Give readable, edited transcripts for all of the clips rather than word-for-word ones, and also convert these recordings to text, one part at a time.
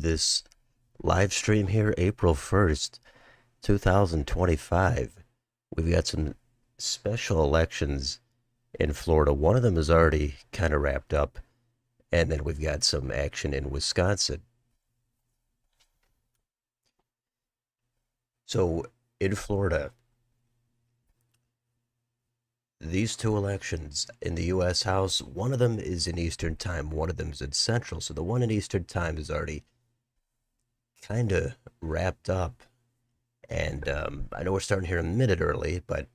this live stream here, April 1st, 2025. We've got some special elections in Florida. One of them is already kind of wrapped up, and then we've got some action in Wisconsin. So, in Florida, these two elections in the U.S. House, one of them is in Eastern Time, one of them is in Central. So the one in Eastern Time is already kind of wrapped up. And I know we're starting here a minute early, but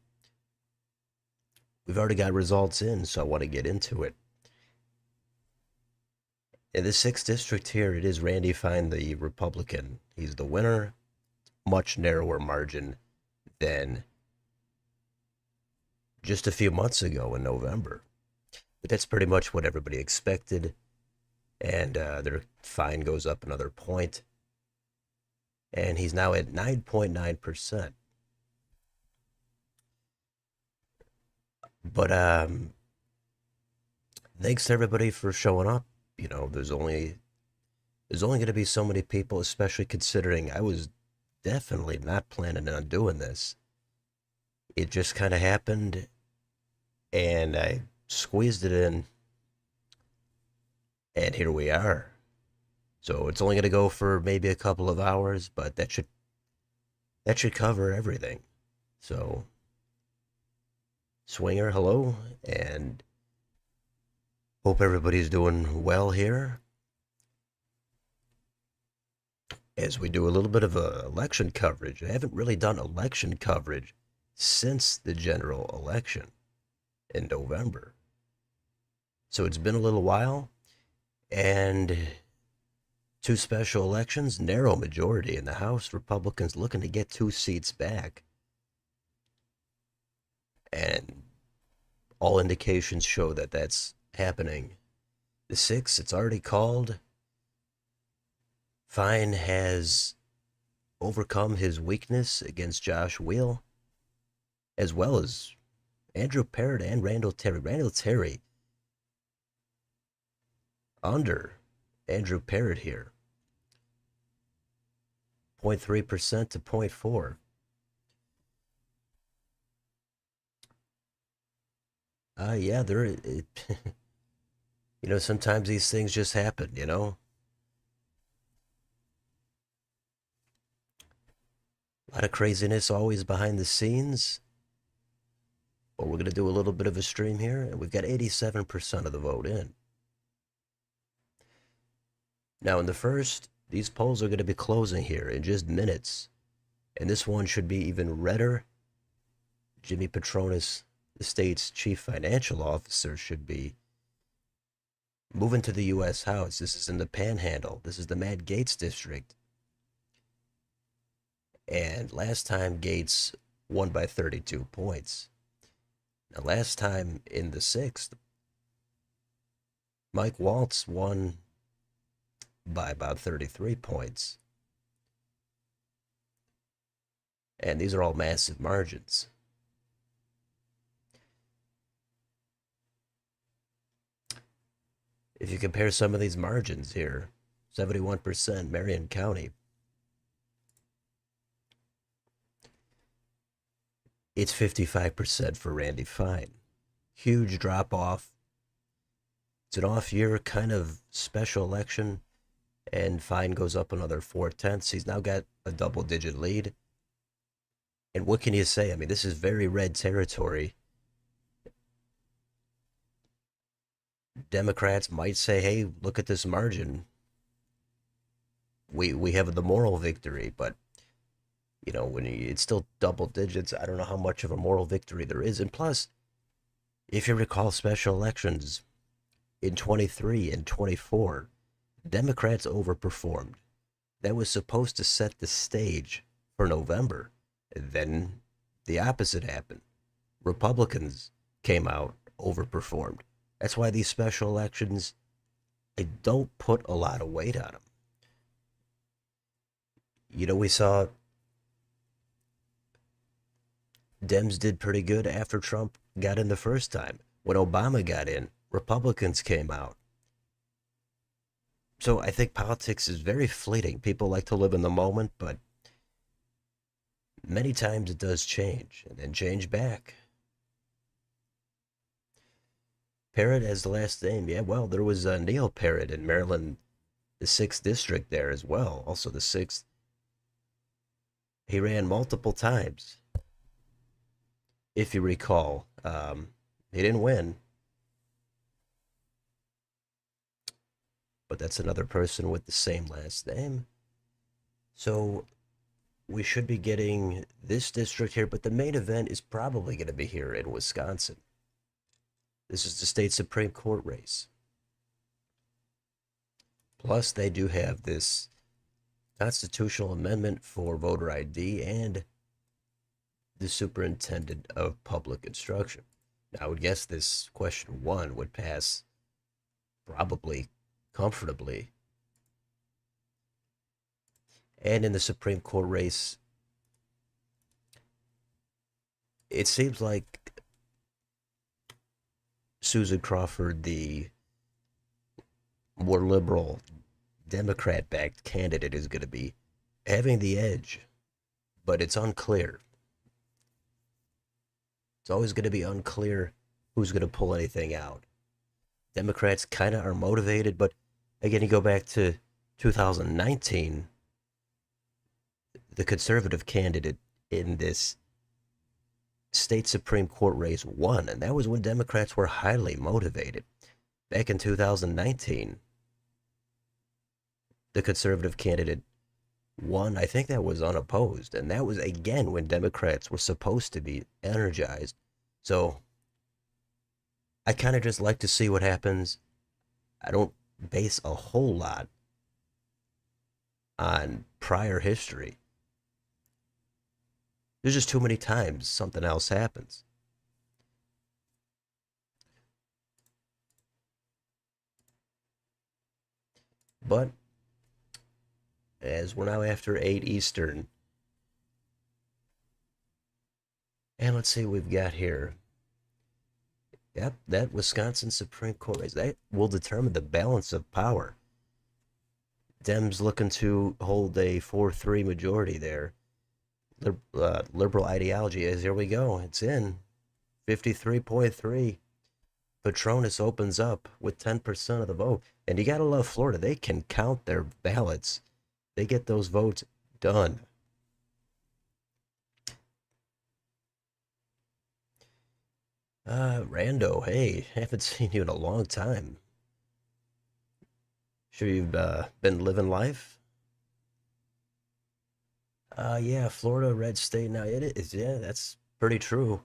we've already got results in, so I want to get into it. In the 6th district here, it is Randy Fine, the Republican. He's the winner, much narrower margin than just a few months ago in November. But that's pretty much what everybody expected. And their fine goes up another point. And he's now at 9.9%. But thanks to everybody for showing up. You know, there's only going to be so many people, especially considering I was definitely not planning on doing this. It just kind of happened, and I squeezed it in, and here we are. So it's only going to go for maybe a couple of hours, but that should cover everything. So, Swinger, hello, and hope everybody's doing well here. As we do a little bit of election coverage. I haven't really done election coverage since the general election in November. So it's been a little while, and two special elections, narrow majority in the House, Republicans looking to get 2 seats back. And all indications show that that's happening. The 6th, it's already called. Fine has overcome his weakness against Josh Wheel, as well as Andrew Parrott and Randall Terry. Randall Terry under Andrew Parrott here. 0.3% to 0.4. Yeah, you know, sometimes these things just happen, you know? A lot of craziness always behind the scenes. But we're going to do a little bit of a stream here, and we've got 87% of the vote in. Now, in the first, these polls are going to be closing here in just minutes. And this one should be even redder. Jimmy Patronis, the state's chief financial officer, should be moving to the U.S. House. This is in the Panhandle. This is the Matt Gaetz district. And last time, Gaetz won by 32 points. Now, last time in the 6th, Mike Waltz won by about 33 points. And these are all massive margins. If you compare some of these margins here, 71% Marion County. It's 55% for Randy Fine. Huge drop off. It's an off year kind of special election, and Fine goes up another 4/10. He's now got a double-digit lead. And what can you say? I mean, this is very red territory. Democrats might say, hey, look at this margin. We have the moral victory, but you know, when it's still double digits, I don't know how much of a moral victory there is. And plus, if you recall special elections in 23 and 24, Democrats overperformed. That was supposed to set the stage for November. And then the opposite happened. Republicans came out, overperformed. That's why these special elections, I don't put a lot of weight on them. You know, we saw Dems did pretty good after Trump got in the first time. When Obama got in, Republicans came out. So I think politics is very fleeting. People like to live in the moment, but many times it does change and then change back. Parrott as the last name. Yeah, well, there was Neil Parrott in Maryland, the 6th district there as well. Also the 6th. He ran multiple times, if you recall. He didn't win, but that's another person with the same last name. So we should be getting this district here, but the main event is probably going to be here in Wisconsin. This is the state Supreme Court race. Plus, they do have this constitutional amendment for voter ID and the superintendent of public instruction. Now, I would guess this question one would pass probably comfortably. And in the Supreme Court race, it seems like Susan Crawford, the more liberal Democrat backed candidate, is going to be having the edge, but it's unclear. It's always going to be unclear who's going to pull anything out. Democrats kind of are motivated, but again, you go back to 2019, the conservative candidate in this state Supreme Court race won, and that was when Democrats were highly motivated. Back in 2019, the conservative candidate won. I think that was unopposed, and that was again when Democrats were supposed to be energized. So I kind of just like to see what happens. I don't base a whole lot on prior history. There's just too many times something else happens. But as we're now after 8 Eastern, and let's see what we've got here. Yep, that Wisconsin Supreme Court race, that will determine the balance of power. Dems looking to hold a 4-3 majority there. Liberal ideology is, here we go, it's in. 53.3. Petronas opens up with 10% of the vote. And you gotta love Florida. They can count their ballots. They get those votes done. Rando, hey, haven't seen you in a long time. Sure you've been living life? Yeah, Florida, red state. Now it is. Yeah, that's pretty true.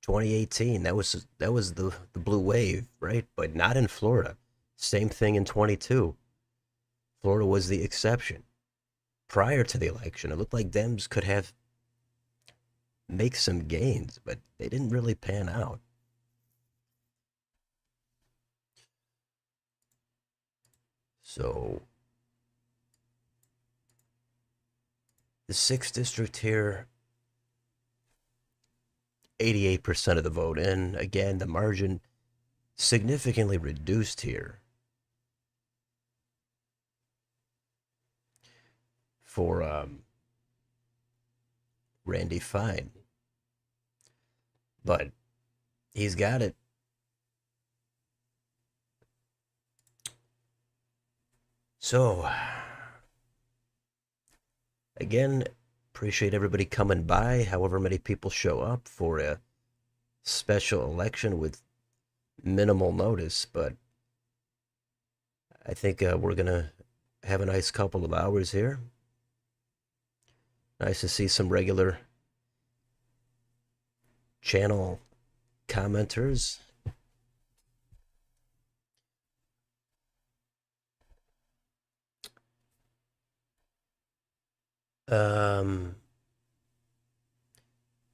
2018, that was the blue wave, right? But not in Florida. Same thing in 22. Florida was the exception. Prior to the election, it looked like Dems could have make some gains, but they didn't really pan out. So the 6th district here, 88% of the vote in. Again, the margin significantly reduced here for Randy Fine. But he's got it. So, again, appreciate everybody coming by, however many people show up for a special election with minimal notice. But I think we're going to have a nice couple of hours here. Nice to see some regular channel commenters.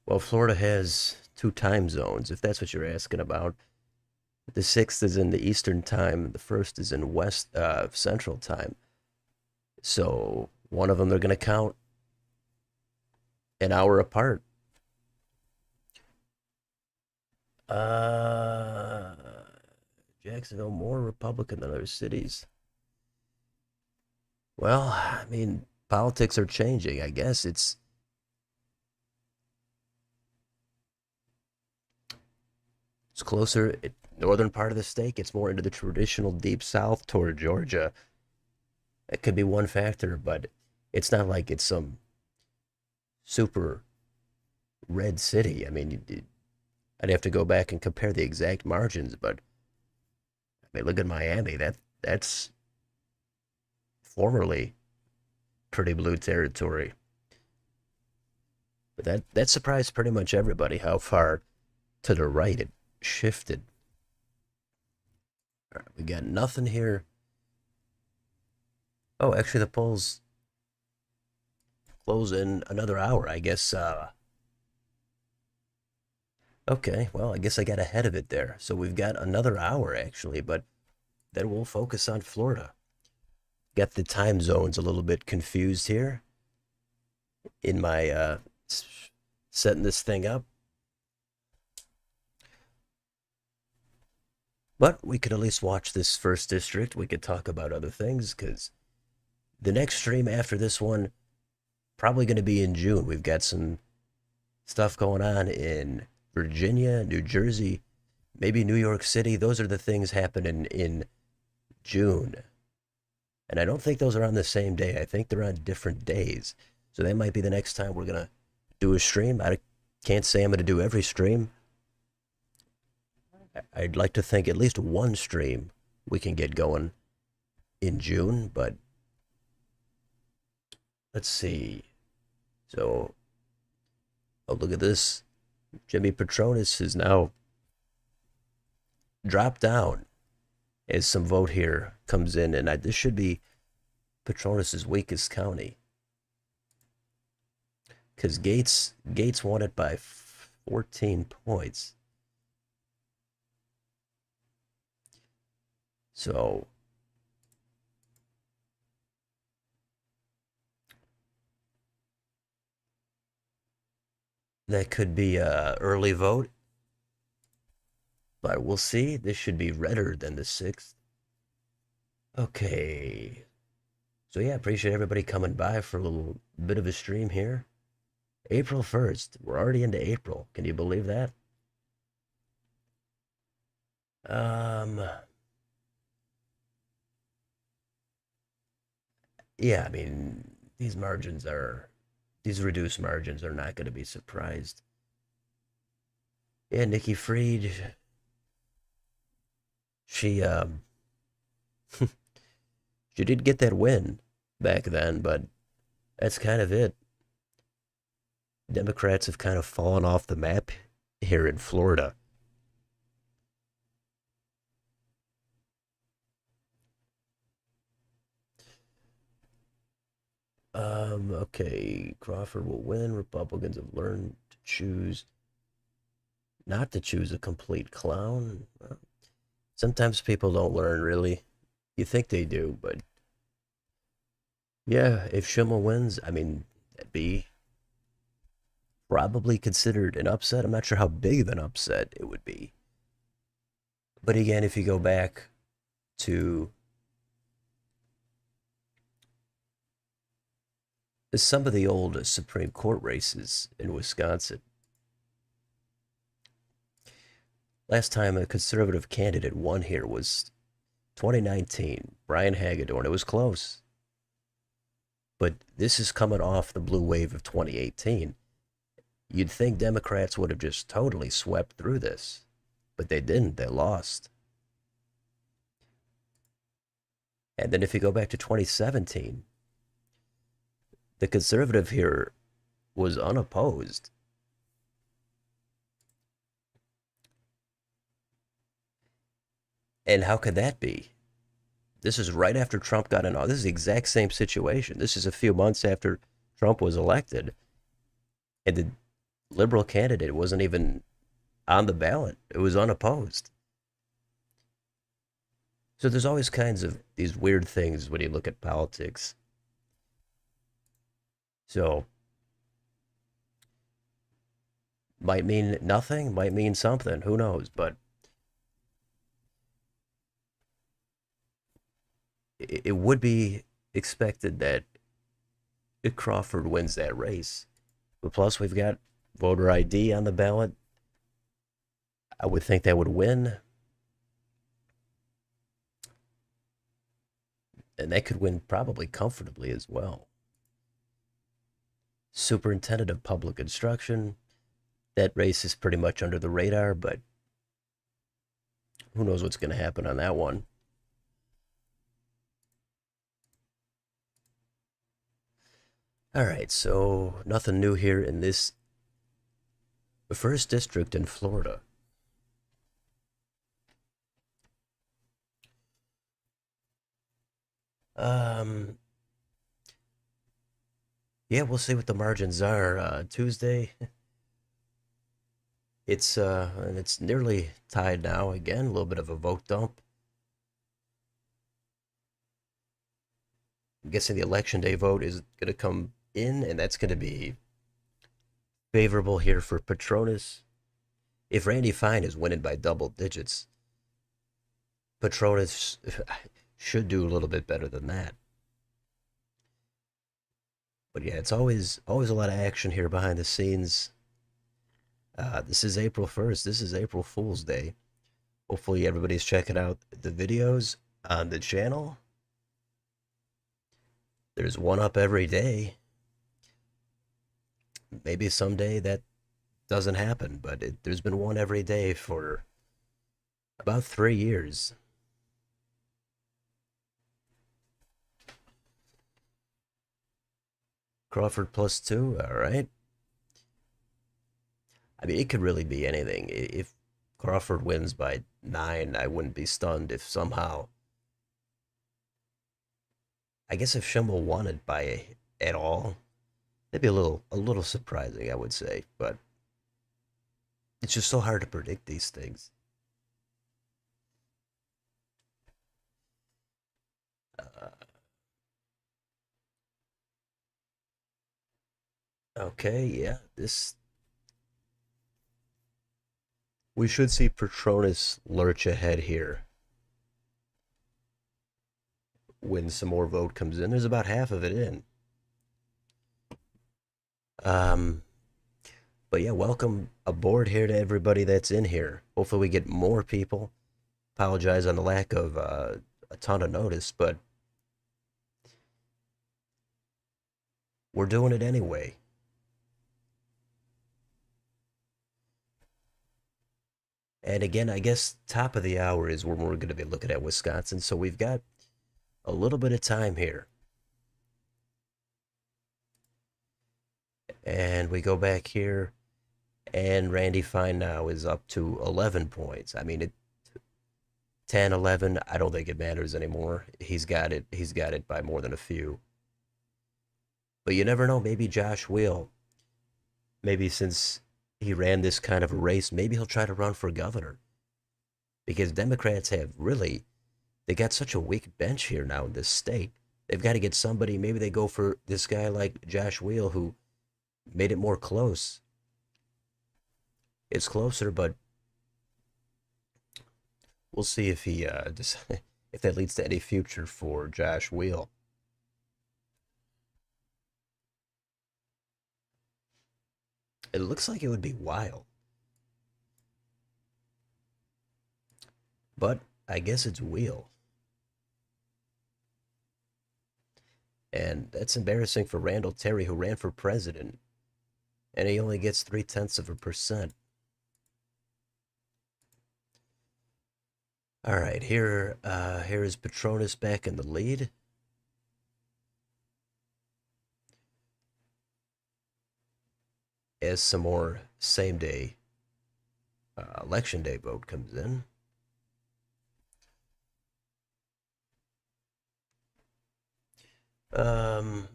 Well, Florida has 2 time zones, if that's what you're asking about. The 6th is in the Eastern time, the 1st is in West Central time. So one of them they're going to count an hour apart. Uh, Jacksonville more Republican than other cities. Well, I mean, politics are changing. I guess it's closer, northern part of the state gets more into the traditional deep south toward Georgia. It could be one factor, but it's not like it's some super red city. I mean, I'd have to go back and compare the exact margins, but I mean, look at Miami. That's formerly pretty blue territory. But that surprised pretty much everybody how far to the right it shifted. All right, we got nothing here. Oh, actually, the polls close in another hour. I guess. Okay, well, I guess I got ahead of it there. So we've got another hour actually, but then we'll focus on Florida. Got the time zones a little bit confused here in my setting this thing up. But we could at least watch this first district. We could talk about other things because the next stream after this one probably going to be in June. We've got some stuff going on in Virginia, New Jersey, maybe New York City. Those are the things happening in June. And I don't think those are on the same day. I think they're on different days. So that might be the next time we're going to do a stream. I can't say I'm going to do every stream. I'd like to think at least one stream we can get going in June, but let's see. So, oh, look at this. Jimmy Petronis has now dropped down as some vote here comes in, and this should be Petronis's weakest county because Gates won it by 14 points. So that could be a early vote, but we'll see. This should be redder than the 6th. Okay. So yeah, appreciate everybody coming by for a little bit of a stream here. April 1st. We're already into April. Can you believe that? Um yeah, I mean, these reduced margins are not going to be surprised. Yeah, Nikki Fried, she she did get that win back then, but that's kind of it. Democrats have kind of fallen off the map here in Florida. Okay, Crawford will win. Republicans have learned to choose not to choose a complete clown. Well, sometimes people don't learn really. You think they do, but yeah, if Schimmel wins, I mean, that'd be probably considered an upset. I'm not sure how big of an upset it would be. But again, if you go back to some of the old Supreme Court races in Wisconsin, last time a conservative candidate won here was 2019, Brian Hagedorn. It was close. But this is coming off the blue wave of 2018. You'd think Democrats would have just totally swept through this, but they didn't. They lost. And then if you go back to 2017, the conservative here was unopposed. And how could that be? This is right after Trump got in. This is the exact same situation. This is a few months after Trump was elected. And the liberal candidate wasn't even on the ballot, it was unopposed. So there's always kinds of these weird things when you look at politics. So might mean nothing, might mean something, who knows? But it would be expected that Crawford wins that race. But plus, we've got voter ID on the ballot. I would think that would win, and that could win probably comfortably as well. Superintendent of Public Instruction. That race is pretty much under the radar, but who knows what's going to happen on that one. All right, so nothing new here in this first district in Florida. Um, yeah, we'll see what the margins are. Tuesday, it's nearly tied now. Again, a little bit of a vote dump. I'm guessing the election day vote is going to come in, and that's going to be favorable here for Petronas. If Randy Fine is winning by double digits, Petronas should do a little bit better than that. But yeah, it's always a lot of action here behind the scenes. This is April 1st. This is April Fool's Day. Hopefully everybody's checking out the videos on the channel. There's one up every day. Maybe someday that doesn't happen, but there's been one every day for about 3 years. Crawford +2, all right. I mean, it could really be anything. If Crawford wins by 9, I wouldn't be stunned if somehow. I guess if Schimmel won it by at all, that'd be a little surprising, I would say. But it's just so hard to predict these things. Uh, okay, yeah, this we should see Petronas lurch ahead here when some more vote comes in. There's about half of it in. Um, but yeah, welcome aboard here to everybody that's in here. Hopefully, we get more people. Apologize on the lack of a ton of notice, but we're doing it anyway. And again, I guess top of the hour is when we're going to be looking at Wisconsin. So we've got a little bit of time here. And we go back here, and Randy Fine now is up to 11 points. I mean, 10, 11, I don't think it matters anymore. He's got it. He's got it by more than a few. But you never know. Maybe Josh will. Maybe since he ran this kind of a race, maybe he'll try to run for governor. Because Democrats have really, they got such a weak bench here now in this state. They've got to get somebody. Maybe they go for this guy like Josh Wheel, who made it more close. It's closer, but we'll see if he if that leads to any future for Josh Wheel. It looks like it would be wild, but I guess it's Wheel, and that's embarrassing for Randall Terry, who ran for president, and he only gets 0.3%. All right, here is Petronas back in the lead. As some more same day election day vote comes in. Um,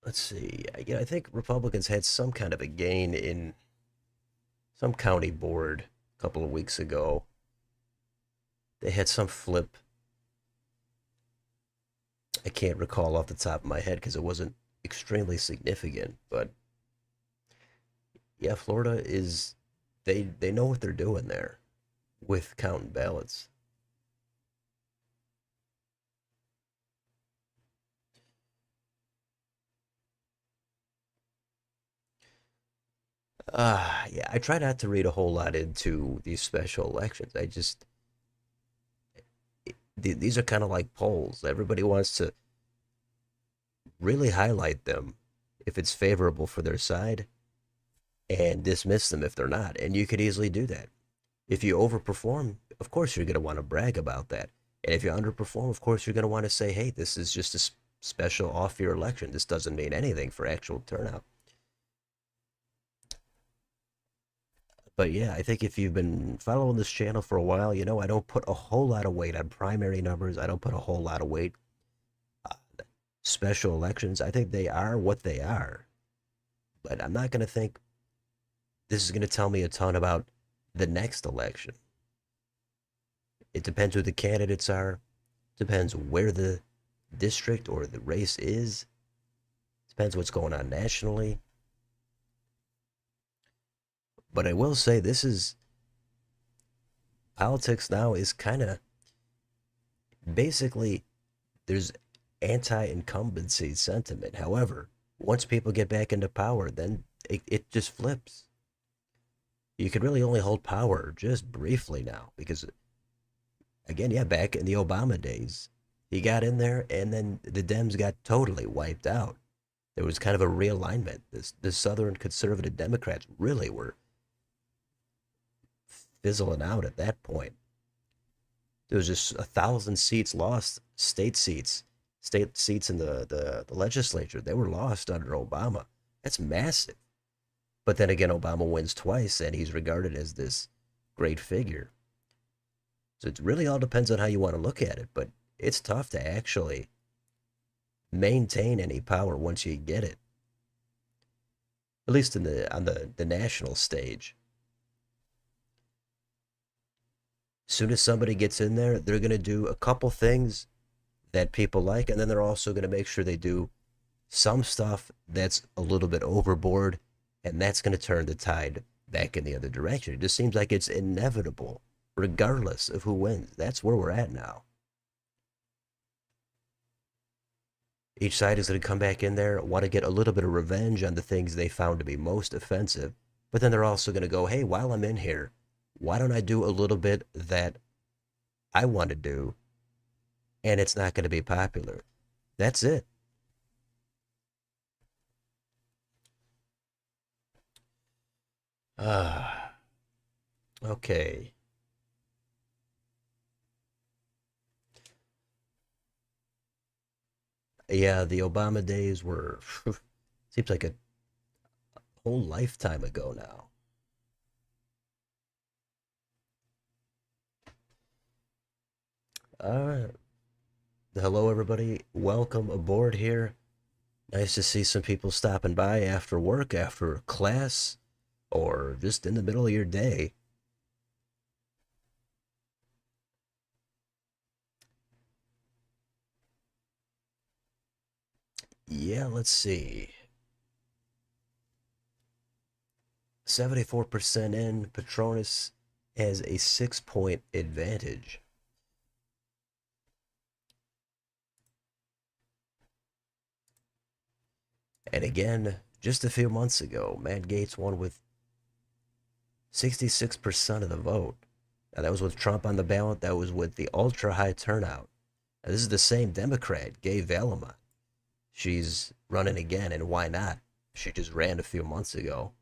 let's see. I think Republicans had some kind of a gain in some county board a couple of weeks ago. They had some flip. I can't recall off the top of my head because it wasn't extremely significant, but yeah, Florida is they know what they're doing there. with counting ballots. Yeah, I try not to read a whole lot into these special elections. These are kind of like polls. Everybody wants to really highlight them if it's favorable for their side and dismiss them if they're not. And you could easily do that. If you overperform, of course you're going to want to brag about that. And if you underperform, of course you're going to want to say, hey, this is just a special off year election. This doesn't mean anything for actual turnout. But yeah, I think if you've been following this channel for a while, you know I don't put a whole lot of weight on primary numbers. I don't put a whole lot of weight on special elections. I think they are what they are. But I'm not going to think this is going to tell me a ton about the next election. It depends who the candidates are, depends where the district or the race is, depends what's going on nationally. But I will say this is politics now is kind of basically there's anti-incumbency sentiment. However, once people get back into power, then it just flips. You can really only hold power just briefly now because again, yeah, back in the Obama days, he got in there and then the Dems got totally wiped out. There was kind of a realignment. The Southern conservative Democrats really were fizzling out at that point. There was just 1,000 seats lost, state seats in the legislature. They were lost under Obama. That's massive. But then again, Obama wins twice, and he's regarded as this great figure. So it really all depends on how you want to look at it. But it's tough to actually maintain any power once you get it, at least in the national stage. As soon as somebody gets in there, they're going to do a couple things that people like, and then they're also going to make sure they do some stuff that's a little bit overboard, and that's going to turn the tide back in the other direction. It just seems like it's inevitable, regardless of who wins. That's where we're at now. Each side is going to come back in there, want to get a little bit of revenge on the things they found to be most offensive, but then they're also going to go, hey, while I'm in here, why don't I do a little bit that I want to do, and it's not going to be popular. That's it. Ah, okay. Yeah, the Obama days were seems like a whole lifetime ago now. All right. Hello, everybody. Welcome aboard here. Nice to see some people stopping by after work, after class, or just in the middle of your day. Yeah, let's see. 74% in. Patronus has a 6 point advantage. And again, just a few months ago, Matt Gaetz won with 66% of the vote. Now, that was with Trump on the ballot. That was with the ultra high turnout. Now, this is the same Democrat, Gay Valema. She's running again, and why not? She just ran a few months ago.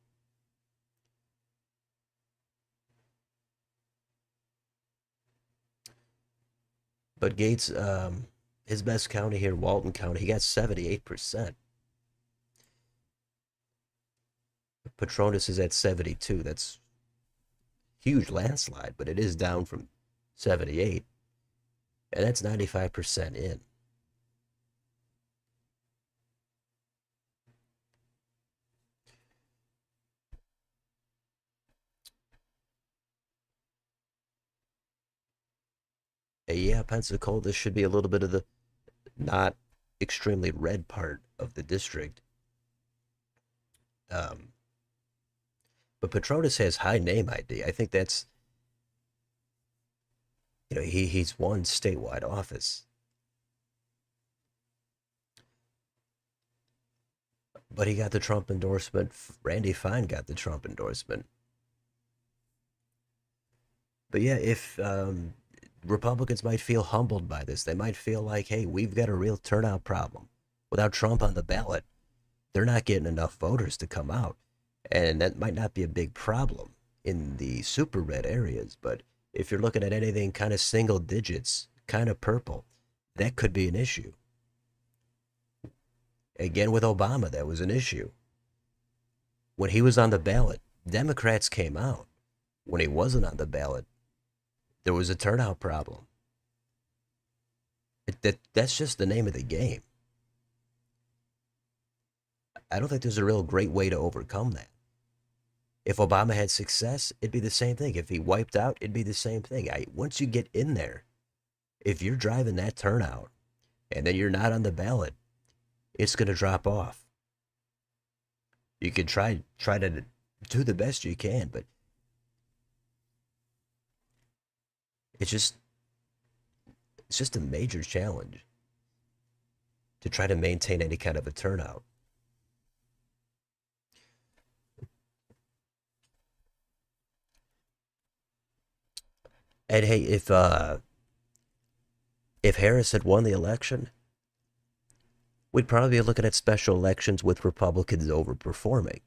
But Gaetz, his best county here, Walton County, he got 78%. Patronus is at 72. That's huge landslide, but it is down from 78, and that's 95% in. Yeah, Pensacola, this should be a little bit of the not extremely red part of the district. Um, but Patronus has high name ID. I think that's he's won statewide office, but he got the Trump endorsement. Randy Fine got the Trump endorsement. But yeah, if Republicans might feel humbled by this, they might feel like, hey, we've got a real turnout problem. Without Trump on the ballot, they're not getting enough voters to come out. And that might not be a big problem in the super red areas, but if you're looking at anything kind of single digits, kind of purple, that could be an issue. Again, with Obama, that was an issue. When he was on the ballot, Democrats came out. When he wasn't on the ballot, there was a turnout problem. That's just the name of the game. I don't think there's a real great way to overcome that. If Obama had success, it'd be the same thing. If he wiped out, it'd be the same thing. Once you get in there, if you're driving that turnout and then you're not on the ballot, it's going to drop off. You can try to do the best you can, but it's just a major challenge to try to maintain any kind of a turnout. And hey, if Harris had won the election, we'd probably be looking at special elections with Republicans overperforming.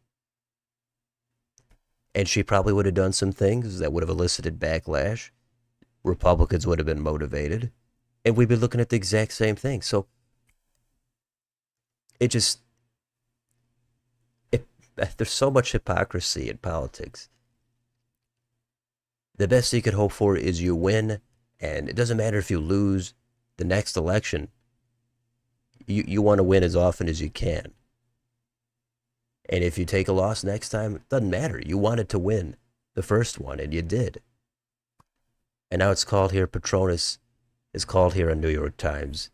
And she probably would have done some things that would have elicited backlash. Republicans would have been motivated. And we'd be looking at the exact same thing. So it just, it, there's so much hypocrisy in politics. The best you could hope for is you win, and it doesn't matter if you lose the next election. You want to win as often as you can. And if you take a loss next time, it doesn't matter. You wanted to win the first one, and you did. And now it's called here, Petronas is called here on New York Times.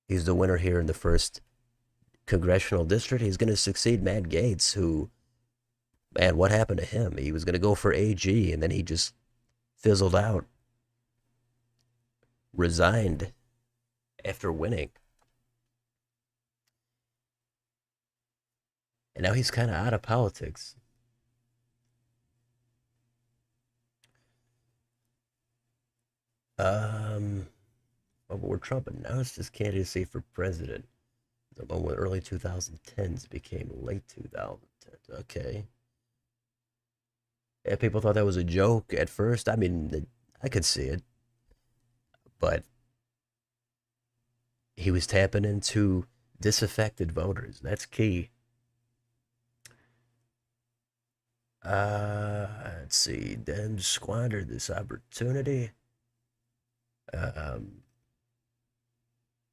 He's the winner here in the first congressional district. He's going to succeed Matt Gaetz, who, man, what happened to him? He was going to go for AG, and then he just fizzled out, resigned after winning. And now he's kind of out of politics. Before Trump announced his candidacy for president, the one when early 2010s became late 2010s. Okay. Yeah, people thought that was a joke at first. I mean, I could see it. But he was tapping into disaffected voters. That's key. Let's see. Dems squandered this opportunity. Um,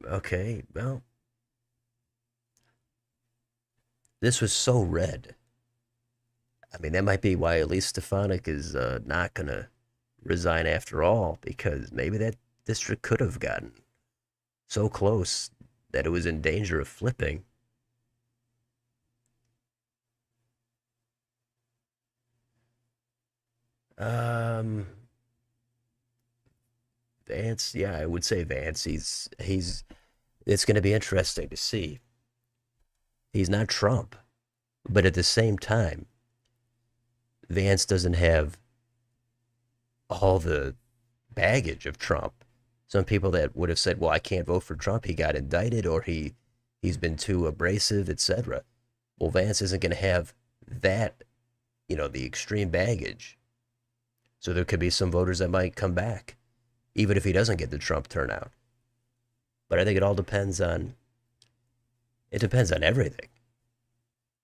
okay, well, this was so red. I mean, that might be why Elise Stefanik is not going to resign after all, because maybe that district could have gotten so close that it was in danger of flipping. Um, Vance, yeah, I would say Vance. He's. It's going to be interesting to see. He's not Trump, but at the same time, Vance doesn't have all the baggage of Trump. Some people that would have said, "Well, I can't vote for Trump. He got indicted, or he's been too abrasive, etc." Well, Vance isn't going to have that, the extreme baggage. So there could be some voters that might come back, even if he doesn't get the Trump turnout. But I think it depends on everything.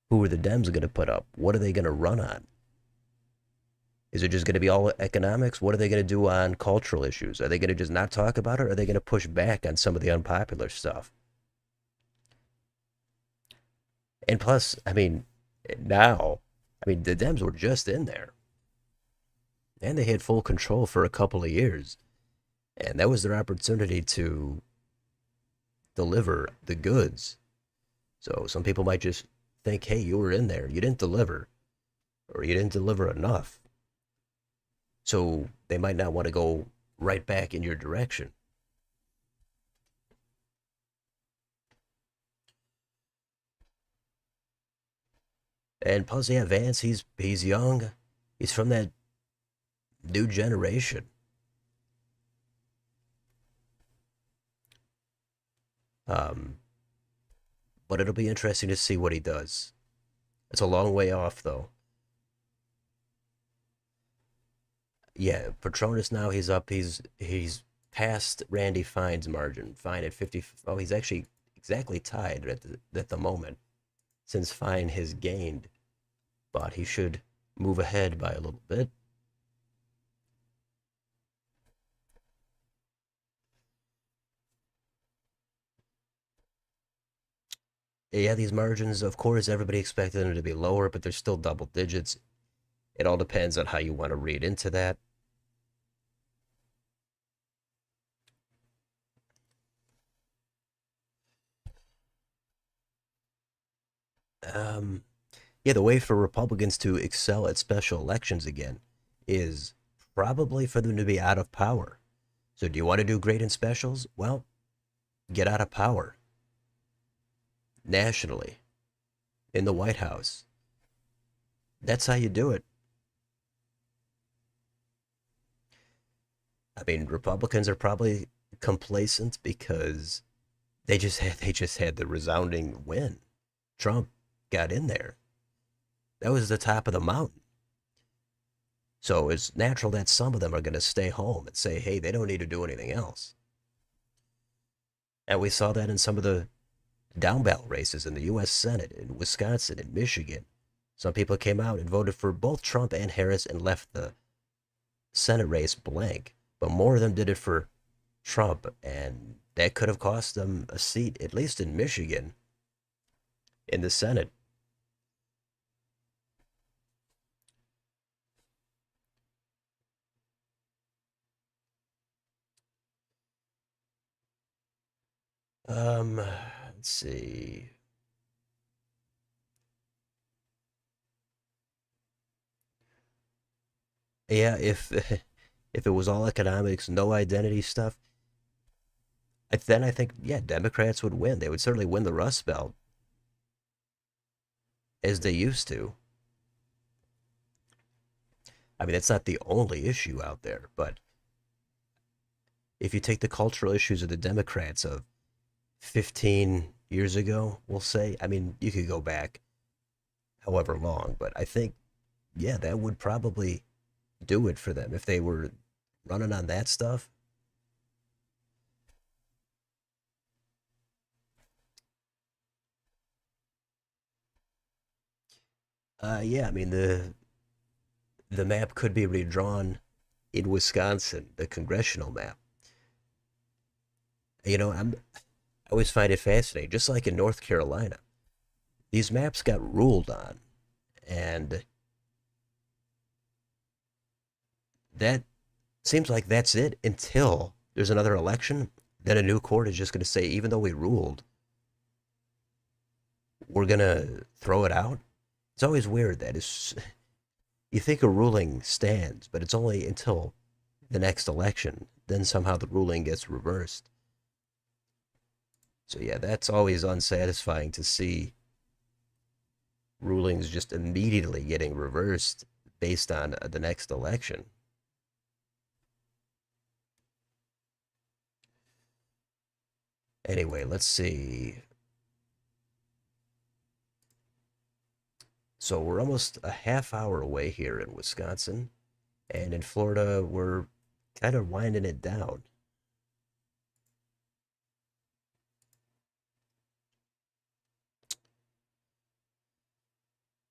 Who are the Dems going to put up? What are they going to run on? Is it just going to be all economics? What are they going to do on cultural issues? Are they going to just not talk about it? Or are they going to push back on some of the unpopular stuff? And plus, I mean, the Dems were just in there. And they had full control for a couple of years. And that was their opportunity to deliver the goods. So some people might just think, hey, you were in there. You didn't deliver. Or you didn't deliver enough. So they might not want to go right back in your direction. And plus, yeah, Vance, he's young. He's from that new generation. Um, but it'll be interesting to see what he does. It's a long way off, though. Yeah, Petronas now he's up. He's past Randy Fine's margin. Fine at 50. Oh, he's actually exactly tied at the moment since Fine has gained, but he should move ahead by a little bit. Yeah, these margins, of course, everybody expected them to be lower, but they're still double digits. It all depends on how you want to read into that. Um, yeah, the way for Republicans to excel at special elections again is probably for them to be out of power. So, do you want to do great in specials? Well, get out of power nationally in the White House. That's how you do it. I mean, Republicans are probably complacent because they just had the resounding win. Trump got in there. That was the top of the mountain. So it's natural that some of them are going to stay home and say, hey, they don't need to do anything else. And we saw that in some of the down ballot races in the U.S. Senate, in Wisconsin, in Michigan. Some people came out and voted for both Trump and Harris and left the Senate race blank. But more of them did it for Trump, and that could have cost them a seat, at least in Michigan, in the Senate. Let's see. Yeah, if if it was all economics, no identity stuff, then I think yeah, Democrats would win. They would certainly win the Rust Belt as they used to. I mean, that's not the only issue out there, but if you take the cultural issues of the Democrats of 15 years ago, we'll say, I mean, you could go back however long, but I think yeah, that would probably do it for them if they were running on that stuff. Yeah, I mean the map could be redrawn in Wisconsin, the congressional map. I always find it fascinating, just like in North Carolina, these maps got ruled on, and that seems like that's it until there's another election. Then a new court is just going to say, even though we ruled, we're going to throw it out. It's always weird that it's you think a ruling stands, but it's only until the next election. Then somehow the ruling gets reversed. So yeah, that's always unsatisfying to see rulings just immediately getting reversed based on the next election. Anyway, let's see. So we're almost a half hour away here in Wisconsin, and in Florida, we're kind of winding it down.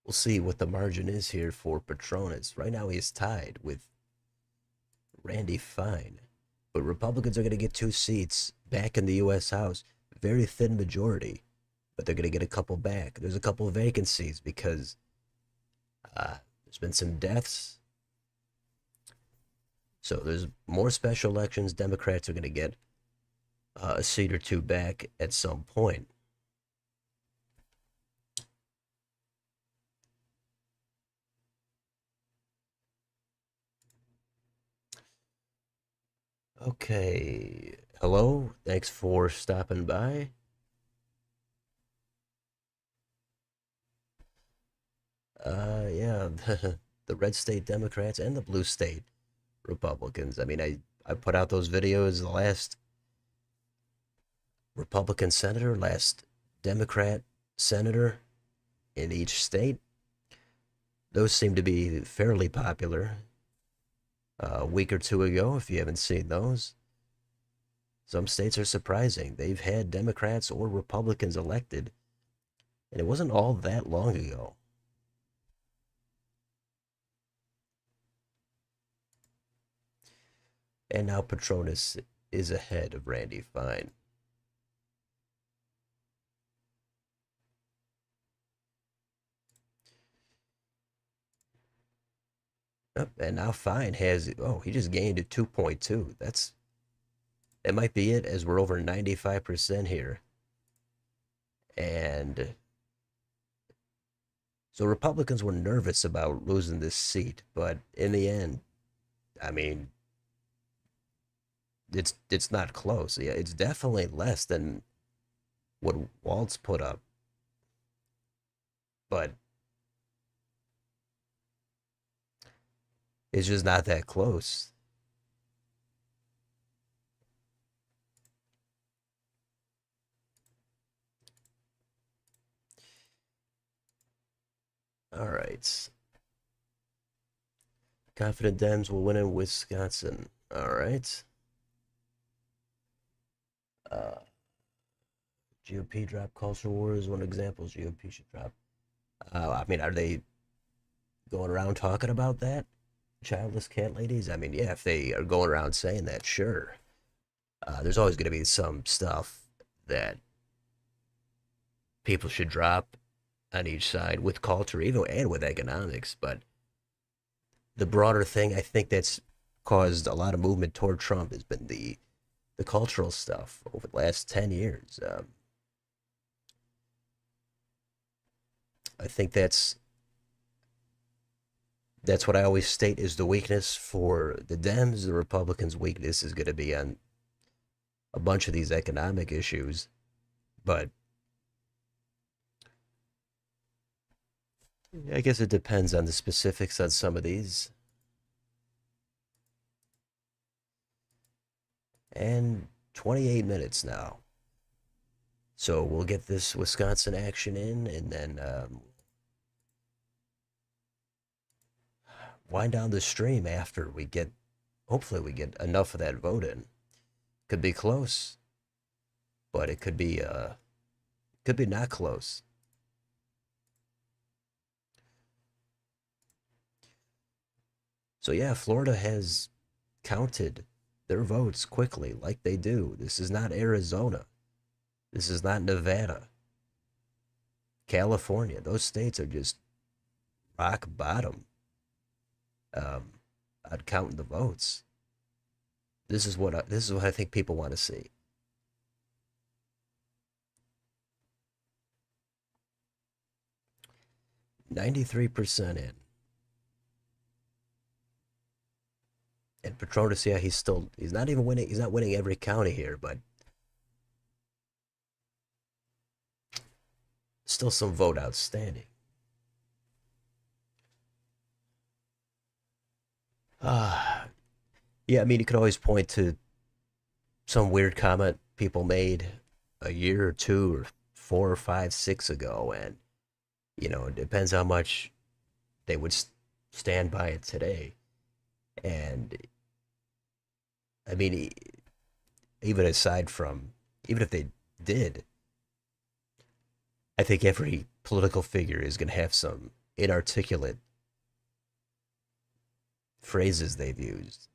We'll see what the margin is here for Petronas. Right now, he's tied with Randy Fine, but Republicans are going to get 2 seats back in the U.S. House. Very thin majority, but they're going to get a couple back. There's a couple of vacancies because there's been some deaths. So there's more special elections. Democrats are going to get a seat or two back at some point. Okay. Hello. Thanks for stopping by. Yeah, the red state Democrats and the blue state Republicans. I mean, I put out those videos. The last Republican senator, last Democrat senator in each state. Those seem to be fairly popular. A week or two ago, if you haven't seen those, some states are surprising. They've had Democrats or Republicans elected, and it wasn't all that long ago. And now Petronas is ahead of Randy Fine. Yep, and now Fine has, oh, he just gained to 2.2. That might be it, as we're over 95% here. And so Republicans were nervous about losing this seat, but in the end, I mean, it's not close. Yeah, it's definitely less than what Waltz put up, but it's just not that close. All right. Confident Dems will win in Wisconsin. All right. Uh, GOP drop culture wars. One example is GOP should drop. I mean, are they going around talking about that? Childless cat ladies? I mean, yeah, if they are going around saying that, sure. There's always going to be some stuff that people should drop on each side with culture, even and with economics. But the broader thing I think that's caused a lot of movement toward Trump has been the cultural stuff over the last 10 years. I think that's what I always state is the weakness for the Dems. The Republicans' weakness is going to be on a bunch of these economic issues, but I guess it depends on the specifics on some of these. And 28 minutes now. So we'll get this Wisconsin action in and then wind down the stream after we get, hopefully, we get enough of that vote in. Could be close, but it could be not close. So yeah, Florida has counted their votes quickly, like they do. This is not Arizona. This is not Nevada. California. Those states are just rock bottom at counting the votes. This is what I think people want to see. 93% in. And Petronas, yeah, he's not even winning. He's not winning every county here, but still some vote outstanding. Ah, yeah. I mean, you could always point to some weird comment people made a year or two or 4 or 5, 6 ago, and it depends how much they would stand by it today. And I mean, even aside from, even if they did, I think every political figure is going to have some inarticulate phrases they've used.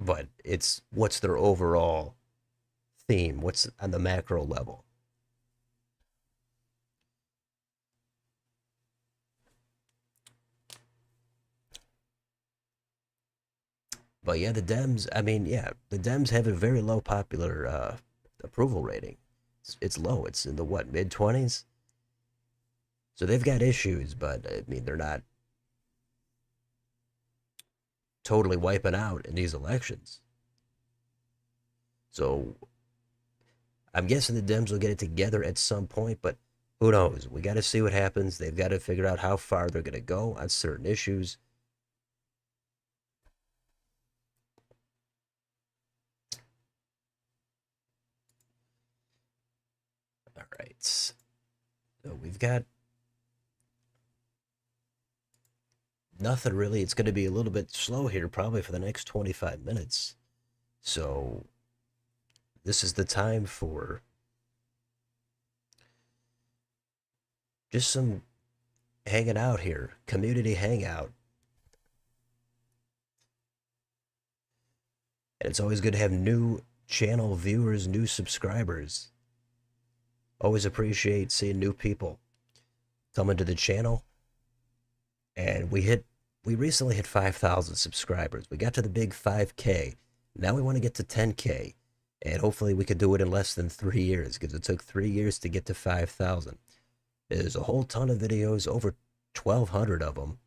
But it's what's their overall theme? What's on the macro level? But yeah, the Dems, I mean, yeah, the Dems have a very low popular approval rating. It's low. It's in the what, mid 20s? So they've got issues, but I mean, they're not totally wiping out in these elections. So I'm guessing the Dems will get it together at some point, but who knows? We got to see what happens. They've got to figure out how far they're going to go on certain issues. All right. So we've got nothing really. It's going to be a little bit slow here, probably for the next 25 minutes. So this is the time for just some hanging out here, community hangout. And it's always good to have new channel viewers, new subscribers. Always appreciate seeing new people coming to the channel. And we recently hit 5,000 subscribers. We got to the big 5K. Now we want to get to 10K. And hopefully we could do it in less than 3 years, because it took 3 years to get to 5,000. There's a whole ton of videos, over 1,200 of them.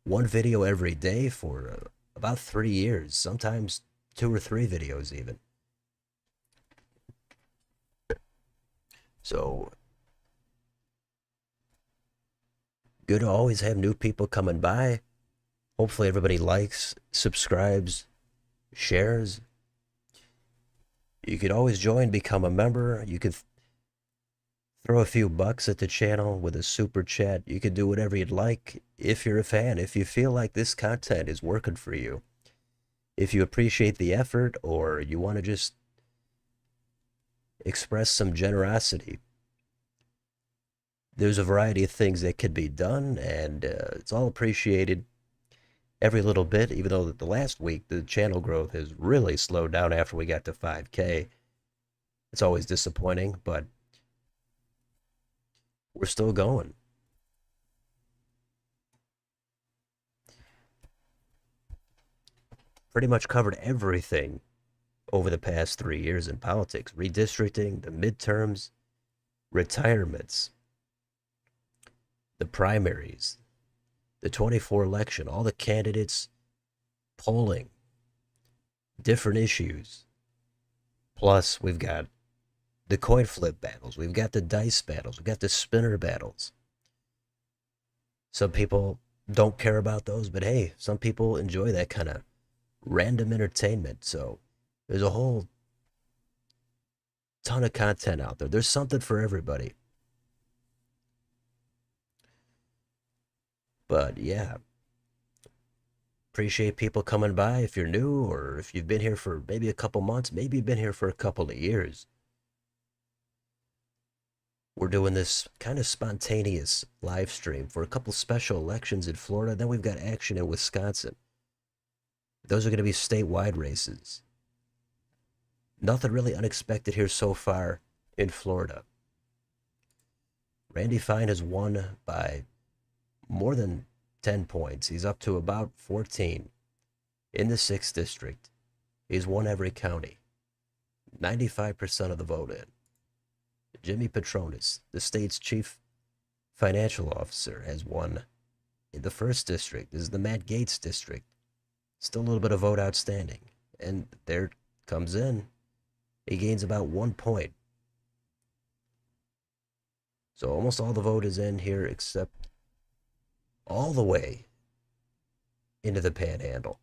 One video every day for about 3 years, sometimes 2 or 3 videos even. So good to always have new people coming by. Hopefully everybody likes, subscribes, shares. You could always join, become a member. You could throw a few bucks at the channel with a super chat. You could do whatever you'd like if you're a fan, if you feel like this content is working for you. If you appreciate the effort, or you want to just express some generosity, there's a variety of things that could be done, and it's all appreciated every little bit, even though the last week the channel growth has really slowed down after we got to 5K. It's always disappointing, but we're still going. Pretty much covered everything over the past 3 years in politics: redistricting, the midterms, retirements, the primaries, the 24 election, all the candidates, polling, different issues. Plus, we've got the coin flip battles, we've got the dice battles, we've got the spinner battles. Some people don't care about those, but hey, some people enjoy that kind of random entertainment. So there's a whole ton of content out there. There's something for everybody. But yeah, appreciate people coming by. If you're new, or if you've been here for maybe a couple months, maybe you've been here for a couple of years. We're doing this kind of spontaneous live stream for a couple special elections in Florida. Then we've got action in Wisconsin. Those are going to be statewide races. Nothing really unexpected here so far in Florida. Randy Fine has won by more than 10 points. He's up to about 14 in the 6th district. He's won every county. 95% of the vote in. Jimmy Petronis, the state's chief financial officer, has won in the 1st district. This is the Matt Gaetz district. Still a little bit of vote outstanding. And there comes in. He gains about 1 point. So almost all the vote is in here, except all the way into the Panhandle.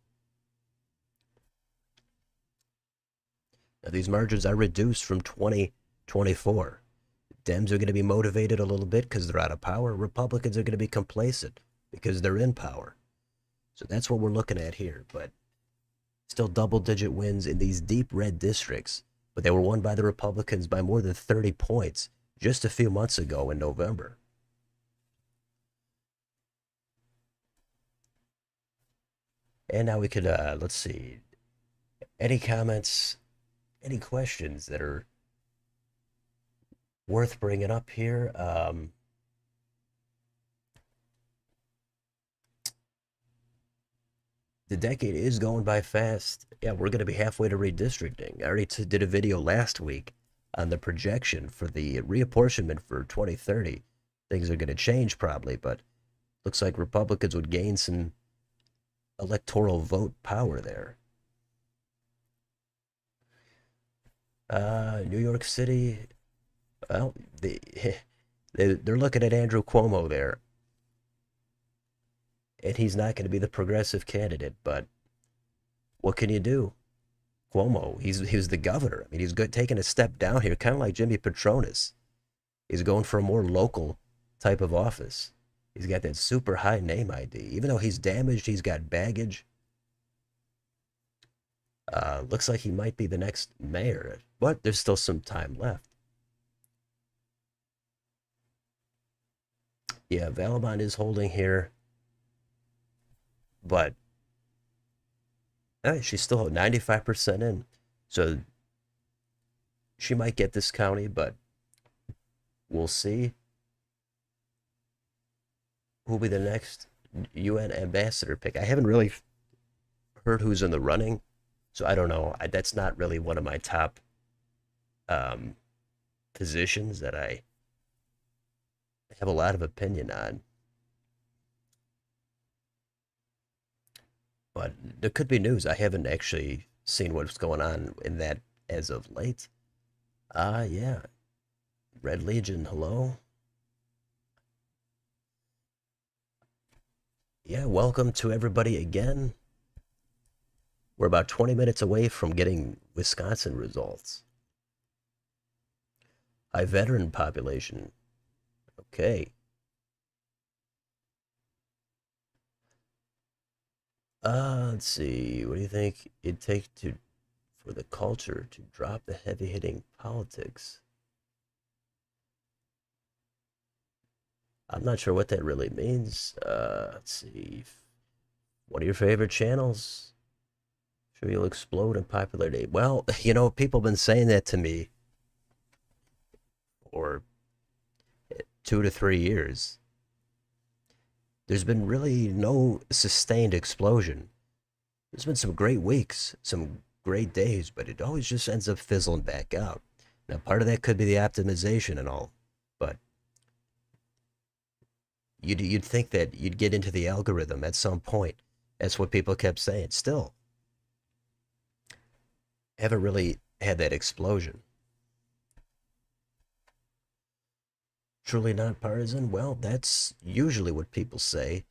Now, these margins are reduced from 2024. Dems are going to be motivated a little bit because they're out of power. Republicans are going to be complacent because they're in power. So that's what we're looking at here. But still double-digit wins in these deep red districts. But they were won by the Republicans by more than 30 points just a few months ago in November. And now we could, let's see, any comments, any questions that are worth bringing up here? The decade is going by fast. Yeah, we're going to be halfway to redistricting. I already did a video last week on the projection for the reapportionment for 2030. Things are going to change probably, but looks like Republicans would gain some electoral vote power there. New York City, well, they, they're looking at Andrew Cuomo there, and he's not going to be the progressive candidate. But what can you do? Cuomo, he's the governor. I mean, he's good taking a step down here, kind of like Jimmy Petronis. He's going for a more local type of office. He's got that super high name ID. Even though he's damaged, he's got baggage. Looks like he might be the next mayor, but there's still some time left. Yeah, Valabon is holding here, but she's still 95% in. So she might get this county, but we'll see who'll be the next UN ambassador pick. I haven't really heard who's in the running, so I don't know. That's not really one of my top um, positions that I have a lot of opinion on. But there could be news. I haven't actually seen what's going on in that as of late. Yeah. Red Legion, hello. Yeah, welcome to everybody again. We're about 20 minutes away from getting Wisconsin results. High veteran population. Okay. Let's see. What do you think it'd take to for the culture to drop the heavy hitting politics? I'm not sure what that really means. Let's see. One of your favorite channels? Sure you'll explode in popularity. Well, people have been saying that to me for 2 to 3 years. There's been really no sustained explosion. There's been some great weeks, some great days, but it always just ends up fizzling back out. Now, part of that could be the optimization and all, but you'd think that you'd get into the algorithm at some point. That's what people kept saying. Still, haven't really had that explosion. Truly not partisan? Well, that's usually what people say.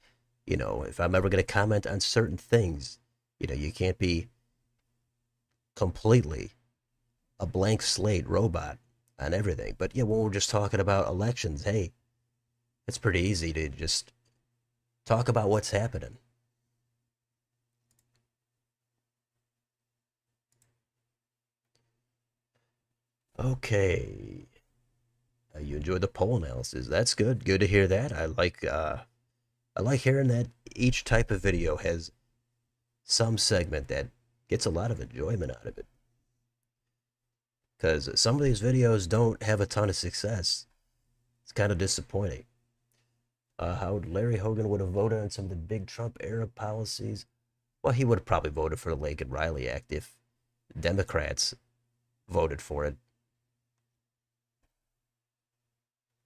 If I'm ever going to comment on certain things, you can't be completely a blank slate robot on everything. But yeah, when we're just talking about elections, hey, it's pretty easy to just talk about what's happening. Okay. You enjoyed the poll analysis. That's good. Good to hear that. I like hearing that each type of video has some segment that gets a lot of enjoyment out of it. Because some of these videos don't have a ton of success. It's kind of disappointing. How Larry Hogan would have voted on some of the big Trump era policies. Well, he would have probably voted for the Lincoln Riley Act if Democrats voted for it.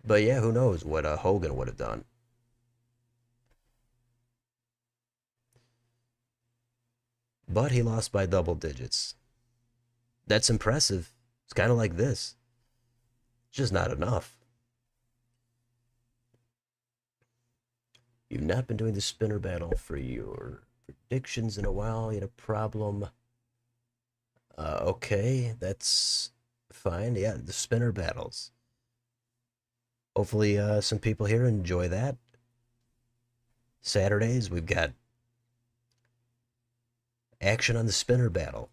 But yeah, who knows what Hogan would have done. But he lost by double digits. That's impressive. It's kind of like this. It's just not enough. You've not been doing the spinner battle for your predictions in a while. You had a problem. Okay, that's fine. Yeah, the spinner battles. Hopefully, some people here enjoy that. Saturdays, we've got action on the spinner battle.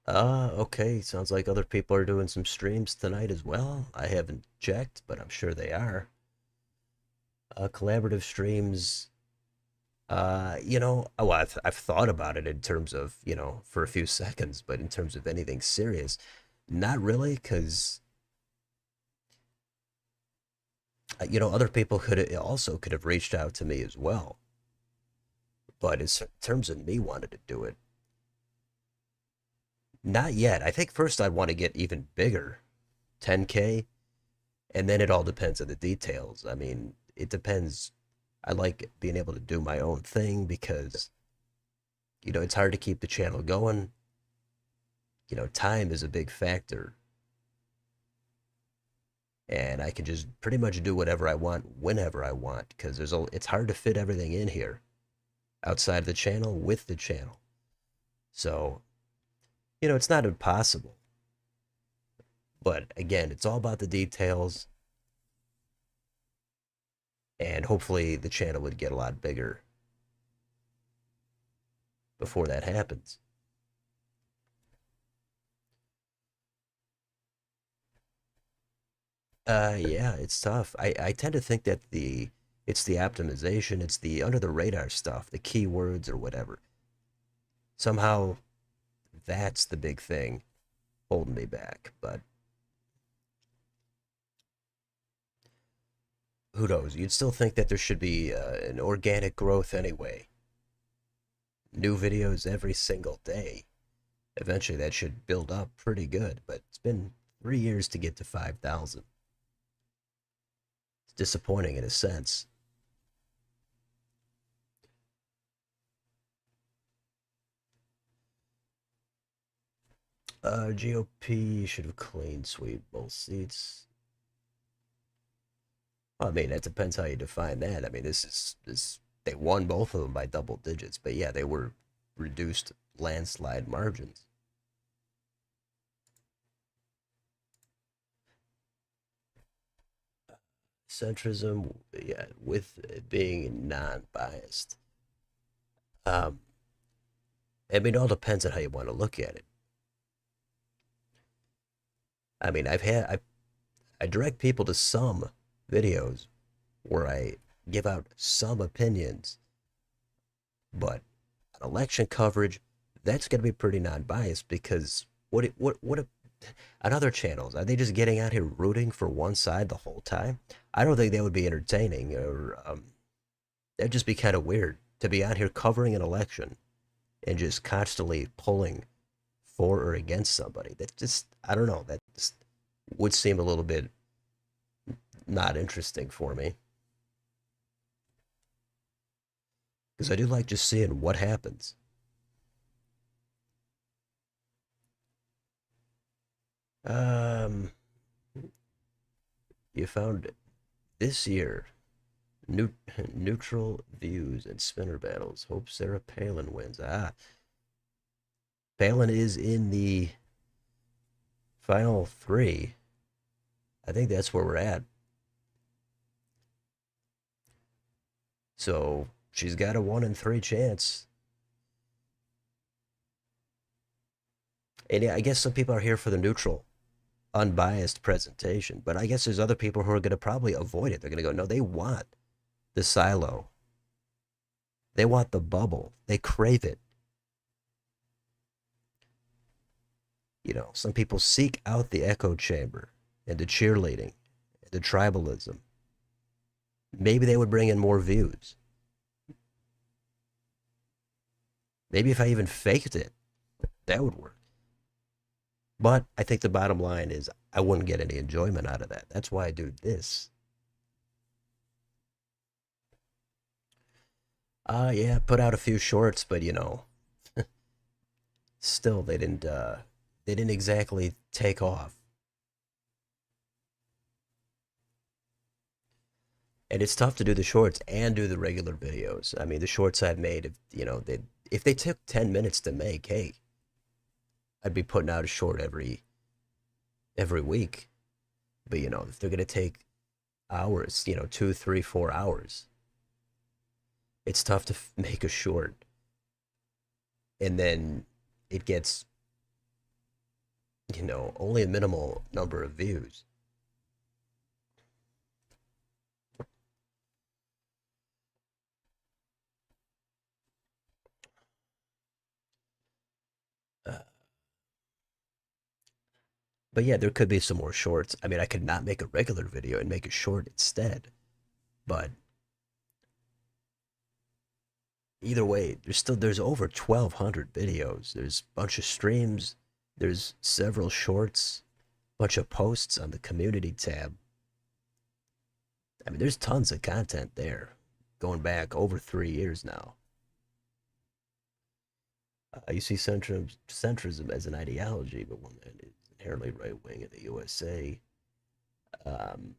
Okay. Sounds like other people are doing some streams tonight as well. I haven't checked, but I'm sure they are. Collaborative streams. Oh, I've thought about it in terms of, for a few seconds, but in terms of anything serious, not really, because other people could have reached out to me as well. But in terms of me wanting to do it, not yet. I think first I'd want to get even bigger, 10K, And then it all depends on the details. I mean, it depends. I like being able to do my own thing because, it's hard to keep the channel going. Time is a big factor, and I can just pretty much do whatever I want whenever I want because it's hard to fit everything in here outside the channel with the channel. So, it's not impossible, but again, it's all about the details, and hopefully the channel would get a lot bigger before that happens. Yeah, it's tough. I tend to think that it's the optimization, it's the under the radar stuff, the keywords or whatever. Somehow that's the big thing holding me back. But who knows? You'd still think that there should be an organic growth anyway. New videos every single day. Eventually that should build up pretty good, but it's been 3 years to get to 5,000. It's disappointing in a sense. GOP should have clean sweep both seats. Well, I mean, that depends how you define that. I mean, this they won both of them by double digits, but yeah, they were reduced landslide margins. Centrism, yeah, with it being non-biased. Um, I mean, it all depends on how you want to look at it. I mean, I direct people to some videos where I give out some opinions, but election coverage, that's going to be pretty non-biased because on other channels, are they just getting out here rooting for one side the whole time? I don't think that would be entertaining, or that'd just be kind of weird to be out here covering an election and just constantly pulling for or against somebody. That just, I don't know, that just would seem a little bit not interesting for me because I do like just seeing what happens. Um, you found this year New, neutral views and spinner battles. Hope Sarah Palin wins. Palin is in the final three. I think that's where we're at. So she's got a 1 in 3 chance. And yeah, I guess some people are here for the neutral, unbiased presentation, but I guess there's other people who are going to probably avoid it. They're going to go, no, they want the silo, they want the bubble, they crave it. Some people seek out the echo chamber and the cheerleading, the tribalism. Maybe they would bring in more views. Maybe if I even faked it, that would work. But I think the bottom line is I wouldn't get any enjoyment out of that. That's why I do this. Yeah, put out a few shorts, but still they didn't exactly take off. And it's tough to do the shorts and do the regular videos. I mean, the shorts I've made, if they took 10 minutes to make, hey, I'd be putting out a short every week. But if they're gonna take hours, 2, 3, 4 hours, it's tough to make a short, and then it gets only a minimal number of views. Uh, but yeah, there could be some more shorts. I mean, I could not make a regular video and make a short instead. But either way, there's over 1,200 videos. There's a bunch of streams. There's several shorts, bunch of posts on the community tab. I mean, there's tons of content there going back over 3 years now. You see centrism as an ideology, but one that is inherently right wing in the USA, um,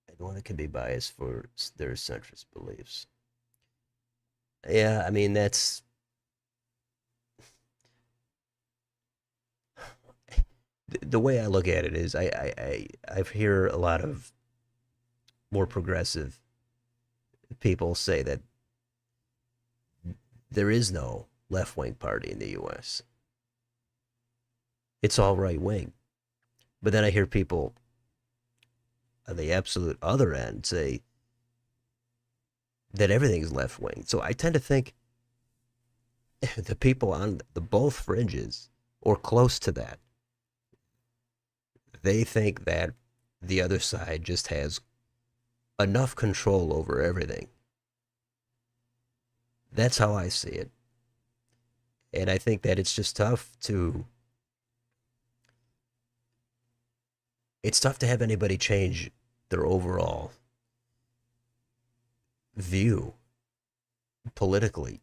and one that can be biased for their centrist beliefs. Yeah, I mean, that's the way I look at it is I hear a lot of more progressive people say that there is no left wing party in the US. It's all right wing. But then I hear people on the absolute other end say that everything's left wing. So I tend to think the people on the both fringes or close to that, they think that the other side just has enough control over everything. That's how I see it. And I think that it's tough to have anybody change their overall view politically.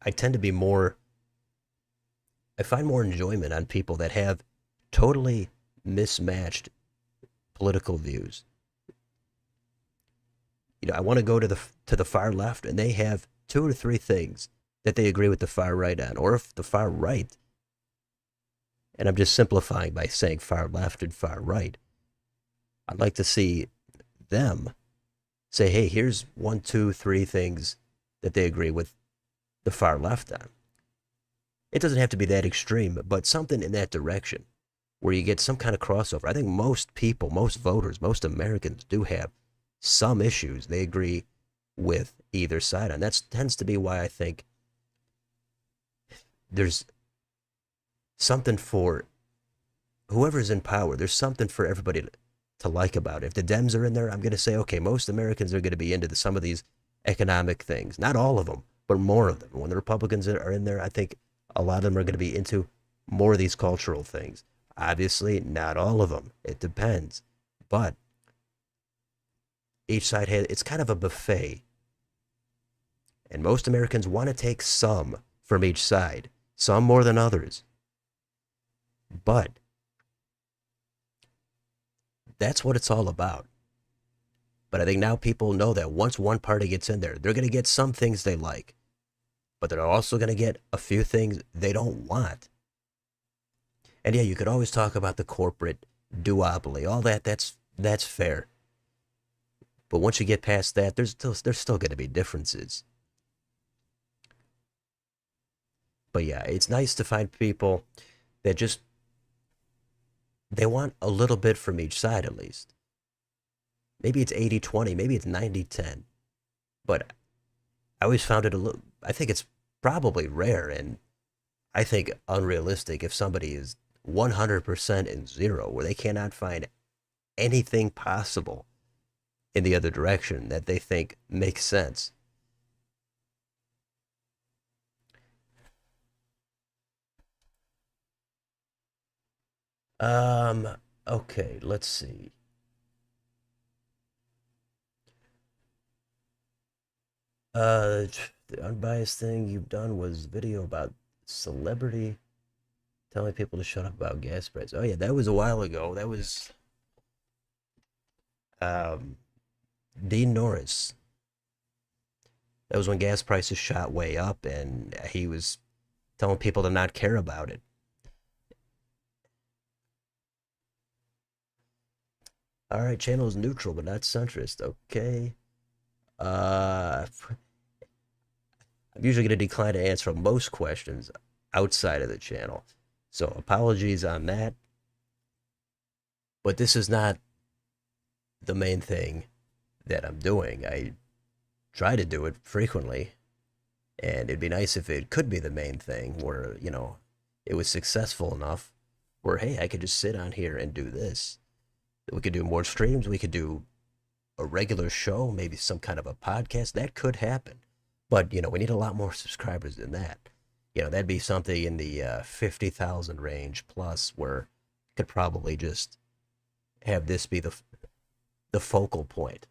I tend to be more I find more enjoyment on people that have totally mismatched political views. I want to go to the far left, and they have two or three things that they agree with the far right on, or if the far right, and I'm just simplifying by saying far left and far right. I'd like to see them say, hey, here's one, two, three things that they agree with the far left on. It doesn't have to be that extreme, but something in that direction where you get some kind of crossover. I think most people, most voters, most Americans do have some issues they agree with either side on. That tends to be why I think there's something for whoever's in power. There's something for everybody to like about it. If the Dems are in there, I'm going to say, okay, most Americans are going to be into some of these economic things. Not all of them, but more of them. When the Republicans are in there, I think a lot of them are going to be into more of these cultural things. Obviously, not all of them. It depends. But each side it's kind of a buffet. And most Americans want to take some from each side, some more than others. But that's what it's all about. But I think now people know that once one party gets in there, they're going to get some things they like, but they're also going to get a few things they don't want. And yeah, you could always talk about the corporate duopoly, all that. That's fair. But once you get past that, there's still going to be differences. But yeah, it's nice to find people that just they want a little bit from each side at least. Maybe it's 80-20, maybe it's 90-10. But I always found it a little I think it's probably rare and I think unrealistic if somebody is 100% in zero where they cannot find anything possible in the other direction that they think makes sense. Um, okay, let's see. Uh, the unbiased thing you've done was video about celebrity telling people to shut up about gas prices. Oh yeah, that was a while ago. That was um Dean Norris. That was when gas prices shot way up, and he was telling people to not care about it. All right, channel is neutral but not centrist. Okay. Uh, I'm usually going to decline to answer most questions outside of the channel. So apologies on that. But this is not the main thing that I'm doing. I try to do it frequently. And it'd be nice if it could be the main thing where, it was successful enough where, hey, I could just sit on here and do this. We could do more streams. We could do a regular show, maybe some kind of a podcast. That could happen. But, we need a lot more subscribers than that. That'd be something in the 50,000 range plus where could probably just have this be the focal point.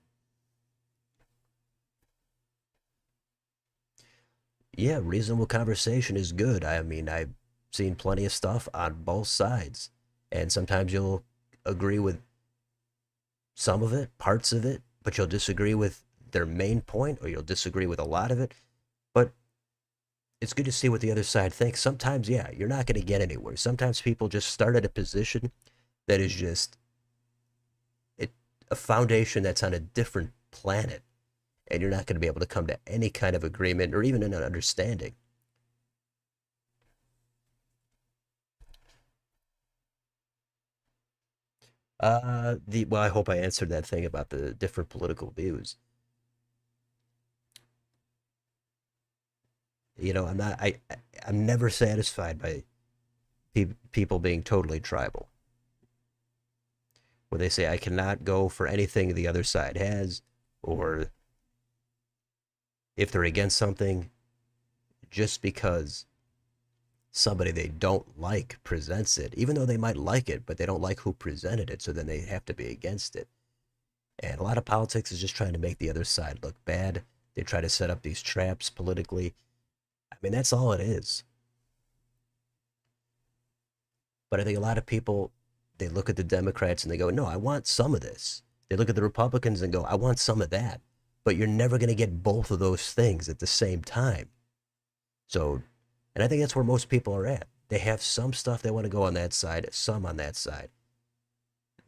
Yeah, reasonable conversation is good. I mean, I've seen plenty of stuff on both sides, and sometimes you'll agree with some of it, parts of it, but you'll disagree with their main point, or you'll disagree with a lot of it. But it's good to see what the other side thinks. Sometimes, yeah, you're not going to get anywhere. Sometimes people just start at a position that is just it, a foundation that's on a different planet, and you're not going to be able to come to any kind of agreement or even an understanding. Well, I hope I answered that thing about the different political views. I'm never satisfied by people being totally tribal, where they say I cannot go for anything the other side has, or if they're against something, just because somebody they don't like presents it, even though they might like it, but they don't like who presented it, so then they have to be against it. And a lot of politics is just trying to make the other side look bad. They try to set up these traps politically. I mean, that's all it is. But I think a lot of people, they look at the Democrats and they go, no, I want some of this. They look at the Republicans and go, I want some of that. But you're never going to get both of those things at the same time. So, and I think that's where most people are at. They have some stuff they want to go on that side, some on that side.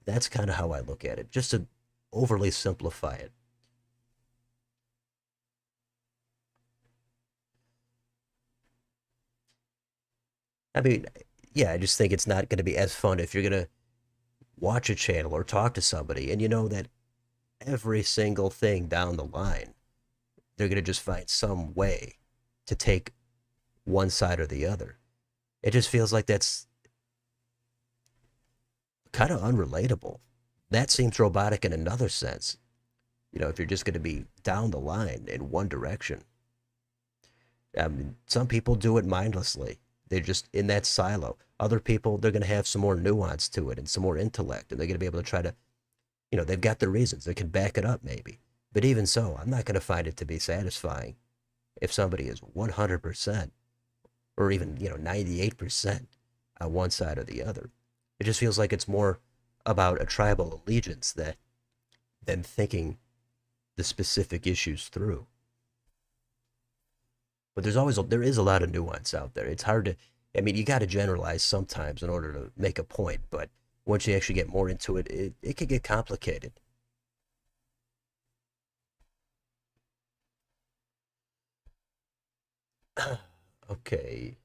That's kind of how I look at it, just to overly simplify it. I mean, yeah, I just think it's not going to be as fun if you're going to watch a channel or talk to somebody and you know that every single thing down the line, they're going to just find some way to take one side or the other. It just feels like that's kind of unrelatable. That seems robotic in another sense. If you're just going to be down the line in one direction. I mean, some people do it mindlessly. They're just in that silo. Other people, they're going to have some more nuance to it and some more intellect, and they're going to be able to try to, they've got their reasons. They can back it up maybe. But even so, I'm not going to find it to be satisfying if somebody is 100% or even, 98% on one side or the other. It just feels like it's more about a tribal allegiance than thinking the specific issues through. But there is a lot of nuance out there. It's hard to, I mean, you got to generalize sometimes in order to make a point, but once you actually get more into it, it can get complicated. Okay.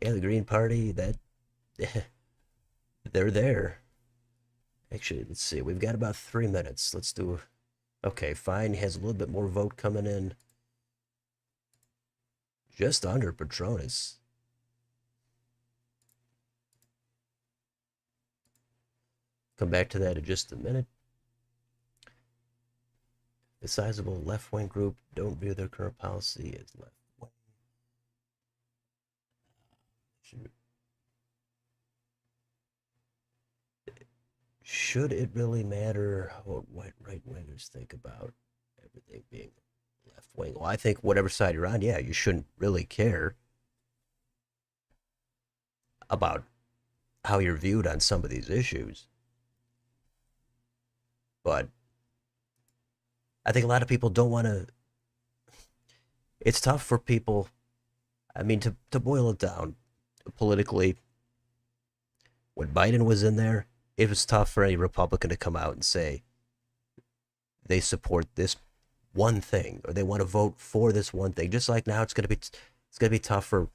Yeah, the Green Party, that they're there. Actually, let's see. We've got about 3 minutes. Let's do. Okay, fine. Has a little bit more vote coming in. Just under Patronus. Come back to that in just a minute. The sizable left-wing group don't view their current policy as left-wing. Should it really matter what right-wingers think about everything being left-wing? Well, I think whatever side you're on, yeah, you shouldn't really care about how you're viewed on some of these issues. But I think a lot of people don't want to. It's tough for people. I mean, to boil it down politically, when Biden was in there, it was tough for any Republican to come out and say they support this one thing or they want to vote for this one thing. Just like now, it's gonna be tough for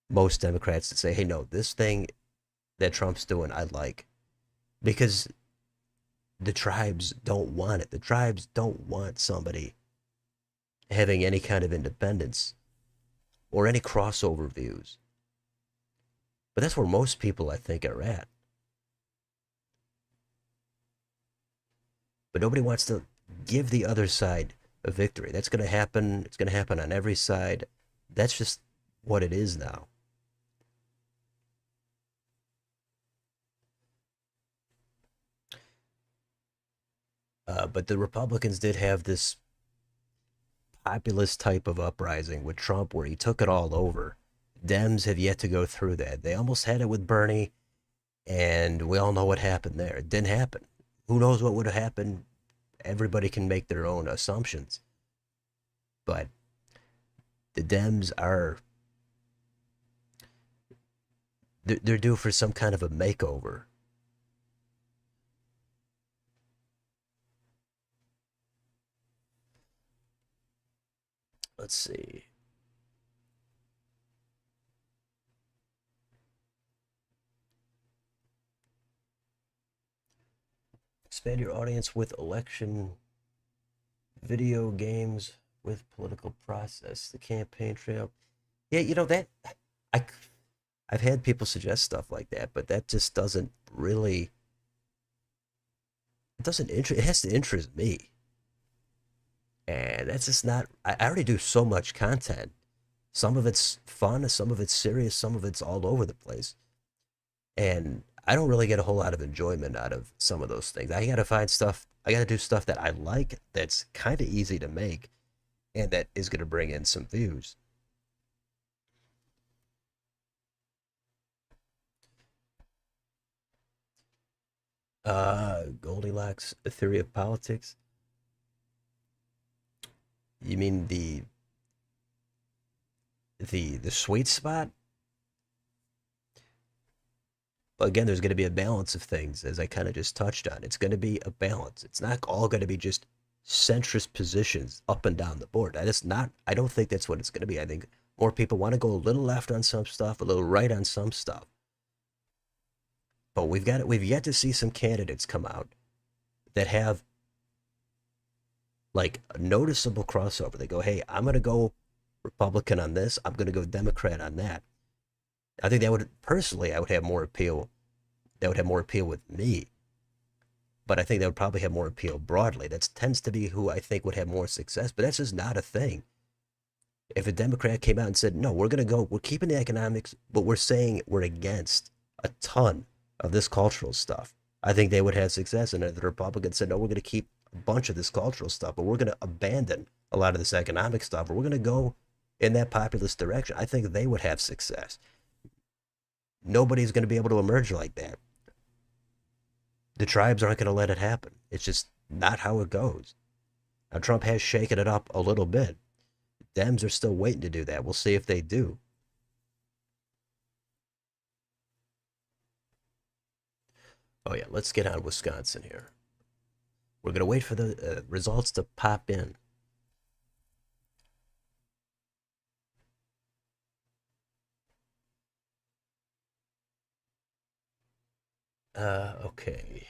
most Democrats to say, hey, no, this thing that Trump's doing, I like, because the tribes don't want it. The tribes don't want somebody having any kind of independence or any crossover views. But that's where most people, I think, are at. But nobody wants to give the other side a victory. That's going to happen. It's going to happen on every side. That's just what it is now. But the Republicans did have this populist type of uprising with Trump where he took it all over. Dems have yet to go through that. They almost had it with Bernie, and we all know what happened there. It didn't happen. Who knows what would have happened? Everybody can make their own assumptions. But the Dems are they're due for some kind of a makeover. Let's see. Expand your audience with election video games with political process. The campaign trail. Yeah, you know that I I've had people suggest stuff like that, but that just doesn't really it doesn't interest it has to interest me. And that's just not I already do so much content. Some of it's fun, some of it's serious, some of it's all over the place. And I don't really get a whole lot of enjoyment out of some of those things. I gotta do stuff that I like that's kind of easy to make and that is gonna bring in some views. Goldilocks, the theory of politics. You mean the sweet spot? But again, there's going to be a balance of things, as I kind of just touched on. It's going to be a balance. It's not all going to be just centrist positions up and down the board. That is not. I don't think that's what it's going to be. I think more people want to go a little left on some stuff, a little right on some stuff. But we've yet to see some candidates come out that have like a noticeable crossover. They go, hey, I'm going to go Republican on this. I'm going to go Democrat on that. I think that would personally, I would have more appeal. That would have more appeal with me, but I think that would probably have more appeal broadly. That tends to be who I think would have more success. But that's just not a thing. If a Democrat came out and said, "No, we're keeping the economics, but we're saying we're against a ton of this cultural stuff," I think they would have success. And if the Republicans said, "No, we're going to keep a bunch of this cultural stuff, but we're going to abandon a lot of this economic stuff, or we're going to go in that populist direction," I think they would have success. Nobody's going to be able to emerge like that. The tribes aren't going to let it happen. It's just not how it goes. Now, Trump has shaken it up a little bit. Dems are still waiting to do that. We'll see if they do. Oh, yeah, let's get on Wisconsin here. We're going to wait for the results to pop in. Okay.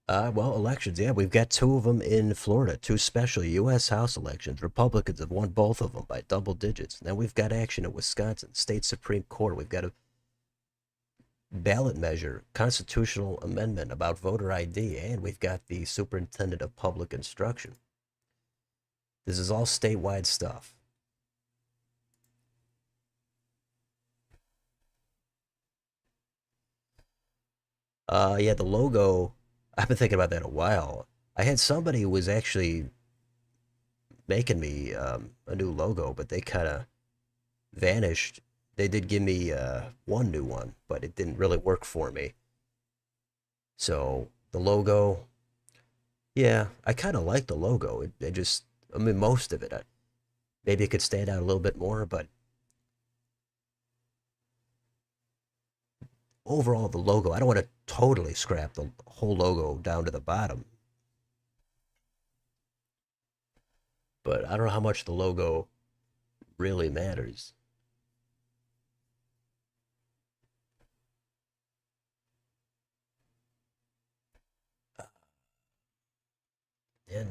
Well, elections. Yeah, we've got two of them in Florida, two special U.S. House elections. Republicans have won both of them by double digits. Now we've got action in Wisconsin, state Supreme Court. We've got a ballot measure, constitutional amendment about voter ID, and we've got the superintendent of public instruction. This is all statewide stuff. Yeah, the logo. I've been thinking about that a while. I had somebody who was actually making me a new logo, but they kind of vanished. They did give me one new one, but it didn't really work for me. So the logo, yeah, I kind of like the logo. It just, I mean, most of it. Maybe it could stand out a little bit more, but overall, the logo, I don't want to totally scrap the whole logo down to the bottom, but I don't know how much the logo really matters. Yeah,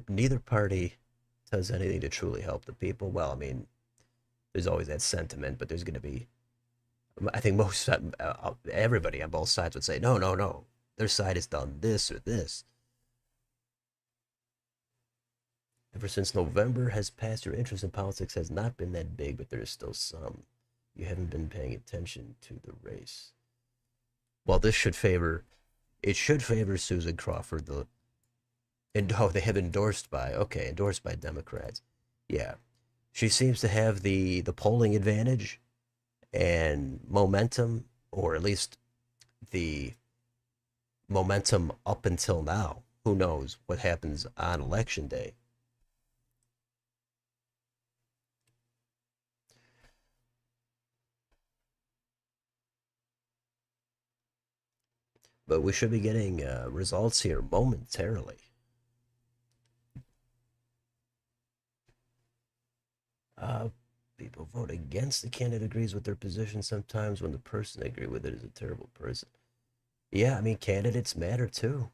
neither party does anything to truly help the people. Well, I mean, there's always that sentiment, but there's going to be, I think most everybody on both sides would say, no, no, no, their side has done this or this. Ever since November has passed, your interest in politics has not been that big, but there is still some. You haven't been paying attention to the race. Well, this should favor. it should favor Susan Crawford. And oh, they have endorsed by, okay, endorsed by Democrats. Yeah, she seems to have the polling advantage and momentum, or at least the momentum up until now. Who knows what happens on election day? But we should be getting results here momentarily. Uh, People vote against the candidate agrees with their position sometimes when the person they agree with it is a terrible person. Yeah, I mean, candidates matter too.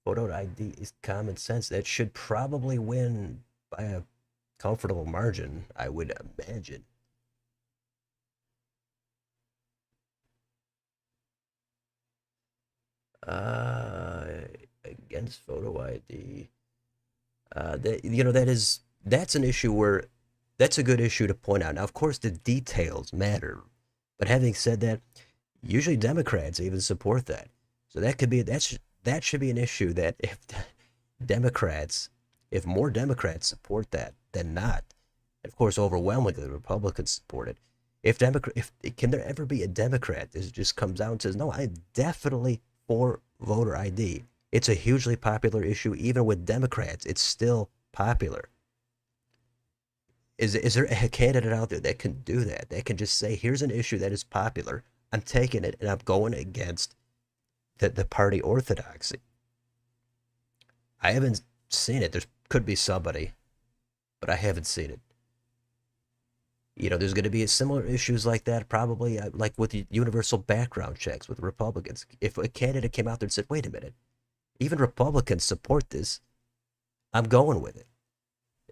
Photo ID is common sense. That should probably win by a comfortable margin, I would imagine. Uh, Against photo ID. That's an issue where that's a good issue to point out. Now, of course, the details matter, but having said that, usually Democrats even support that. So that should be an issue that if Democrats, if more Democrats support that than not, of course, overwhelmingly Republicans support it. If can there ever be a Democrat that just comes out and says, "No, I'm definitely for voter ID." It's a hugely popular issue, even with Democrats. It's still popular. Is there a candidate out there that can do that? That can just say, "Here's an issue that is popular. I'm taking it, and I'm going against the party orthodoxy." I haven't seen it. There could be somebody, but I haven't seen it. There's going to be similar issues like that, probably like with the universal background checks with Republicans. If a candidate came out there and said, "Wait a minute, even Republicans support this," I'm going with it.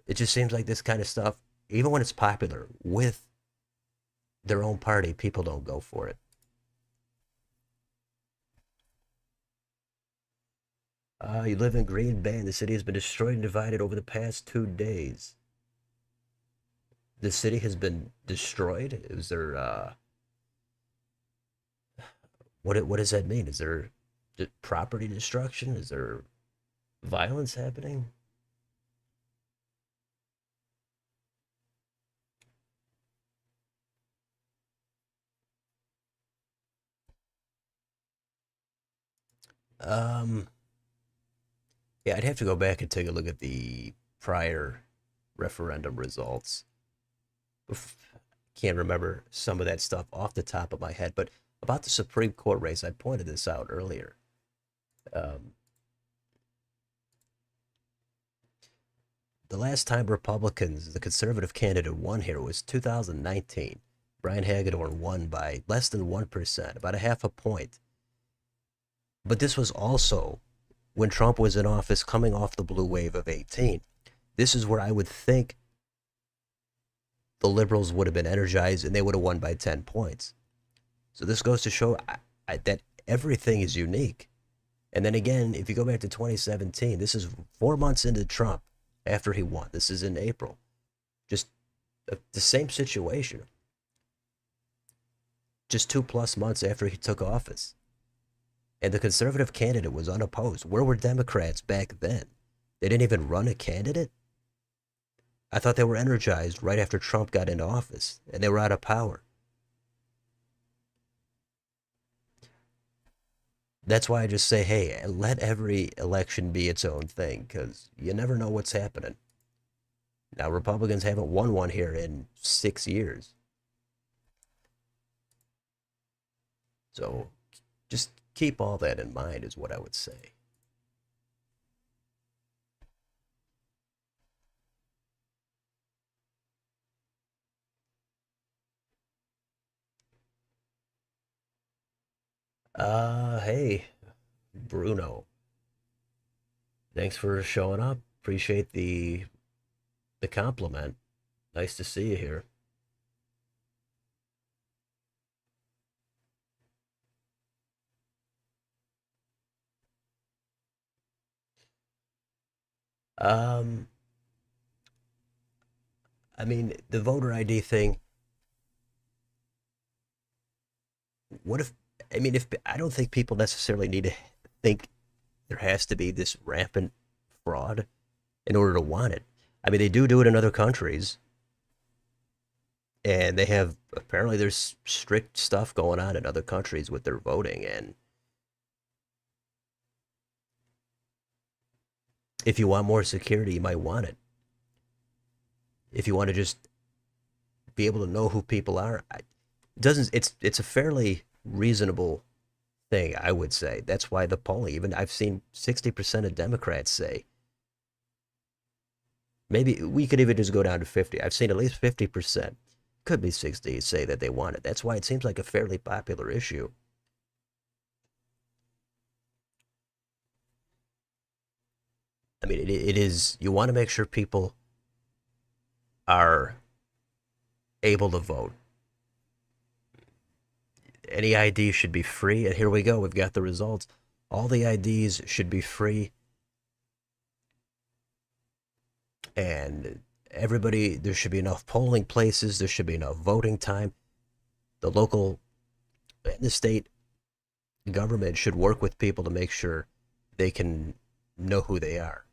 It just seems like this kind of stuff, even when it's popular with their own party, people don't go for it. You live in Green Bay, and the city has been destroyed and divided over the past 2 days. The city has been destroyed. Is there what does that mean? Is there property destruction? Is there violence happening? Um, yeah, I'd have to go back and take a look at the prior referendum results. Can't remember some of that stuff off the top of my head, but about the Supreme Court race, I pointed this out earlier. Um, the last time Republicans, the conservative candidate, won here was 2019. Brian Hagedorn won by less than 1%, about a half a point. But this was also when Trump was in office, coming off the blue wave of 18. This is where I would think the liberals would have been energized and they would have won by 10 points. So this goes to show that everything is unique. And then again, if you go back to 2017, this is 4 months into Trump after he won. This is in April. Just the same situation. Just 2+ months after he took office. And the conservative candidate was unopposed. Where were Democrats back then? They didn't even run a candidate? I thought they were energized right after Trump got into office and they were out of power. That's why I just say, hey, let every election be its own thing because you never know what's happening. Now, Republicans haven't won one here in 6 years. So just keep all that in mind, is what I would say. Hey, Bruno. Thanks for showing up. Appreciate the compliment. Nice to see you here. Um, I mean, the voter ID thing. What if? I mean, if I don't think people necessarily need to think there has to be this rampant fraud in order to want it. I mean, they do it in other countries, and they have apparently there's strict stuff going on in other countries with their voting. And if you want more security, you might want it. If you want to just be able to know who people are, it doesn't it's a fairly reasonable thing, I would say. That's why the polling, even I've seen 60% of Democrats say, maybe we could even just go down to 50. I've seen at least 50%, could be 60, say that they want it. That's why it seems like a fairly popular issue. I mean, it is, you want to make sure people are able to vote. Any ID should be free. And here we go. We've got the results. All the IDs should be free. And everybody, there should be enough polling places. There should be enough voting time. The local and the state government should work with people to make sure they can know who they are.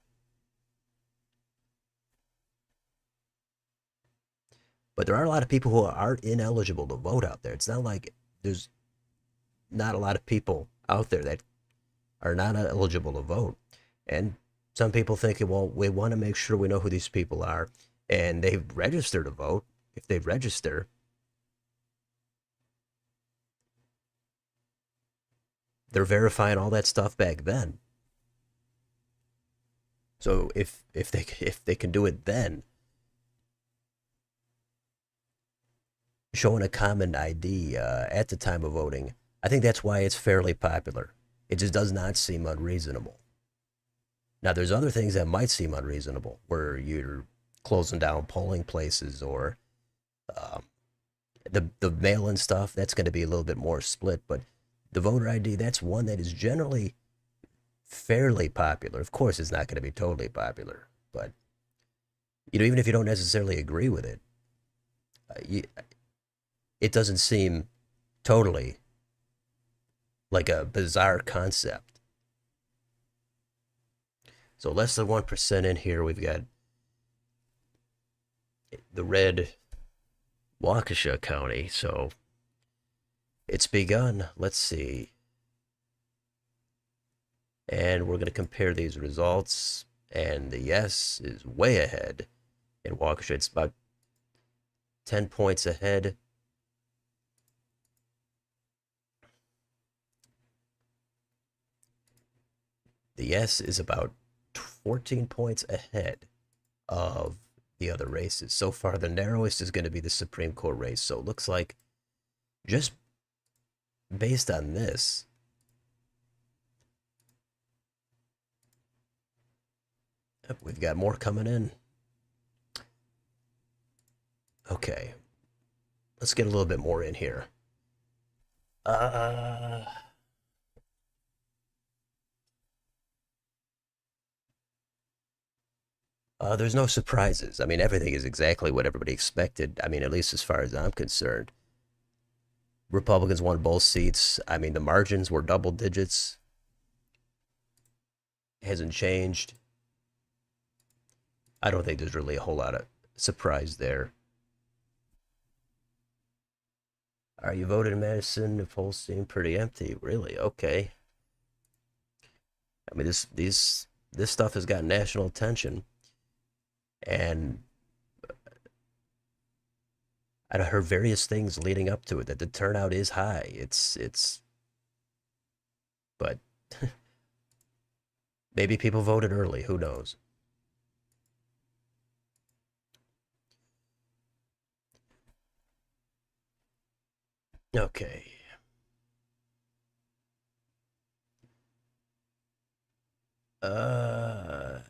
But there are a lot of people who are ineligible to vote out there. It's not like there's not a lot of people out there that are not eligible to vote. And some people think, well, we want to make sure we know who these people are, and they register to vote. If they register, they're verifying all that stuff back then. So if they can do it then, showing a common ID at the time of voting, I think that's why it's fairly popular. It just does not seem unreasonable. Now, there's other things that might seem unreasonable, where you're closing down polling places or um, the mail-in stuff. That's going to be a little bit more split, but the voter ID, that's one that is generally fairly popular. Of course, it's not going to be totally popular, but even if you don't necessarily agree with it, it doesn't seem totally like a bizarre concept. So less than 1% in here. We've got the red Waukesha County. So it's begun. Let's see. And we're going to compare these results. And the yes is way ahead in Waukesha. It's about 10 points ahead. The yes is about 14 points ahead of the other races. So far, the narrowest is going to be the Supreme Court race. So it looks like, just based on this, we've got more coming in. Okay, let's get a little bit more in here. There's no surprises. I mean, everything is exactly what everybody expected. I mean, at least as far as I'm concerned. Republicans won both seats. I mean, the margins were double digits. Hasn't changed. I don't think there's really a whole lot of surprise there. Are you voted in Madison? The polls seem pretty empty. Really? Okay. I mean, this stuff has got national attention, and I heard various things leading up to it that the turnout is high. But maybe people voted early. Who knows? Okay. Uh,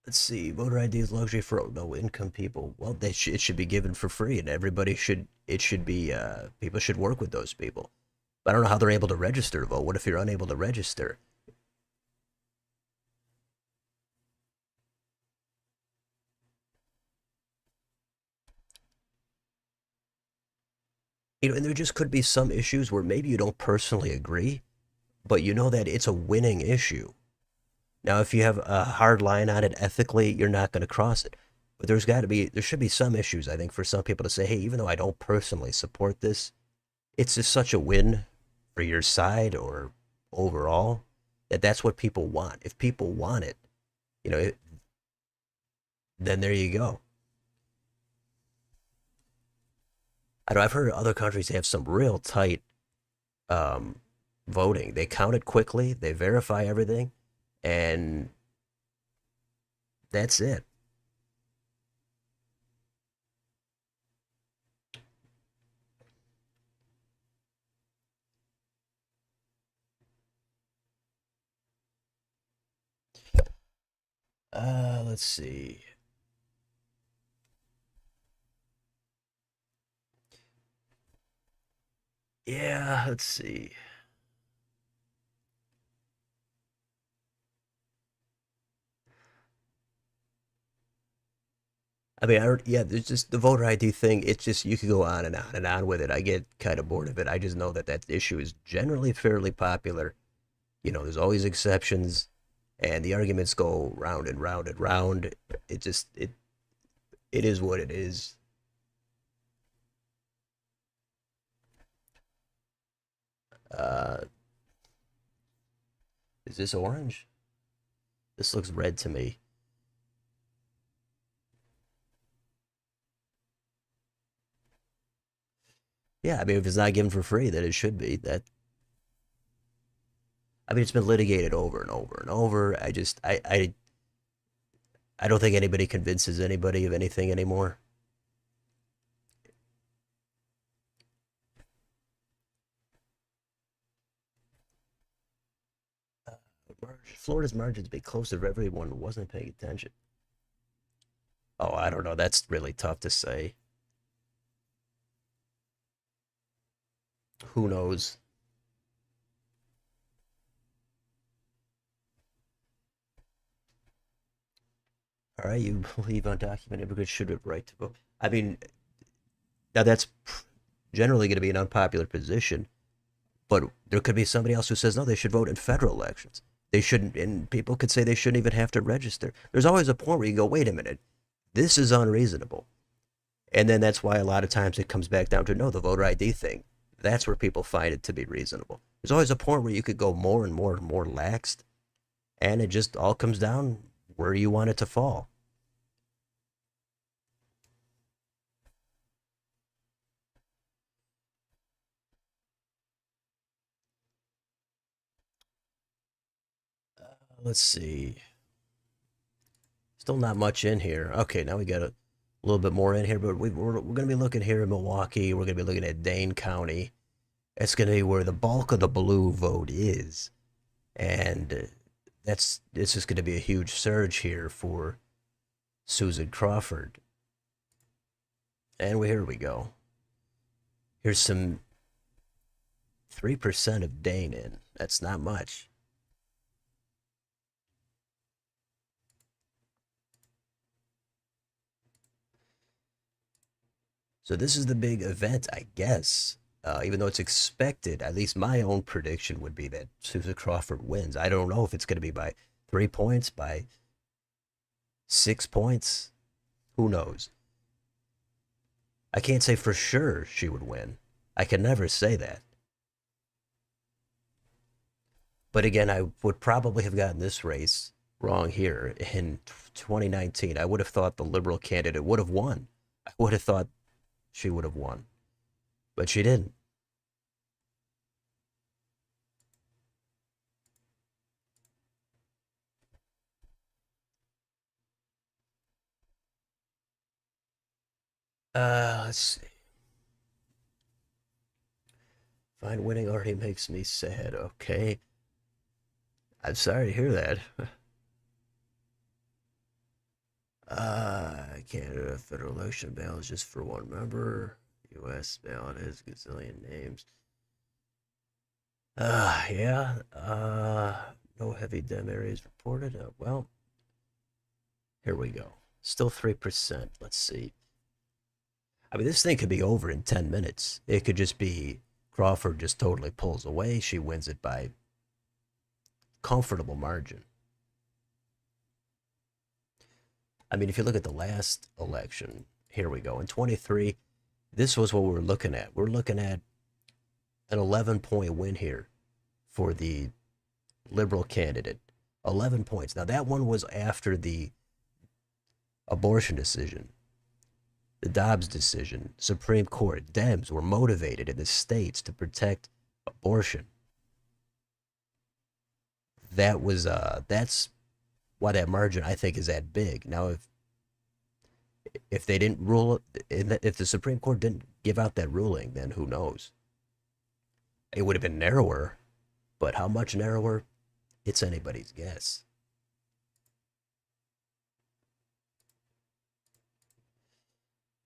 let's see. Voter ID is luxury for low-income people. Well, it should be given for free, and everybody should. It should be. People should work with those people. But I don't know how they're able to register to vote. What if you're unable to register? And there just could be some issues where maybe you don't personally agree, but you know that it's a winning issue. Now, if you have a hard line on it ethically, you're not going to cross it. But there should be some issues, I think, for some people to say, hey, even though I don't personally support this, it's just such a win for your side or overall that that's what people want. If people want it, you know, then there you go. I know I've heard other countries have some real tight um, voting. They count it quickly, they verify everything, and that's it. Let's see. Yeah, let's see. I mean, yeah, there's just the voter ID thing. It's just you could go on and on and on with it. I get kind of bored of it. I just know that that issue is generally fairly popular. There's always exceptions, and the arguments go round and round and round. It is what it is. Uh, is this orange? This looks red to me. Yeah, I mean, if it's not given for free, then it should be. I mean, it's been litigated over and over and over. I don't think anybody convinces anybody of anything anymore. Florida's margins be closer if everyone wasn't paying attention. Oh, I don't know. That's really tough to say. Who knows? All right, you believe undocumented immigrants should have right to vote. I mean, now that's generally going to be an unpopular position, but there could be somebody else who says no, they should vote in federal elections. They shouldn't, and people could say they shouldn't even have to register. There's always a point where you go, wait a minute, this is unreasonable. And then that's why a lot of times it comes back down to no, the voter ID thing. That's where people find it to be reasonable. There's always a point where you could go more and more and more laxed, and it just all comes down where you want it to fall. Let's see. Still not much in here. Okay, now we got a little bit more in here, but we're going to be looking here in Milwaukee. We're going to be looking at Dane County. It's going to be where the bulk of the blue vote is. And it's just going to be a huge surge here for Susan Crawford. And here we go. Here's some 3% of Dane in. That's not much. So this is the big event, I guess. Even though it's expected, at least my own prediction would be that Susan Crawford wins. I don't know if it's going to be by 3 points, by 6 points. Who knows? I can't say for sure she would win. I can never say that. But again, I would probably have gotten this race wrong here in 2019. I would have thought the liberal candidate would have won. I would have thought she would have won, but she didn't. Let's see. Fine, winning already makes me sad. Okay. I'm sorry to hear that. Canada federal election ballot is just for one member. U.S. ballot has a gazillion names. Yeah. No heavy dem areas reported. Well, here we go. Still 3%. Let's see. I mean, this thing could be over in 10 minutes. It could just be Crawford just totally pulls away. She wins it by comfortable margin. I mean, if you look at the last election, here we go. In 23, this was what we were looking at. We're looking at an 11-point win here for the liberal candidate. 11 points. Now, that one was after the abortion decision, the Dobbs decision, Supreme Court. Dems were motivated in the states to protect abortion. That's why that margin I think is that big. Now, if they didn't rule, if the Supreme Court didn't give out that ruling, then who knows? It would have been narrower, but how much narrower? It's anybody's guess.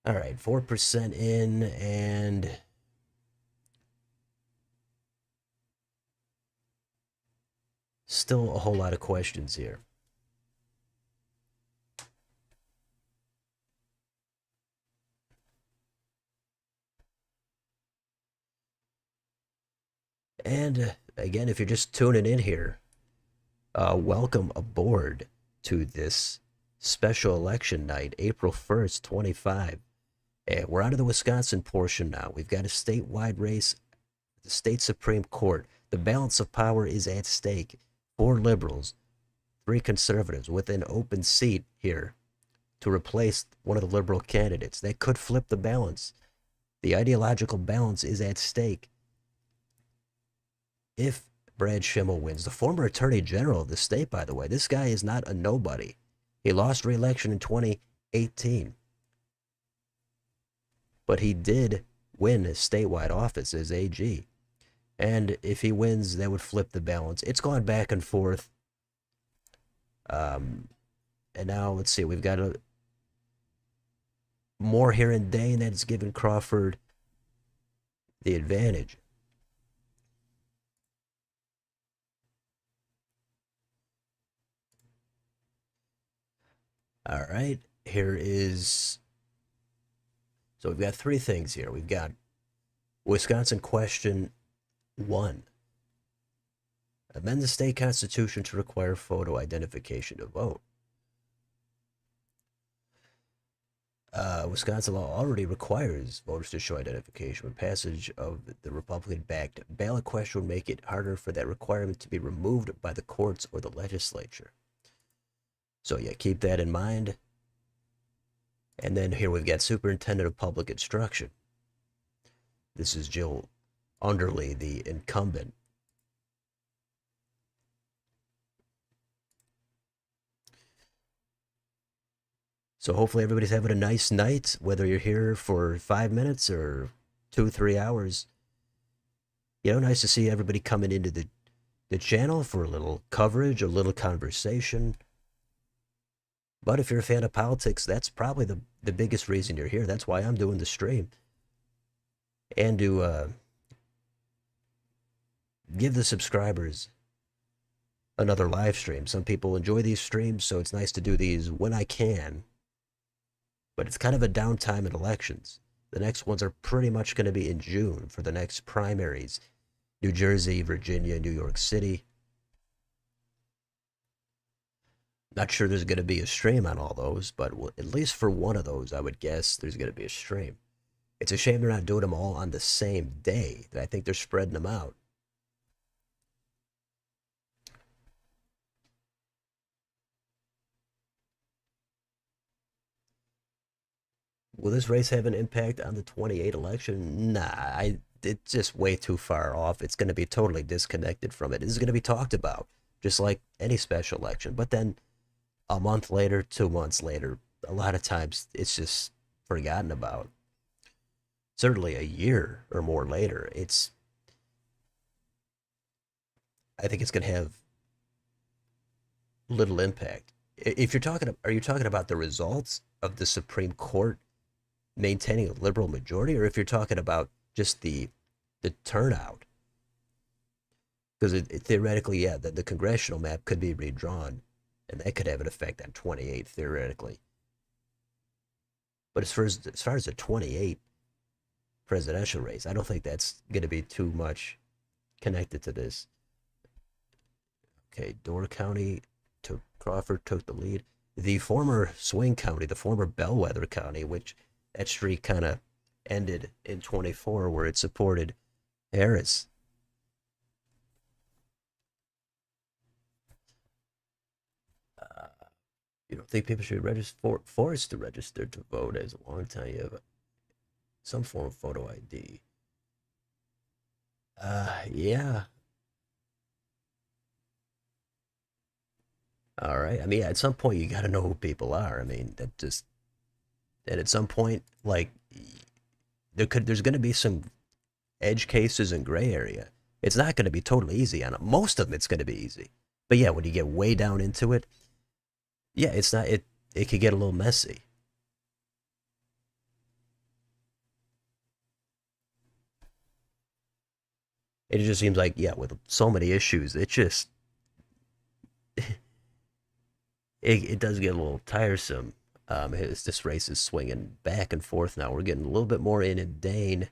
All right, 4% in, and still a whole lot of questions here. And again, if you're just tuning in here, welcome aboard to this special election night, April 1st, 25. And we're out of the Wisconsin portion now. We've got a statewide race, the state Supreme Court. The balance of power is at stake. 4 liberals, 3 conservatives with an open seat here to replace one of the liberal candidates. That could flip the balance. The ideological balance is at stake. If Brad Schimmel wins, the former attorney general of the state, by the way, this guy is not a nobody. He lost re-election in 2018. But he did win a statewide office as AG. And if he wins, that would flip the balance. It's gone back and forth. And now, let's see, we've got more here in Dane that's given Crawford the advantage. All right, here is, so we've got 3 things here. We've got Wisconsin question 1. Amend the state constitution to require photo identification to vote. Wisconsin law already requires voters to show identification. With passage of the Republican-backed ballot question would make it harder for that requirement to be removed by the courts or the legislature. So yeah, keep that in mind. And then here we've got Superintendent of Public Instruction. This is Jill Underly, the incumbent. So hopefully everybody's having a nice night, whether you're here for 5 minutes or 2-3 hours. You know, nice to see everybody coming into the channel for a little coverage, a little conversation. But if you're a fan of politics, that's probably the biggest reason you're here. That's why I'm doing the stream. And to give the subscribers another live stream. Some people enjoy these streams, so it's nice to do these when I can. But it's kind of a downtime in elections. The next ones are pretty much going to be in June for the next primaries. New Jersey, Virginia, New York City. Not sure there's going to be a stream on all those, but at least for one of those, I would guess there's going to be a stream. It's a shame they're not doing them all on the same day. I think they're spreading them out. Will this race have an impact on the 28 election? Nah, it's just way too far off. It's going to be totally disconnected from it. This is going to be talked about, just like any special election. But then a month later, 2 months later, a lot of times it's just forgotten about. Certainly a year or more later, I think it's going to have little impact. If you're talking, are you talking about the results of the Supreme Court maintaining a liberal majority, or if you're talking about just the turnout? Because theoretically, yeah, the congressional map could be redrawn, and that could have an effect on 28 theoretically. But as far as the 28 presidential race, I don't think that's going to be too much connected to this. Okay, Door County took Crawford took the lead. The former swing county, the former bellwether county, which that streak kind of ended in 24, where it supported Harris. Uh, you don't think people should register forced to register to vote as long time you have some form of photo ID? Yeah. All right. I mean, at some point you got to know who people are. I mean, that just and at some point, like there's going to be some edge cases and gray area. It's not going to be totally easy on it. Most of them, it's going to be easy. But yeah, when you get way down into it, yeah, it's not. It could get a little messy. It just seems like yeah, with so many issues, it just it does get a little tiresome. This race is swinging back and forth now. We're getting a little bit more in Dane.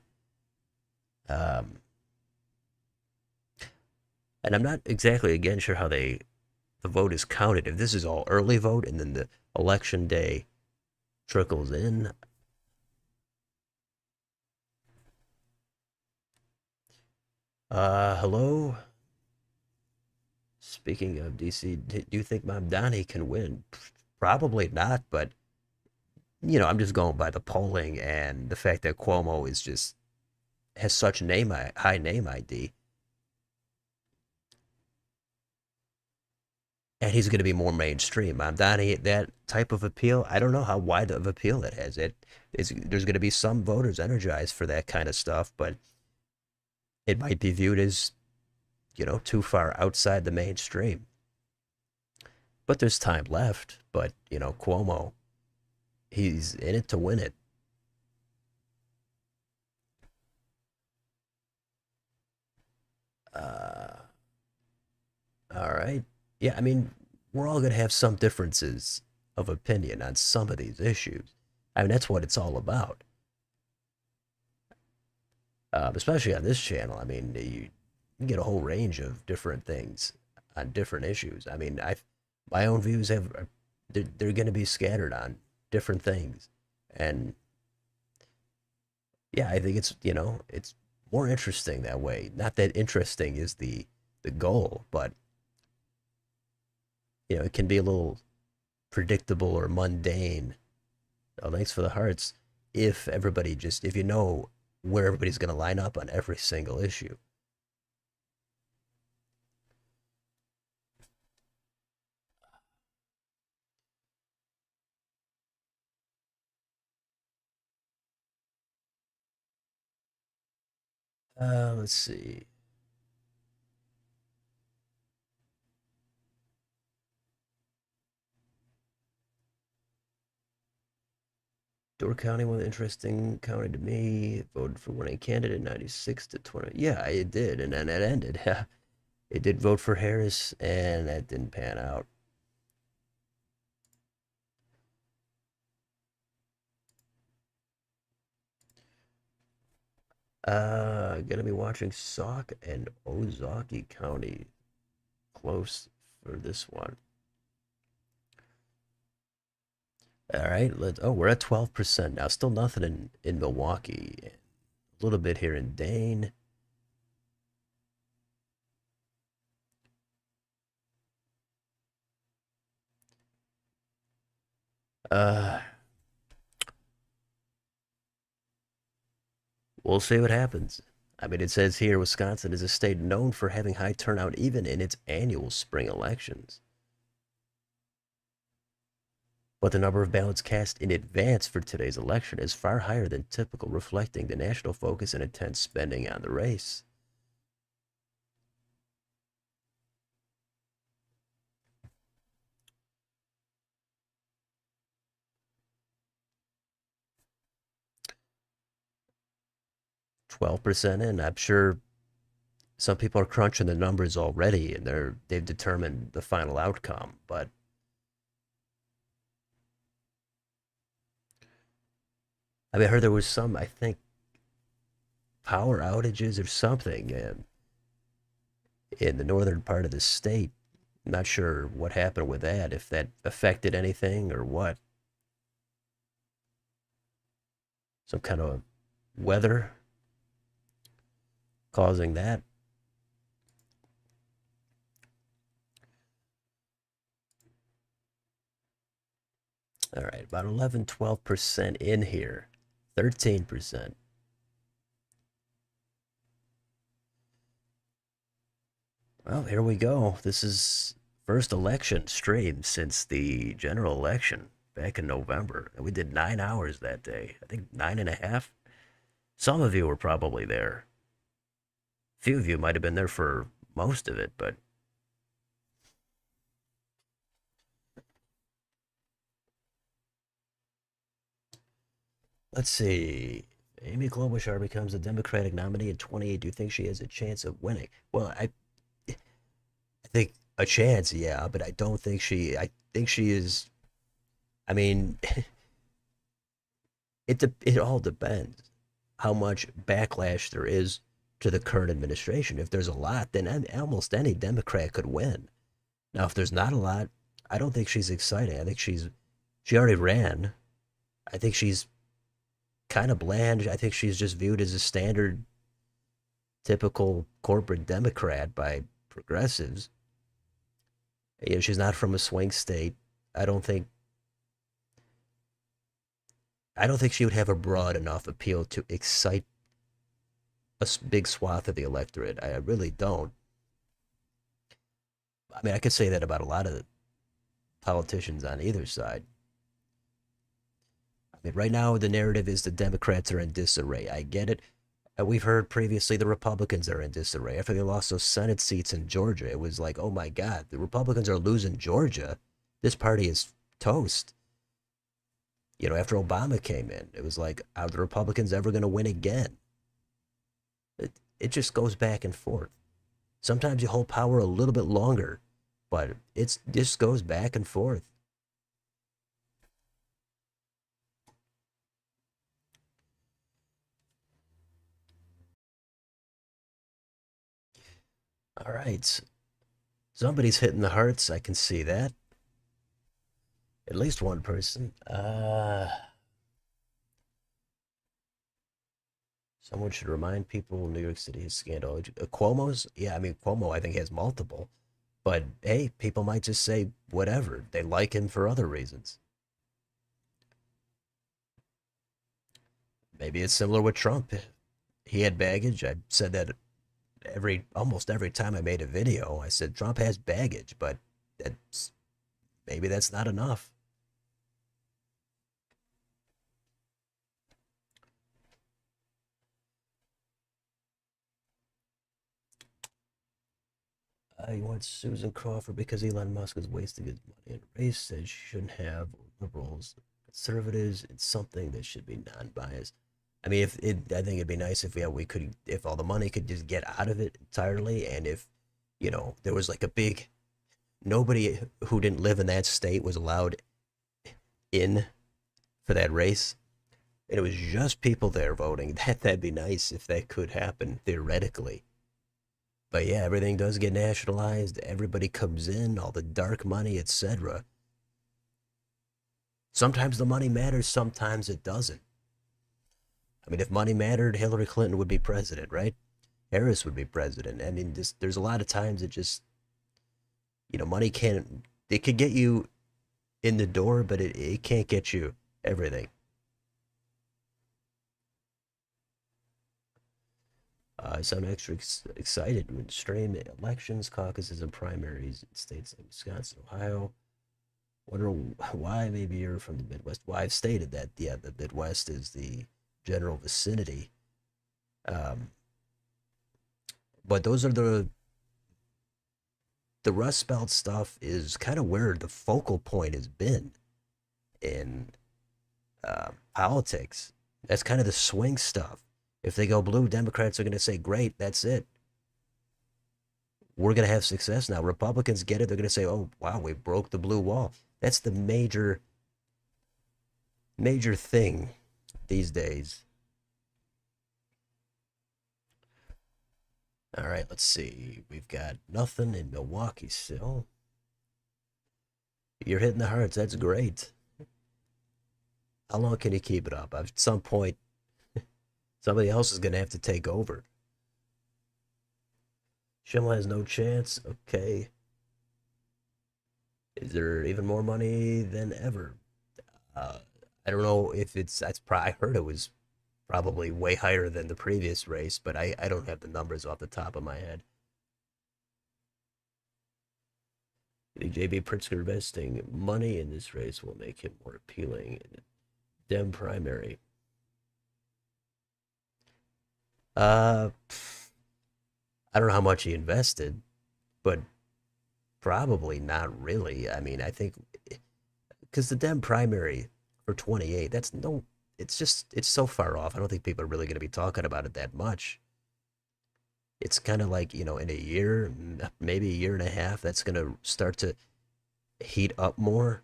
Um, and I'm not exactly again sure how the vote is counted. If this is all early vote and then the election day trickles in. Hello. Speaking of DC, do you think Mamdani can win? Probably not, but I'm just going by the polling and the fact that Cuomo is just has such high name ID, and he's going to be more mainstream. Mamdani, that type of appeal, I don't know how wide of appeal it has. There's going to be some voters energized for that kind of stuff, but it might be viewed as too far outside the mainstream. But there's time left. But Cuomo, he's in it to win it. Uh, all right. Yeah, I mean, we're all going to have some differences of opinion on some of these issues. I mean, that's what it's all about. Especially on this channel. I mean, you get a whole range of different things on different issues. I mean, my own views they're going to be scattered on different things, and yeah, I think it's more interesting that way. Not that interesting is the goal, but it can be a little predictable or mundane. Oh, thanks for the hearts. If you know where everybody's going to line up on every single issue. Let's see. Door County was an interesting county to me. Voted for winning candidate 96 to 20. Yeah, it did, and then it ended. It did vote for Harris, and that didn't pan out. Gonna be watching Sauk and Ozaukee County close for this one. All right, we're at 12% now. Still nothing in Milwaukee. A little bit here in Dane. Uh, we'll see what happens. I mean, it says here Wisconsin is a state known for having high turnout even in its annual spring elections. But the number of ballots cast in advance for today's election is far higher than typical, reflecting the national focus and intense spending on the race. 12% in. I'm sure some people are crunching the numbers already and they've determined the final outcome. But I mean, I heard there was some, I think, power outages or something in the northern part of the state. I'm not sure what happened with that, if that affected anything or what. Some kind of weather causing that. All right, about 11, 12% in here, 13%. Well, here we go. This is first election stream since the general election back in November. And we did 9 hours that day. I think 9.5. Some of you were probably there. A few of you might have been there for most of it, but let's see. Amy Klobuchar becomes a Democratic nominee in 28. Do you think she has a chance of winning? Well, I think a chance, yeah, but I don't think she. I think she is. I mean, it all depends how much backlash there is to the current administration. If there's a lot, then almost any Democrat could win. Now, if there's not a lot, I don't think she's exciting. I think she already ran. I think she's kind of bland. I think she's just viewed as a standard, typical corporate Democrat by progressives. You know, she's not from a swing state. I don't think I don't think she would have a broad enough appeal to excite a big swath of the electorate. I really don't. I mean, I could say that about a lot of the politicians on either side. I mean, right now the narrative is the Democrats are in disarray. I get it. We've heard previously the Republicans are in disarray after they lost those Senate seats in Georgia. It was like, oh my God, the Republicans are losing Georgia. This party is toast. You know, after Obama came in, it was like, are the Republicans ever going to win again? It just goes back and forth. Sometimes you hold power a little bit longer, but it just goes back and forth. All right. Somebody's hitting the hearts. I can see that. At least one person. Someone should remind people New York City is scandal. Cuomo's? Yeah, I mean, Cuomo, I think, has multiple. But hey, people might just say whatever. They like him for other reasons. Maybe it's similar with Trump. He had baggage. I said that almost every time I made a video. I said Trump has baggage, but that's maybe that's not enough. He wants Susan Crawford because Elon Musk is wasting his money in a race that she shouldn't have. Liberals, conservatives, it's something that should be non-biased. I mean, if it, I think it'd be nice if we could, if all the money could just get out of it entirely, and if there was like a big nobody who didn't live in that state was allowed in for that race, and it was just people there voting. That'd be nice if that could happen theoretically. But yeah, everything does get nationalized. Everybody comes in, all the dark money, etc. Sometimes the money matters, sometimes it doesn't. I mean, if money mattered, Hillary Clinton would be president, right? Harris would be president. I mean, there's a lot of times it just, money can't, it could get you in the door, but it can't get you everything. I sound extra excited when stream elections, caucuses, and primaries in states like Wisconsin, Ohio. Wonder why maybe you're from the Midwest. Well, I've stated that, yeah, the Midwest is the general vicinity. Um, but those are the Rust Belt stuff is kind of where the focal point has been in politics. That's kind of the swing stuff. If they go blue, Democrats are going to say, great, that's it. We're going to have success now. Republicans get it. They're going to say, oh, wow, we broke the blue wall. That's the major thing these days. All right, let's see. We've got nothing in Milwaukee still. You're hitting the hearts. That's great. How long can you keep it up? At some point, somebody else is going to have to take over. Schimmel has no chance. Okay. Is there even more money than ever? Uh, I don't know if that's probably, I heard it was probably way higher than the previous race, but I don't have the numbers off the top of my head. I think JB Pritzker investing money in this race will make him more appealing in a Dem primary. Uh, I don't know how much he invested, but probably not really. I mean, I think because the Dem primary for 28, that's no, it's just, it's so far off. I don't think people are really going to be talking about it that much. It's kind of like, in a year, maybe a year and a half, that's going to start to heat up more.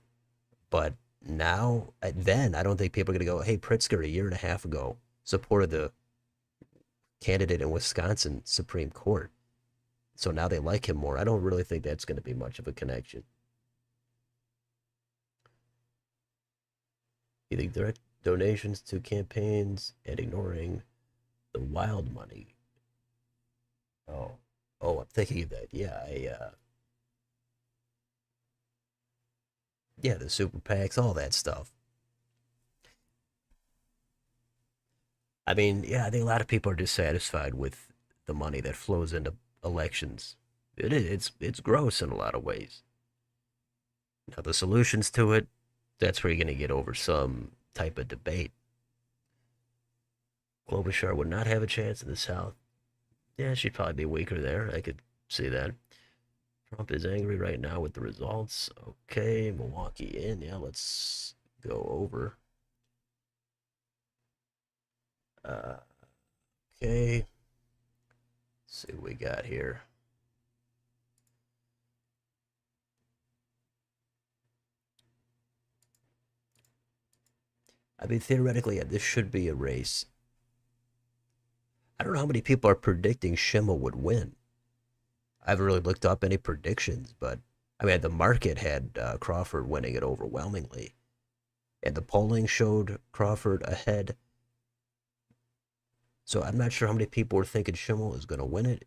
But now, then, I don't think people are going to go, hey, Pritzker a year and a half ago supported the candidate in Wisconsin Supreme Court. So now they like him more. I don't really think that's going to be much of a connection. You think direct donations to campaigns and ignoring the wild money? Oh, oh, I'm thinking of that. Yeah, yeah, the super PACs, all that stuff. I mean, yeah, I think a lot of people are dissatisfied with the money that flows into elections. It's gross in a lot of ways. Now the solutions to it, that's where you're going to get over some type of debate. Klobuchar would not have a chance in the South. Yeah, she'd probably be weaker there. I could see that. Trump is angry right now with the results. Okay, Milwaukee in. Yeah, let's go over. Uh, okay, let's see what we got here. I mean, theoretically, yeah, this should be a race. I don't know how many people are predicting Schimmel would win. I haven't really looked up any predictions, but I mean, the market had Crawford winning it overwhelmingly, and the polling showed Crawford ahead. So I'm not sure how many people were thinking Schimmel is going to win it.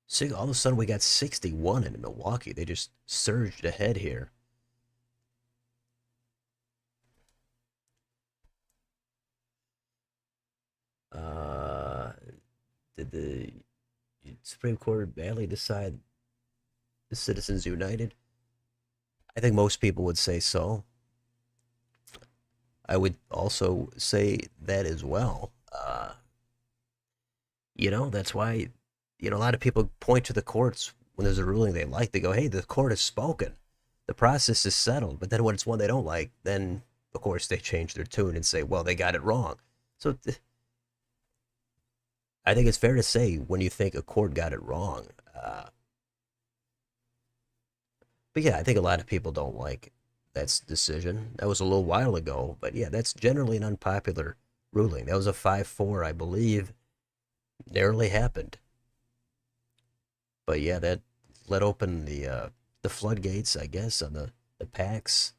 See, all of a sudden we got 61 in Milwaukee. They just surged ahead here. Uh, did the Supreme Court badly decide the Citizens United? I think most people would say so. I would also say that as well. That's why, a lot of people point to the courts when there's a ruling they like. They go, hey, the court has spoken. The process is settled. But then when it's one they don't like, then, of course, they change their tune and say, well, they got it wrong. So I think it's fair to say when you think a court got it wrong. But yeah, I think a lot of people don't like that decision. That was a little while ago. But yeah, that's generally an unpopular ruling. That was a 5-4, I believe. Narrowly happened. But yeah, that let open the floodgates, I guess, on the PACs.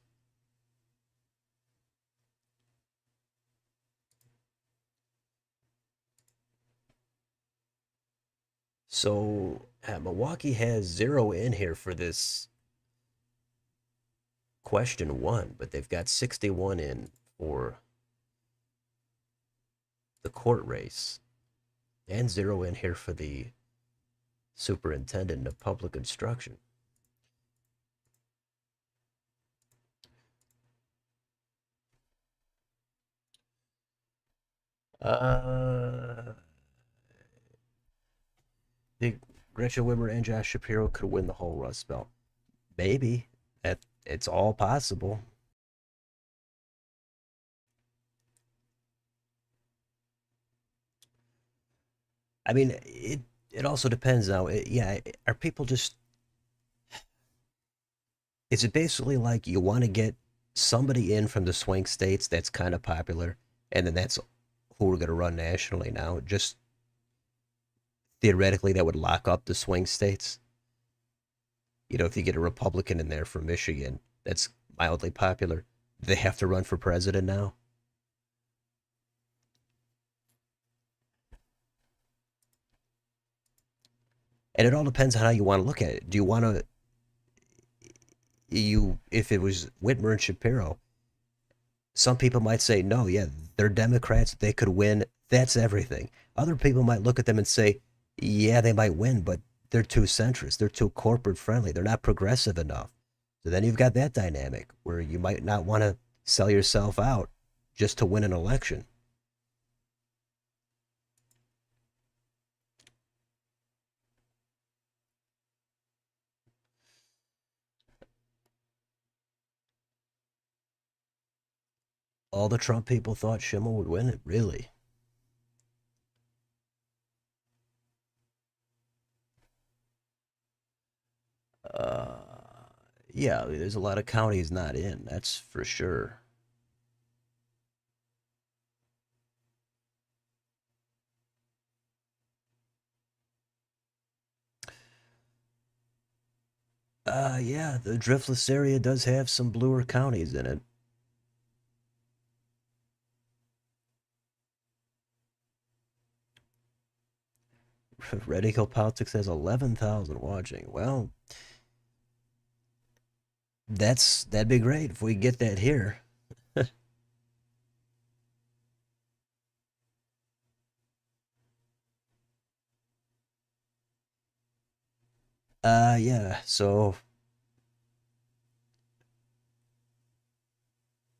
So Milwaukee has zero in here for this question one, but they've got 61 in for the court race and zero in here for the superintendent of public instruction. Uh, think Gretchen Whitmer and Josh Shapiro could win the whole Rust Belt. Maybe. It's all possible. I mean, it also depends now. Yeah, are people just Is it basically like you want to get somebody in from the swing states that's kind of popular, and then that's who we're going to run nationally now? Just theoretically, that would lock up the swing states. If you get a Republican in there from Michigan that's mildly popular, they have to run for president now. And it all depends on how you want to look at it. Do you want to if it was Whitmer and Shapiro, some people might say, no, yeah, they're Democrats, they could win. That's everything. Other people might look at them and say, yeah, they might win, but they're too centrist. They're too corporate friendly. They're not progressive enough. So then you've got that dynamic where you might not want to sell yourself out just to win an election. All the Trump people thought Schimmel would win it, really. Uh, yeah, there's a lot of counties not in, that's for sure. Yeah, the Driftless area does have some bluer counties in it. Red Eagle Politics has 11,000 watching. Well, that'd be great if we get that here. Yeah. So,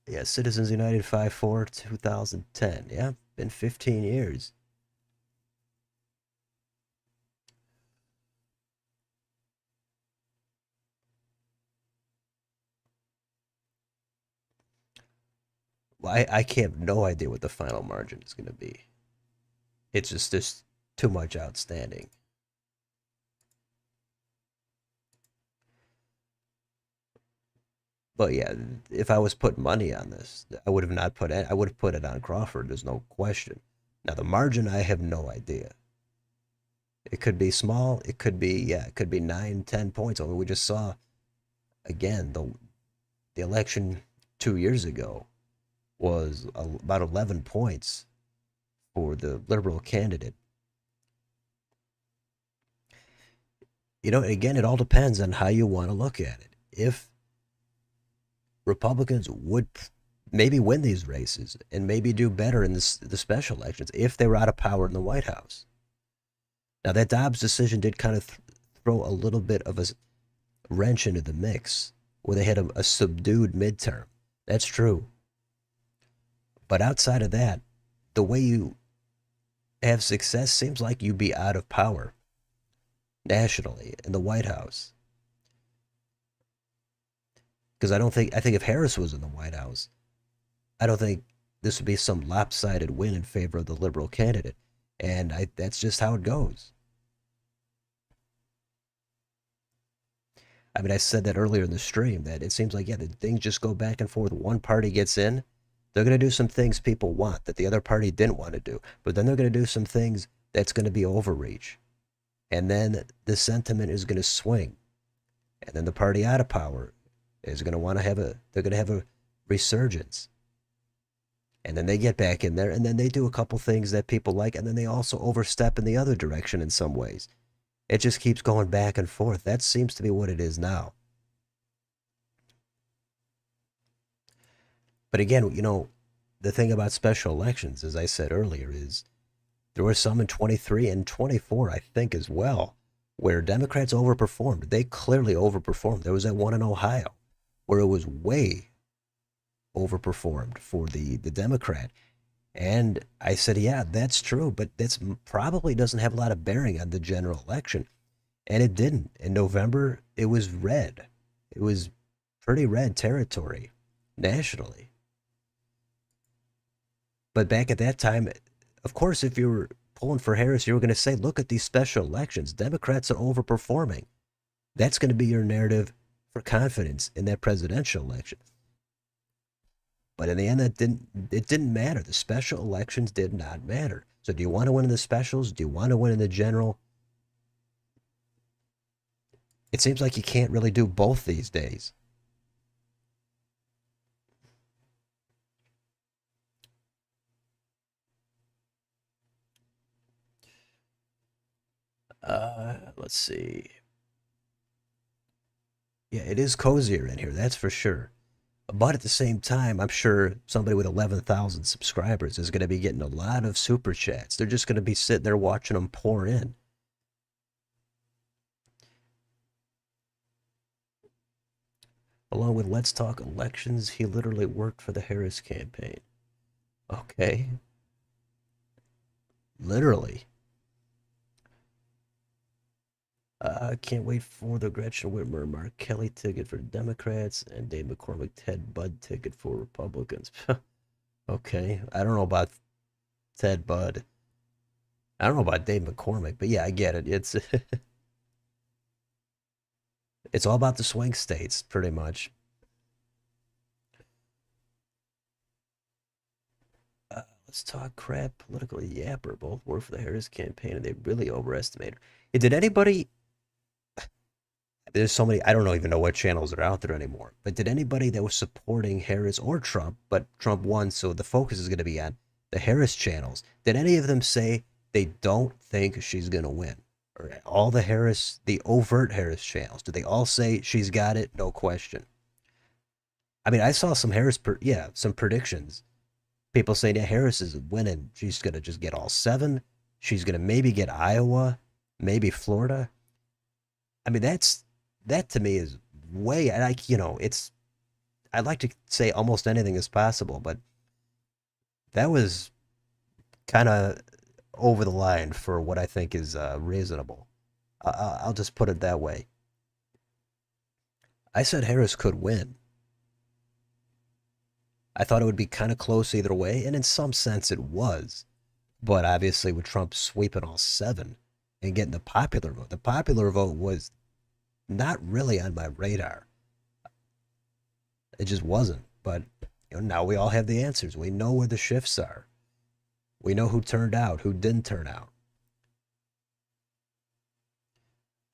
yeah, Citizens United 5-4, 2010. Yeah, been 15 years. Well, I can't have no idea what the final margin is going to be. It's just there's too much outstanding. But yeah, if I was putting money on this, I would have not put it. I would have put it on Crawford. There's no question. Now the margin, I have no idea. It could be small. It could be yeah. It could be 9, 10 points. I mean, we just saw again the election 2 years ago was about 11 points for the liberal candidate. Again, it all depends on how you want to look at it. If Republicans would maybe win these races and maybe do better in the special elections if they were out of power in the White House. Now, that Dobbs decision did kind of throw a little bit of a wrench into the mix where they had a subdued midterm. That's true. But outside of that, the way you have success seems like you'd be out of power nationally in the White House. Because I think if Harris was in the White House, I don't think this would be some lopsided win in favor of the liberal candidate. And that's just how it goes. I mean, I said that earlier in the stream that it seems like, yeah, the things just go back and forth. One party gets in, they're going to do some things people want that the other party didn't want to do. But then they're going to do some things that's going to be overreach. And then the sentiment is going to swing. And then the party out of power is going to want to they're going to have a resurgence. And then they get back in there and then they do a couple things that people like. And then they also overstep in the other direction in some ways. It just keeps going back and forth. That seems to be what it is now. But again, the thing about special elections, as I said earlier, is there were some in 23 and 24, I think, as well, where Democrats overperformed. They clearly overperformed. There was that one in Ohio where it was way overperformed for the Democrat. And I said, yeah, that's true, but that's probably doesn't have a lot of bearing on the general election. And it didn't. In November, it was red. It was pretty red territory nationally. But back at that time, of course, if you were pulling for Harris, you were going to say, look at these special elections. Democrats are overperforming. That's going to be your narrative for confidence in that presidential election. But in the end, it didn't matter. The special elections did not matter. So do you want to win in the specials? Do you want to win in the general? It seems like you can't really do both these days. Let's see. Yeah, it is cozier in here, that's for sure. But at the same time, I'm sure somebody with 11,000 subscribers is going to be getting a lot of super chats. They're just going to be sitting there watching them pour in. Along with Let's Talk Elections, he literally worked for the Harris campaign. Okay. Literally. I can't wait for the Gretchen Whitmer Mark Kelly ticket for Democrats and Dave McCormick Ted Budd ticket for Republicans. Okay. I don't know about Ted Budd. I don't know about Dave McCormick, but yeah, I get it. It's all about the swing states, pretty much. Let's talk crap. Political yapper. Both work for the Harris campaign, and they really overestimate her. Yeah, did anybody? There's so many. I don't even know what channels are out there anymore. But did anybody that was supporting Harris or Trump, but Trump won, so the focus is going to be on the Harris channels? Did any of them say they don't think she's going to win? Or all the Harris, the overt Harris channels, do they all say she's got it? No question. I mean, I saw some yeah, some predictions. People saying, yeah, Harris is winning. She's going to just get all seven. She's going to maybe get Iowa, maybe Florida. I mean, that to me is way, like, it's, I'd like to say almost anything is possible, but that was kind of over the line for what I think is reasonable. I'll just put it that way. I said Harris could win. I thought it would be kind of close either way, and in some sense it was. But obviously, with Trump sweeping all seven and getting the popular vote was not really on my radar. It just wasn't. But now we all have the answers. We know where the shifts are. We know who turned out, who didn't turn out.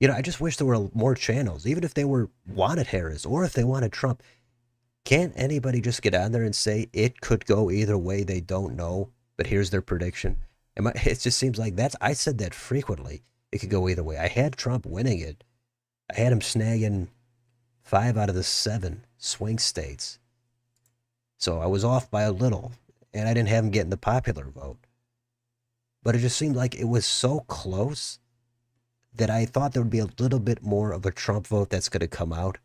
I just wish there were more channels, even if they were wanted Harris or if they wanted Trump. Can't anybody just get on there and say it could go either way? They don't know, but here's their prediction. It just seems like I said that frequently. It could go either way. I had Trump winning it. I had him snagging 5 out of the 7 swing states. So I was off by a little, and I didn't have him getting the popular vote. But it just seemed like it was so close that I thought there would be a little bit more of a Trump vote that's going to come out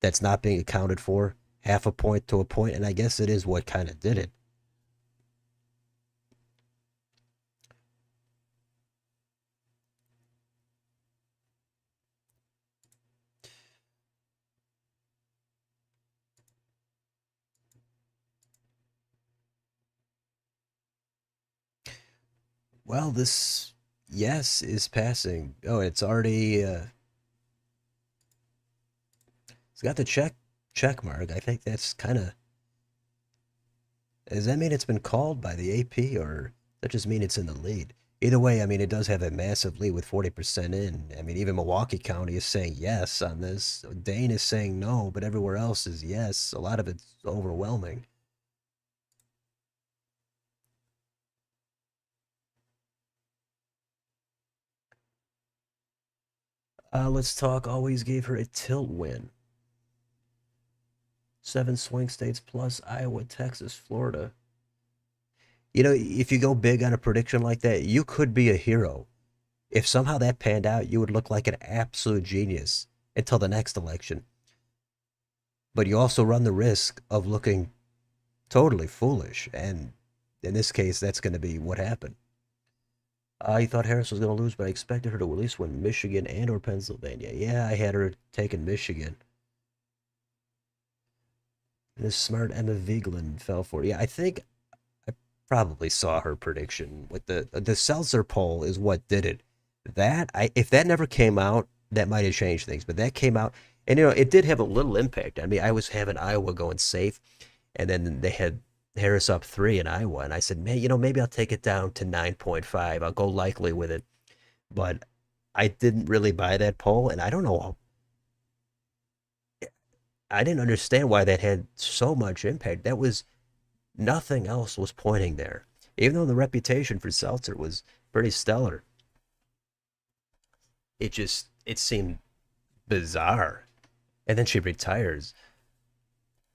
that's not being accounted for, half a point to a point, and I guess it is what kind of did it. Well, this yes is passing. Oh, it's already it's got the check mark. I think that's kind of, does that mean it's been called by the AP, or that just mean it's in the lead? Either way, I mean, it does have a massive lead with 40% in. I mean, even Milwaukee County is saying yes on this. Dane is saying no, but everywhere else is yes. A lot of it's overwhelming. Let's talk. Always gave her a tilt win. 7 swing states plus Iowa, Texas, Florida. If you go big on a prediction like that, you could be a hero. If somehow that panned out, you would look like an absolute genius until the next election. But you also run the risk of looking totally foolish. And in this case, that's going to be what happened. I thought Harris was going to lose, but I expected her to at least win Michigan and or Pennsylvania. Yeah, I had her taking Michigan. This smart Emma Vigeland fell for it. Yeah, I think I probably saw her prediction with the Seltzer poll is what did it. If that never came out, that might have changed things. But that came out, and it did have a little impact. I mean, I was having Iowa going safe, and then they had Harris up 3 in Iowa, and I said, man, maybe I'll take it down to 9.5. I'll go likely with it, but I didn't really buy that poll, and I don't know. I didn't understand why that had so much impact. That was nothing else was pointing there, even though the reputation for Seltzer was pretty stellar. It seemed bizarre. And then she retires.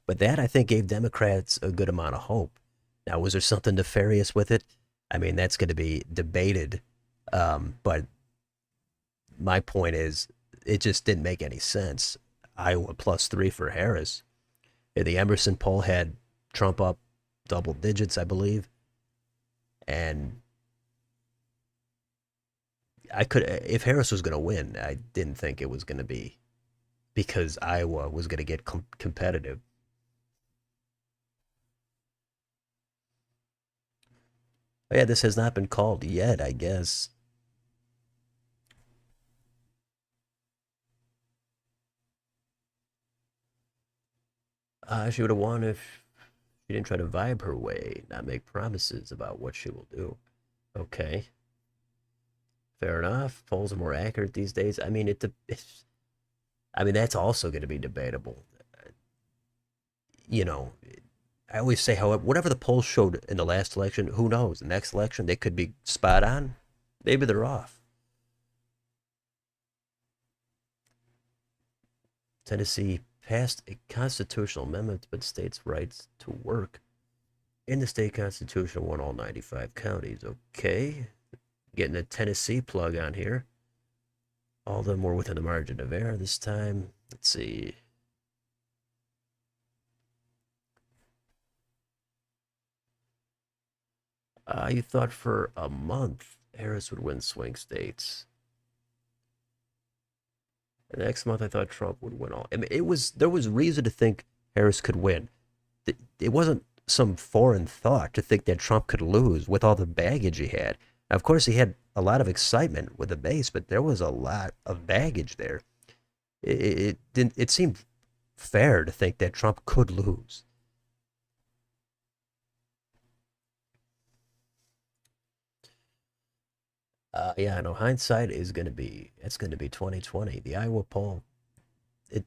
But that, I think, gave Democrats a good amount of hope. Now, was there something nefarious with it? I mean, that's going to be debated. But my point is, it just didn't make any sense. Iowa +3 for Harris. The Emerson poll had Trump up double digits, I believe. And if Harris was going to win, I didn't think it was going to be because Iowa was going to get competitive. But yeah, this has not been called yet, I guess. She would have won if she didn't try to vibe her way, not make promises about what she will do. Okay, fair enough. Polls are more accurate these days. I mean, I mean, that's also going to be debatable. You know, I always say, however, whatever the polls showed in the last election, who knows? The next election, they could be spot on. Maybe they're off. Tennessee passed a constitutional amendment that states rights to work in the state constitution won all 95 counties. Okay, getting a Tennessee plug on here. All of them were within the margin of error this time. Let's see. You thought for a month Harris would win swing states. The next month, I thought Trump would win all. I mean, there was reason to think Harris could win. It wasn't some foreign thought to think that Trump could lose with all the baggage he had. Now, of course, he had a lot of excitement with the base, but there was a lot of baggage there. It didn't. It seemed fair to think that Trump could lose. Yeah, I know hindsight is going to be it's going to be 2020. The Iowa poll, it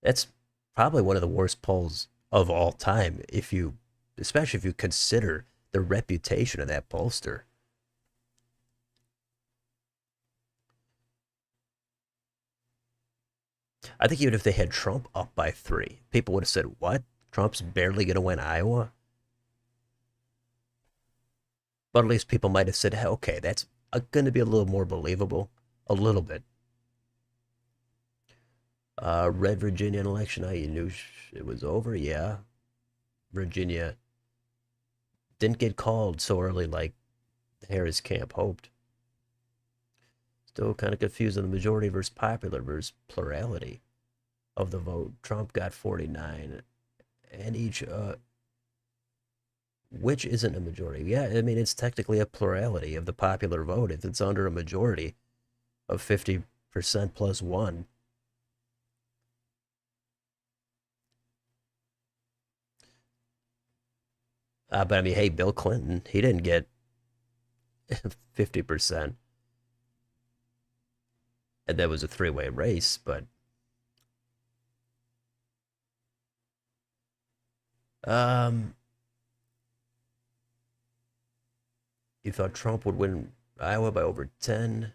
that's probably one of the worst polls of all time. Especially if you consider the reputation of that pollster. I think even if they had Trump up by 3, people would have said, "What? Trump's barely going to win Iowa." But at least people might have said, hey, "Okay, that's going to be a little more believable, a little bit." Red Virginia election night, you knew it was over. Yeah, Virginia didn't get called so early like Harris camp hoped. Still kind of confused on the majority versus popular versus plurality of the vote. Trump got 49, and each, which isn't a majority. Yeah, I mean, it's technically a plurality of the popular vote if it's under a majority of 50% plus one. But I mean, hey, Bill Clinton, he didn't get 50%. And that was a three-way race, but um, you thought Trump would win Iowa by over 10.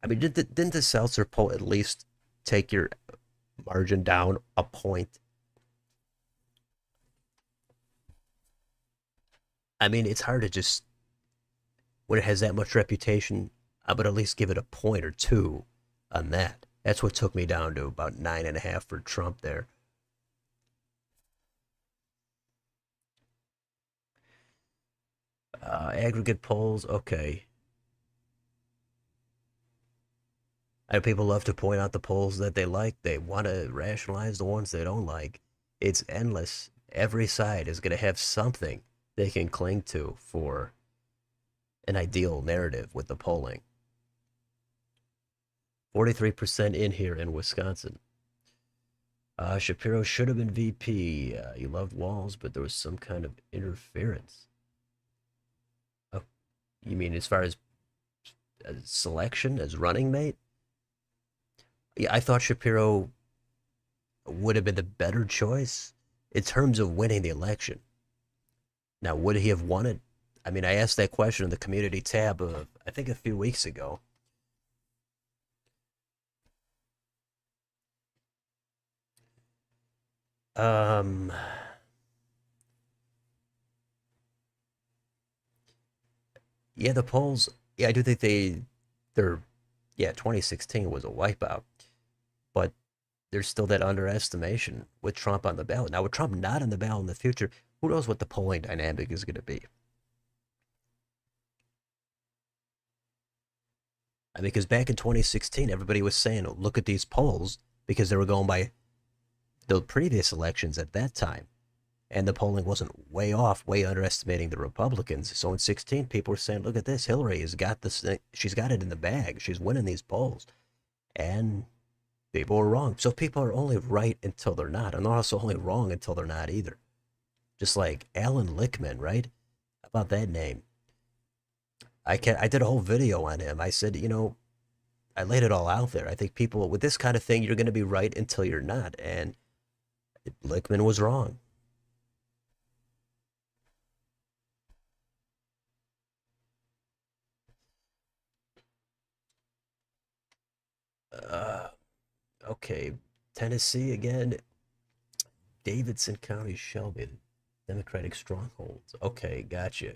I mean, didn't the Seltzer poll at least take your margin down a point? I mean, it's hard to just, when it has that much reputation, I would at least give it a point or two on that. That's what took me down to about 9.5 for Trump there. Aggregate polls, okay. I know people love to point out the polls that they like. They want to rationalize the ones they don't like. It's endless. Every side is going to have something they can cling to for an ideal narrative with the polling. 43% in here in Wisconsin. Shapiro should have been VP. He loved Walls, but there was some kind of interference. Oh, you mean as selection, as running mate? Yeah, I thought Shapiro would have been the better choice in terms of winning the election. Now, would he have won it? I mean, I asked that question in the community tab, I think a few weeks ago. Um, yeah, the polls. Yeah, I do think they're. Yeah, 2016 was a wipeout, but there's still that underestimation with Trump on the ballot. Now, with Trump not on the ballot in the future, who knows what the polling dynamic is going to be? I mean, because back in 2016, everybody was saying, oh, look at these polls, because they were going by the previous elections at that time. And the polling wasn't way off, way underestimating the Republicans. So in 16, people were saying, look at this. Hillary has got this. She's got it in the bag. She's winning these polls. And people were wrong. So people are only right until they're not. And they're also only wrong until they're not either. Just like Alan Lichtman, right? How about that name? I did a whole video on him. I said, I laid it all out there. I think people with this kind of thing, you're going to be right until you're not. And Lichtman was wrong. Uh, okay, Tennessee again. Davidson County, Shelby, Democratic strongholds. Okay, gotcha.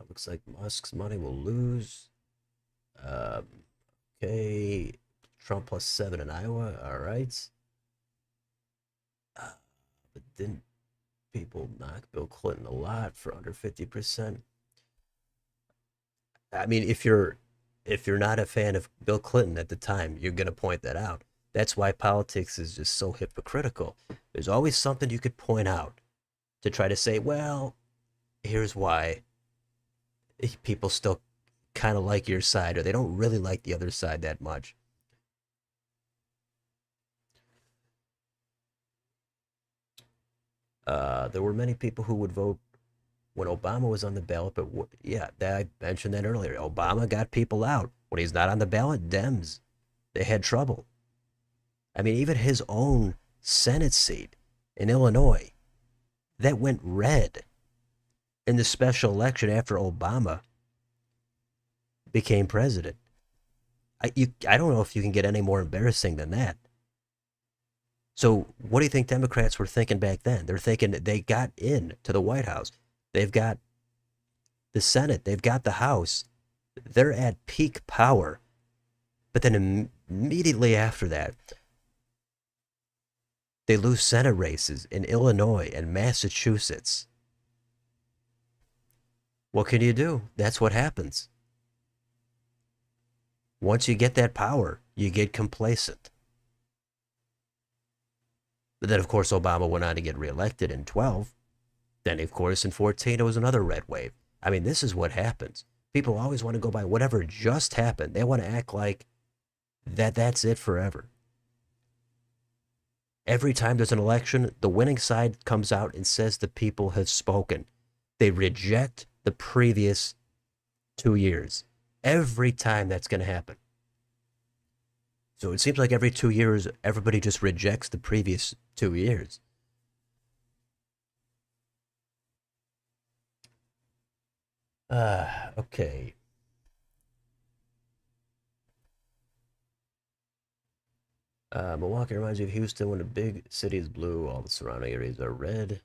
Looks like Musk's money will lose. Um, okay, Trump plus 7 in Iowa. All right. But didn't people knock Bill Clinton a lot for under 50%? I mean, if you're not a fan of Bill Clinton at the time, you're going to point that out. That's why politics is just so hypocritical. There's always something you could point out to try to say, well, here's why people still kind of like your side, or they don't really like the other side that much. There were many people who would vote when Obama was on the ballot, but yeah, I mentioned that earlier. Obama got people out. When he's not on the ballot, Dems, they had trouble. I mean, even his own Senate seat in Illinois, that went red in the special election after Obama became president. I don't know if you can get any more embarrassing than that. So, what do you think Democrats were thinking back then? They're thinking that they got in to the White House. They've got the Senate. They've got the House. They're at peak power. But then immediately after that, they lose Senate races in Illinois and Massachusetts. What can you do? That's what happens. Once you get that power, you get complacent. But then, of course, Obama went on to get reelected in 12. Then, of course, in 14, it was another red wave. I mean, this is what happens. People always want to go by whatever just happened. They want to act like that's it forever. Every time there's an election, the winning side comes out and says the people have spoken. They reject the previous 2 years. Every time that's going to happen. So it seems like every 2 years, everybody just rejects the previous 2 years. Okay. Milwaukee reminds you of Houston when the big city is blue, all the surrounding areas are red.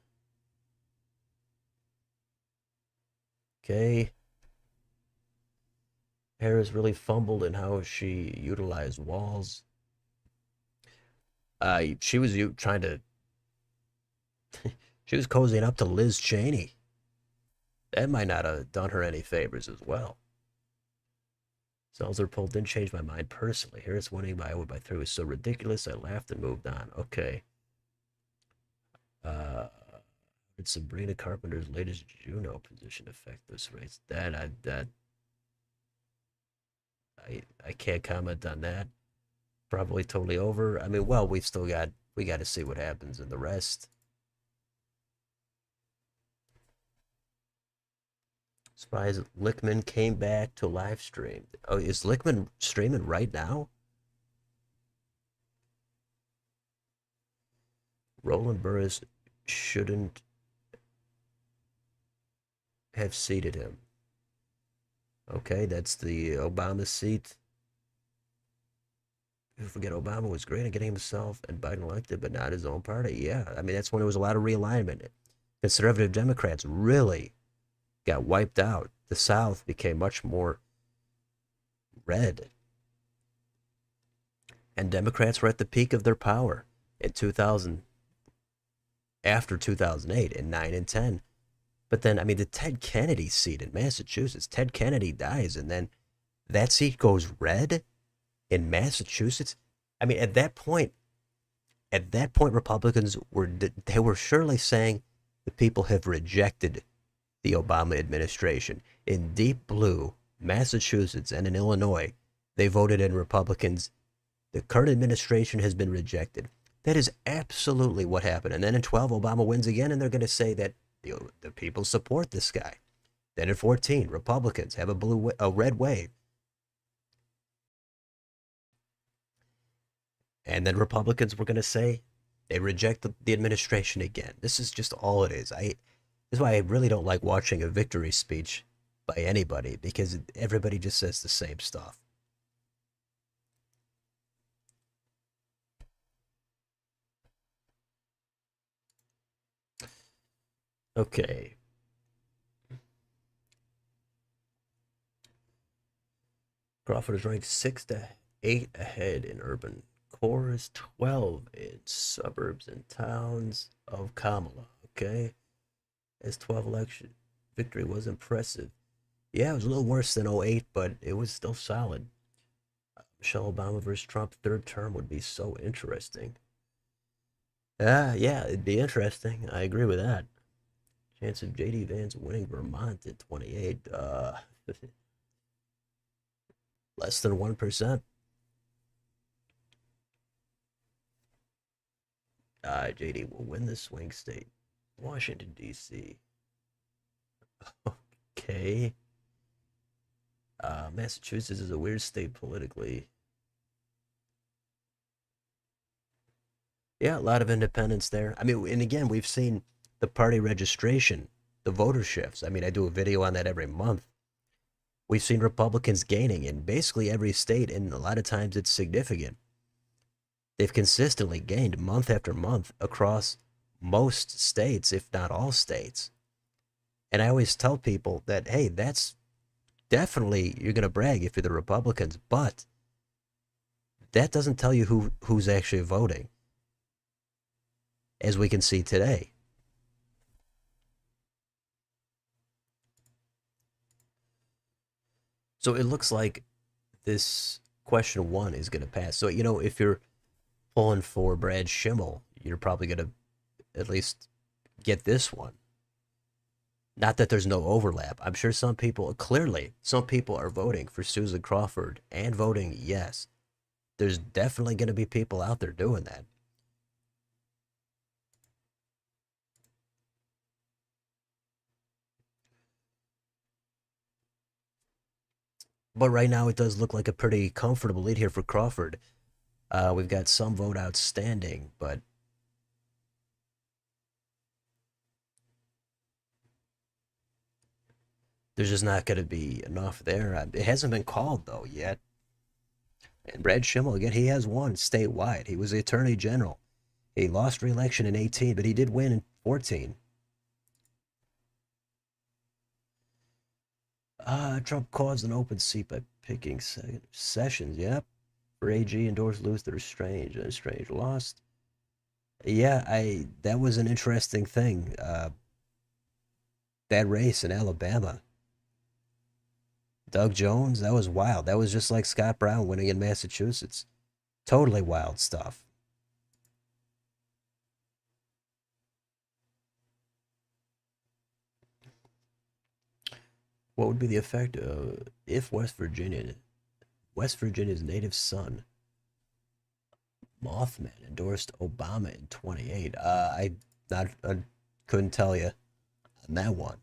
Okay. Harris really fumbled in how she utilized walls. She was trying to, she was cozying up to Liz Cheney. That might not have done her any favors as well. Seltzer poll didn't change my mind personally. Harris winning by Iowa by 3 was so ridiculous, I laughed and moved on. Okay. Did Sabrina Carpenter's latest Juno position affect this race? I can't comment on that. Probably totally over. I mean, well, we got to see what happens in the rest. Surprise! Lickman came back to live stream. Oh, is Lickman streaming right now? Roland Burris shouldn't have seated him. Okay, that's the Obama seat. You forget Obama was great at getting himself and Biden elected, but not his own party. Yeah, I mean, that's when there was a lot of realignment. Conservative Democrats really got wiped out. The South became much more red. And Democrats were at the peak of their power in 2000, after 2008, in 9 and 10. But then, I mean, the Ted Kennedy seat in Massachusetts, Ted Kennedy dies, and then that seat goes red in Massachusetts. I mean, at that point, Republicans were surely saying the people have rejected the Obama administration. In deep blue, Massachusetts and in Illinois, they voted in Republicans. The current administration has been rejected. That is absolutely what happened. And then in 12, Obama wins again, and they're going to say that the people support this guy. Then in 14, Republicans have a red wave. And then Republicans were going to say they reject the administration again. This is just all it is. This is why I really don't like watching a victory speech by anybody, because everybody just says the same stuff. Okay. Crawford is ranked 6 to 8 ahead in urban cores, 12 in suburbs and towns of Kamala. Okay. His 12 election victory was impressive. Yeah, it was a little worse than '08, but it was still solid. Michelle Obama versus Trump, third term would be so interesting. Yeah, it'd be interesting. I agree with that. Chance of J.D. Vance winning Vermont at 28, less than 1%. J.D. will win the swing state, Washington, D.C. Okay. Massachusetts is a weird state politically. Yeah, a lot of independents there. I mean, and again, we've seen the party registration, the voter shifts. I mean, I do a video on that every month. We've seen Republicans gaining in basically every state, and a lot of times it's significant. They've consistently gained month after month across most states, if not all states. And I always tell people that, hey, that's definitely, you're going to brag if you're the Republicans, but that doesn't tell you who's actually voting, as we can see today. So it looks like this question one is going to pass. So, if you're pulling for Brad Schimmel, you're probably going to at least get this one. Not that there's no overlap. I'm sure some people are voting for Susan Crawford and voting yes. There's definitely going to be people out there doing that. But right now, it does look like a pretty comfortable lead here for Crawford. We've got some vote outstanding, but there's just not going to be enough there. It hasn't been called, though, yet. And Brad Schimmel, again, he has won statewide. He was the Attorney General. He lost re-election in 18, but he did win in 14. Trump caused an open seat by picking Sessions. Yep. For AG, endorsed Luther Strange. And Strange lost. Yeah, that was an interesting thing. That race in Alabama. Doug Jones, that was wild. That was just like Scott Brown winning in Massachusetts. Totally wild stuff. What would be the effect if West Virginia West Virginia's native son, Mothman, endorsed Obama in 28. I couldn't tell you on that one.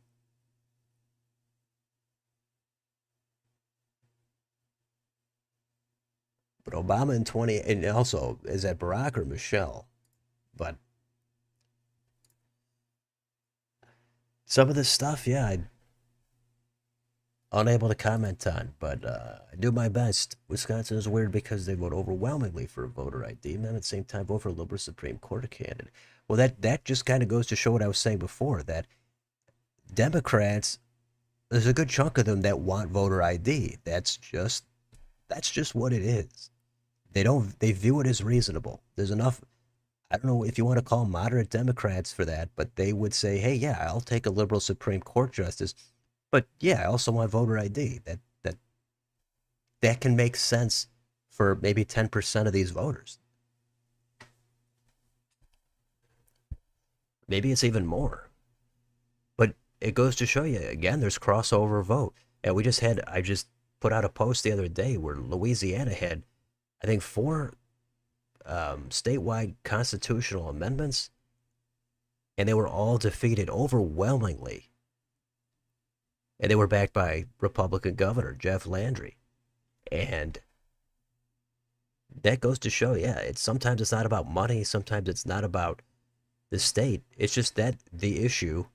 But Obama in 20, and also, is that Barack or Michelle? But some of this stuff, yeah, I unable to comment on, but I do my best. Wisconsin is weird because they vote overwhelmingly for voter ID, and then at the same time vote for a liberal Supreme Court candidate. Well, that just kind of goes to show what I was saying before, that Democrats, there's a good chunk of them that want voter ID. That's just what it is. They view it as reasonable. There's enough. I don't know if you want to call moderate Democrats for that, but they would say, "Hey, yeah, I'll take a liberal Supreme Court justice, but yeah, I also want voter ID." That can make sense for maybe 10% of these voters. Maybe it's even more. But it goes to show you again, there's crossover vote. And I just put out a post the other day where Louisiana had, I think, four statewide constitutional amendments, and they were all defeated overwhelmingly. And they were backed by Republican Governor Jeff Landry. And that goes to show, yeah, it's sometimes it's not about money, sometimes it's not about the state. It's just that the issue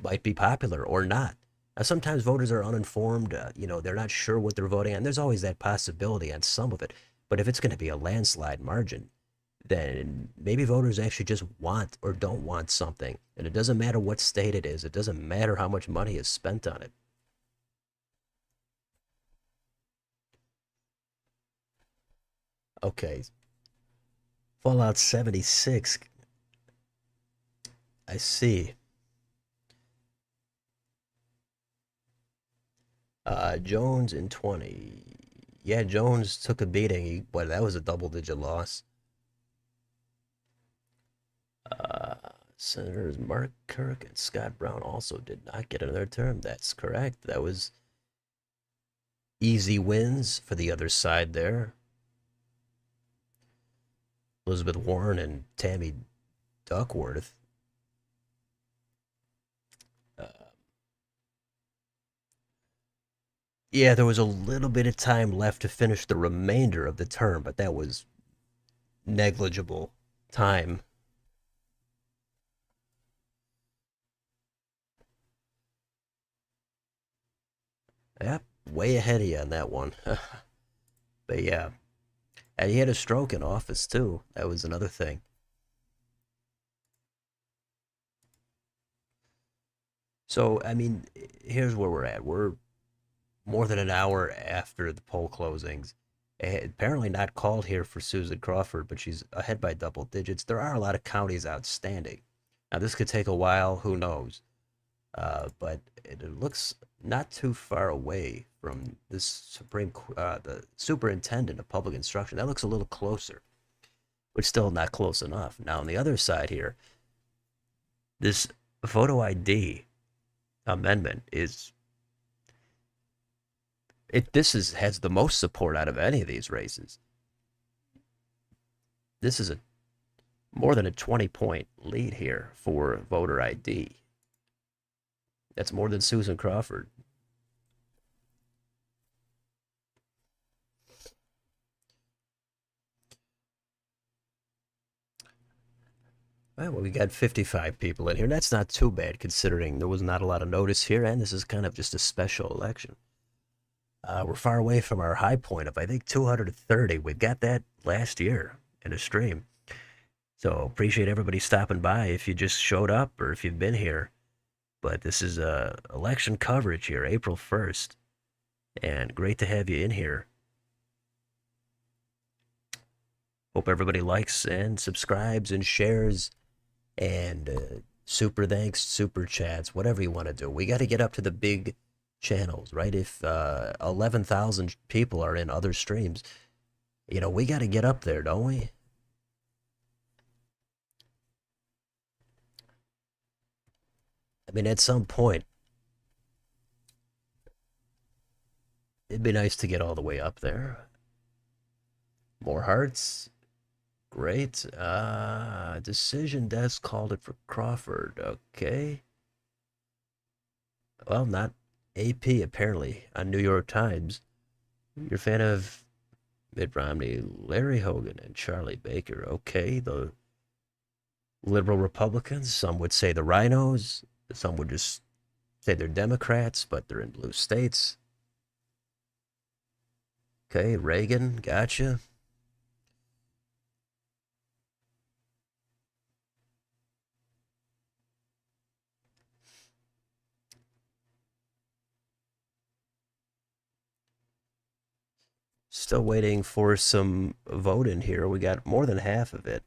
might be popular or not. Now, sometimes voters are uninformed. They're not sure what they're voting on. There's always that possibility on some of it. But if it's going to be a landslide margin, then maybe voters actually just want or don't want something. And it doesn't matter what state it is, it doesn't matter how much money is spent on it. Okay, Fallout 76. I see. Jones in 20. Yeah, Jones took a beating, but that was a double digit loss. Uh, Senators Mark Kirk and Scott Brown also did not get another term. That's correct. That was easy wins for the other side there. Elizabeth Warren and Tammy Duckworth. Uh, yeah, there was a little bit of time left to finish the remainder of the term, but that was negligible time. Yep, way ahead of you on that one. But yeah, and he had a stroke in office too. That was another thing. So, I mean, here's where we're at. We're more than an hour after the poll closings. Apparently not called here for Susan Crawford, but she's ahead by double digits. There are a lot of counties outstanding. Now, this could take a while. Who knows? But it looks not too far away from this the superintendent of public instruction. That looks a little closer, but still not close enough. Now, on the other side here, this photo ID amendment is it. This is has the most support out of any of these races. This is a more than a 20-point lead here for voter ID. That's more than Susan Crawford. Well, we got 55 people in here. That's not too bad considering there was not a lot of notice here, and this is kind of just a special election. We're far away from our high point of, I think, 230. We got that last year in a stream. So appreciate everybody stopping by if you just showed up or if you've been here. But this is election coverage here, April 1st. And great to have you in here. Hope everybody likes and subscribes and shares and super thanks, super chats, whatever you want to do. We got to get up to the big channels, right? If 11,000 people are in other streams, we got to get up there, don't we? I mean, at some point, It'd be nice to get all the way up there. More hearts. Great. Decision desk called it for Crawford. Okay. Well, not AP apparently on New York Times. You're a fan of Mitt Romney, Larry Hogan, and Charlie Baker. Okay, the liberal Republicans. Some would say the rhinos. Some would just say they're Democrats, but they're in blue states. Okay, Reagan, gotcha. Still waiting for some vote in here. We got more than half of it.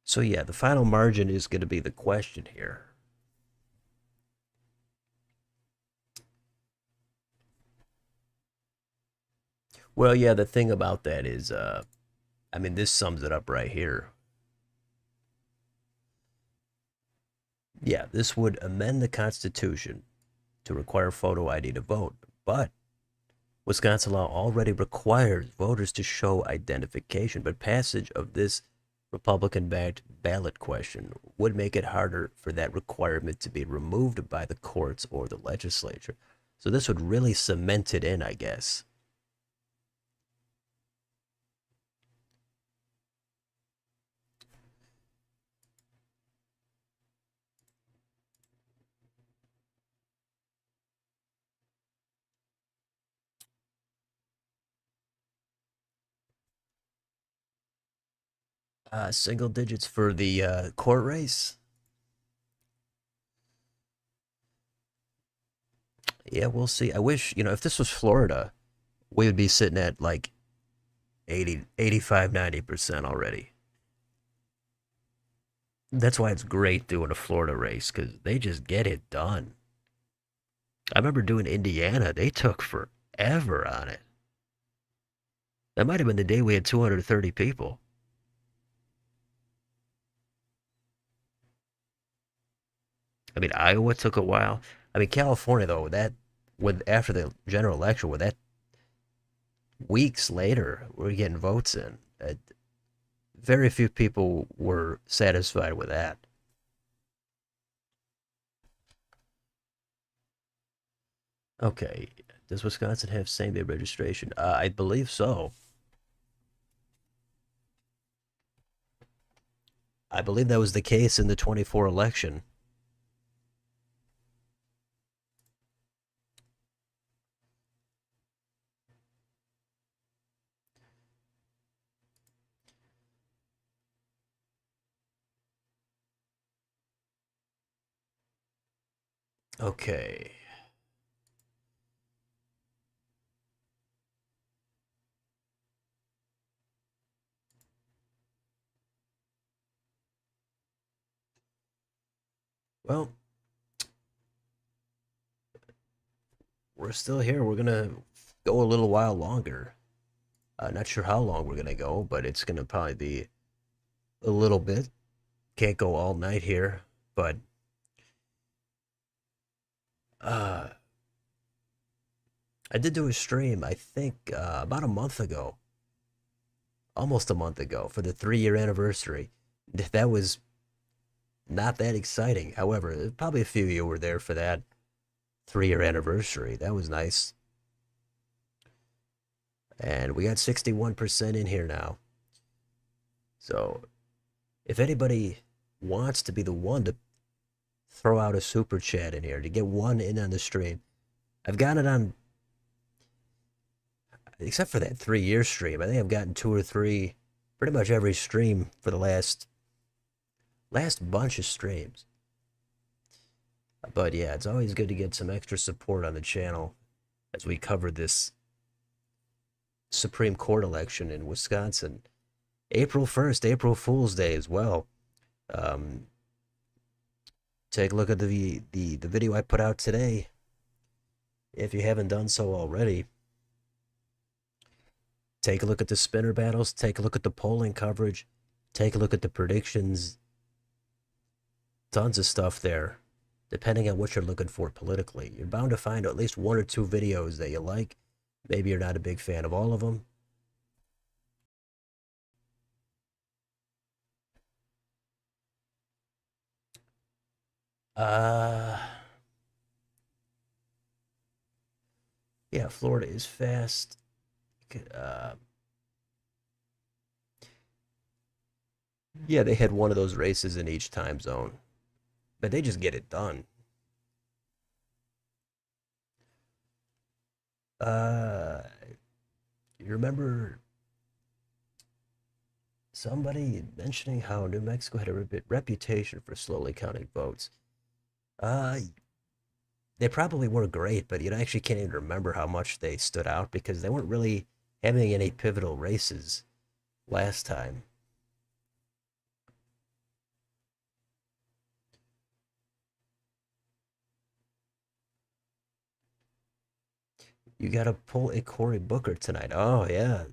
So yeah, the final margin is going to be the question here. Well, yeah, the thing about that is, I mean, this sums it up right here. Yeah, this would amend the Constitution to require photo ID to vote, but Wisconsin law already requires voters to show identification, but passage of this Republican backed ballot question would make it harder for that requirement to be removed by the courts or the legislature. So this would really cement it in, I guess. Single digits for the court race. Yeah, we'll see. I wish, if this was Florida, we would be sitting at like 80, 85, 90% already. That's why it's great doing a Florida race because they just get it done. I remember doing Indiana. They took forever on it. That might have been the day we had 230 people. I mean, Iowa took a while. I mean, California though, that with after the general election, with that weeks later, we're getting votes in. Very few people were satisfied with that. Okay, does Wisconsin have same-day registration? I believe so. I believe that was the case in the 24 election. Okay. Well, we're still here. We're gonna go a little while longer. Not sure how long we're gonna go, but it's gonna probably be a little bit. Can't go all night here, but uh, I did do a stream. I think about a month ago, almost a month ago, for the 3 year anniversary. That was not that exciting. However, probably a few of you were there for that 3 year anniversary. That was nice. And we got 61% in here now. So if anybody wants to be the one to throw out a super chat in here to get one in on the stream, I've got it on, except for that 3 year stream. I think I've gotten two or three, pretty much every stream for the last bunch of streams. But yeah, it's always good to get some extra support on the channel as we cover this Supreme Court election in Wisconsin. April 1st, April Fool's Day as well. Um, Take a look at the video I put out today if you haven't done so already. Take a look at the spinner battles, take a look at the polling coverage, take a look at the predictions. Tons of stuff there. depending on what you're looking for politically. You're bound to find at least one or two videos that you like. Maybe you're not a big fan of all of them. Uh, yeah, Florida is fast. Uh, yeah, they had one of those races in each time zone, but they just get it done. Uh, you remember somebody mentioning how New Mexico had a reputation for slowly counting votes? Uh, they probably were great, but I actually can't even remember how much they stood out because they weren't really having any pivotal races last time. You got to pull a Cory Booker tonight. Oh yeah,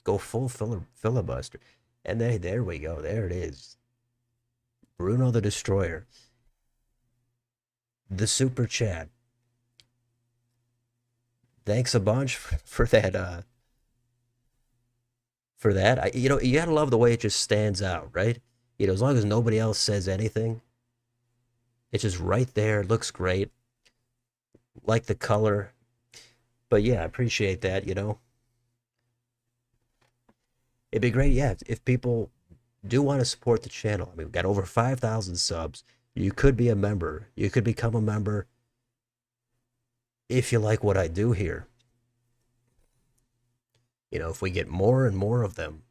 go full filibuster, and there we go. There it is. Bruno the Destroyer, the super chat. Thanks a bunch for that. For that, you gotta love the way it just stands out, right? As long as nobody else says anything, it's just right there. It looks great. Like the color, but yeah, I appreciate that. It'd be great, yeah, if people do want to support the channel. I mean, we've got over 5,000 subs. You could be a member. You could become a member if you like what I do here. If we get more and more of them,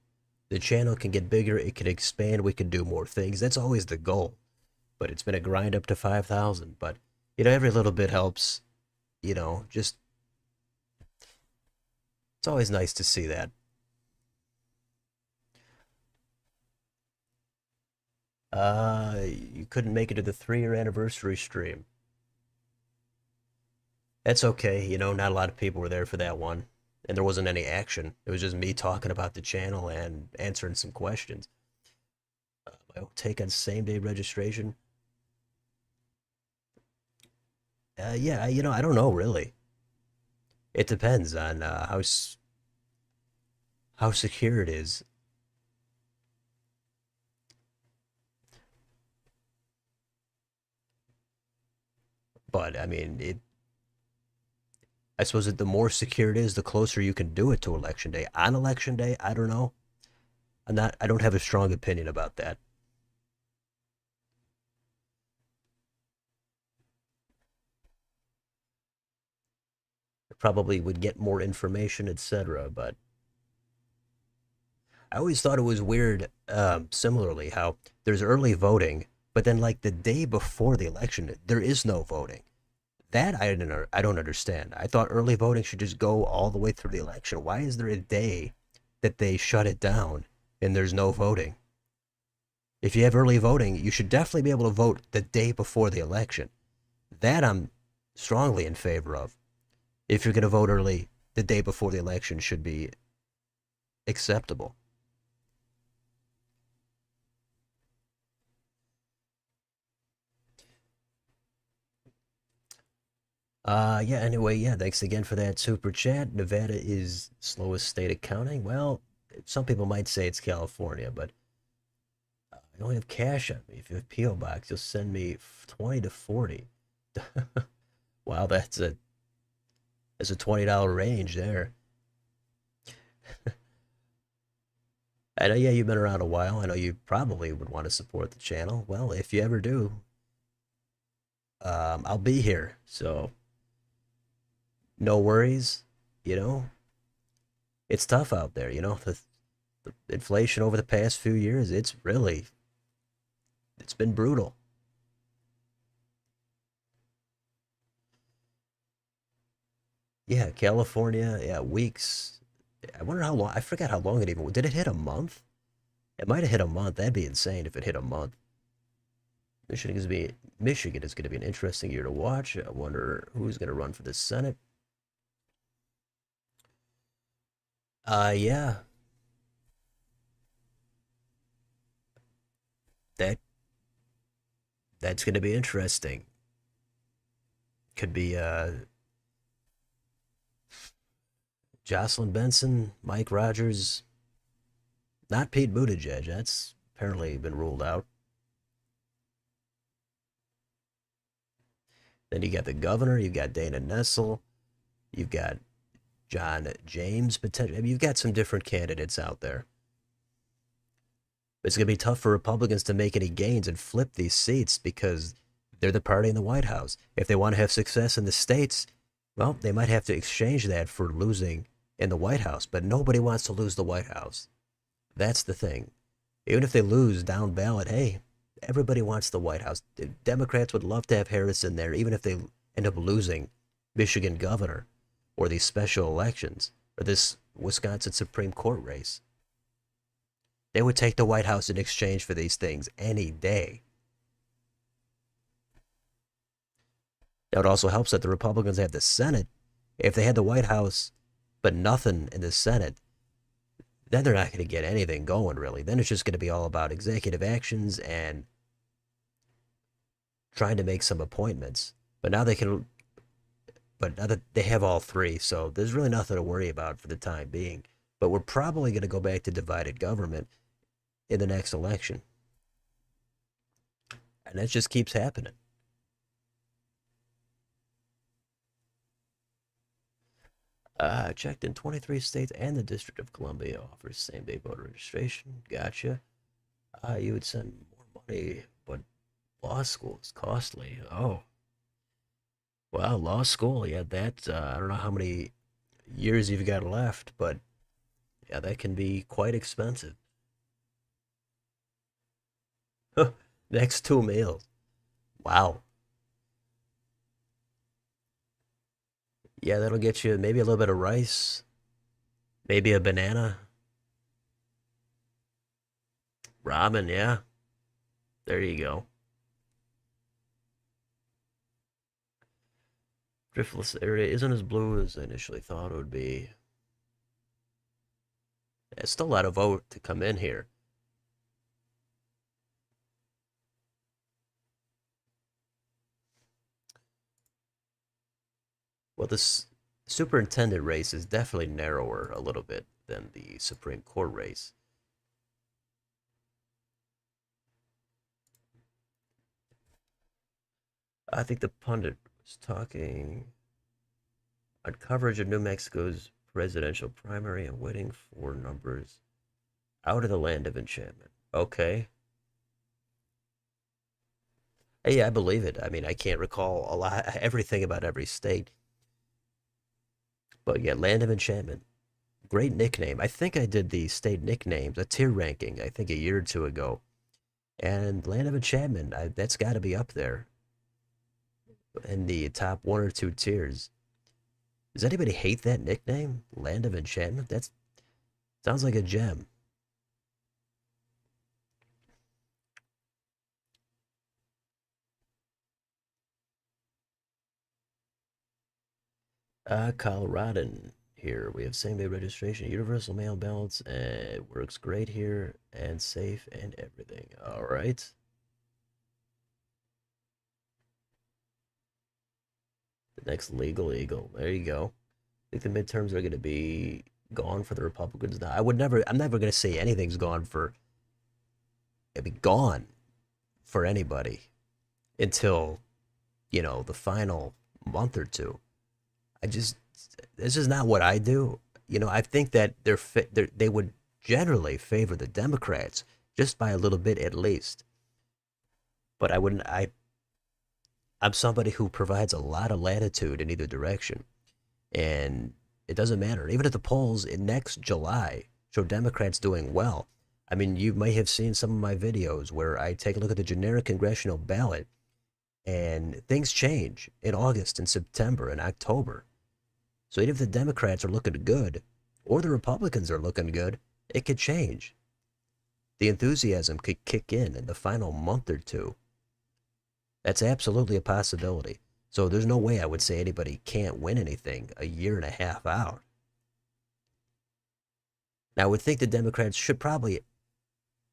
the channel can get bigger, it can expand, we can do more things. That's always the goal. But it's been a grind up to 5,000. But, every little bit helps. Just, it's always nice to see that. You couldn't make it to the 3-year anniversary stream. That's okay. Not a lot of people were there for that one. And there wasn't any action. It was just me talking about the channel and answering some questions. My take on same day registration. Yeah, I don't know really. It depends on how secure it is. But I mean, I suppose that the more secure it is, the closer you can do it to election day. On election day, I don't know. I don't have a strong opinion about that. I probably would get more information, etc. But I always thought it was weird, similarly, how there's early voting, but then like the day before the election, there is no voting. That I don't understand. I thought early voting should just go all the way through the election. Why is there a day that they shut it down and there's no voting? If you have early voting, you should definitely be able to vote the day before the election. That I'm strongly in favor of. If you're going to vote early, the day before the election should be acceptable. Yeah, anyway, yeah, thanks again for that super chat. Nevada is slowest state accounting. Well, some people might say it's California, but I don't have cash on me. If you have P.O. Box, you'll send me 20 to 40. Wow, that's a $20 range there. I know, yeah, you've been around a while. I know you probably would want to support the channel. Well, if you ever do, I'll be here. So no worries. You know, it's tough out there. The inflation over the past few years, it's been brutal. Yeah, California, yeah, weeks. I wonder how long. I forgot how long it even. Did it hit a month? It might have hit a month. That'd be insane if it hit a month. Michigan is going to be an interesting year to watch. I wonder who's going to run for the Senate. Yeah, that that's going to be interesting. Could be Jocelyn Benson, Mike Rogers, not Pete Buttigieg. That's apparently been ruled out. Then you got the governor, you've got Dana Nessel, you've got John James potential. I mean, you've got some different candidates out there. It's going to be tough for Republicans to make any gains and flip these seats because they're the party in the White House. If they want to have success in the states, well, they might have to exchange that for losing in the White House. But nobody wants to lose the White House. That's the thing. Even if they lose down ballot, hey, everybody wants the White House. Democrats would love to have Harris in there, even if they end up losing Michigan governor or these special elections or this Wisconsin Supreme Court race. They would take the White House in exchange for these things any day. Now, it also helps that the Republicans have the Senate. If they had the White House but nothing in the Senate, then they're not going to get anything going, really. Then it's just going to be all about executive actions and trying to make some appointments. But now they can, but now that they have all three, so there's really nothing to worry about for the time being. But we're probably going to go back to divided government in the next election. And that just keeps happening. Checked in 23 states and the District of Columbia offers same-day voter registration. Gotcha. You would send more money, but law school is costly. Oh. Well, law school, yeah, that, I don't know how many years you've got left, but yeah, that can be quite expensive. Next 2 meals. Wow. Yeah, that'll get you maybe a little bit of rice, maybe a banana, ramen, yeah. There you go. Driftless area isn't as blue as I initially thought it would be. It's still a lot of vote to come in here. Well, this superintendent race is definitely narrower a little bit than the Supreme Court race. I think the pundit was talking on coverage of New Mexico's presidential primary and waiting for numbers out of the land of enchantment. Okay. Hey, I believe it. I mean, I can't recall a lot, everything about every state, but yeah, land of enchantment. Great nickname. I think I did the state nicknames, a tier ranking, I think a year or two ago. And Land of Enchantment, that's got to be up there in the top one or two tiers. Does anybody hate that nickname? Land of Enchantment? That sounds like a gem. Coloradan here. We have same day registration, universal mail ballots. It works great here and safe and everything. All right. The next legal eagle. There you go. I think the midterms are going to be gone for the Republicans now. I'm never going to say anything's gone for, it'd be gone for anybody until, the final month or two. I just, this is not what I do. I think that they would generally favor the Democrats just by a little bit at least. But I wouldn't, I'm somebody who provides a lot of latitude in either direction. And it doesn't matter. Even if the polls in next July show Democrats doing well, I mean, you may have seen some of my videos where I take a look at the generic congressional ballot and things change in August and September and October. So even if the Democrats are looking good or the Republicans are looking good, it could change. The enthusiasm could kick in the final month or two. That's absolutely a possibility. So there's no way I would say anybody can't win anything a year and a half out. Now, I would think the Democrats should probably,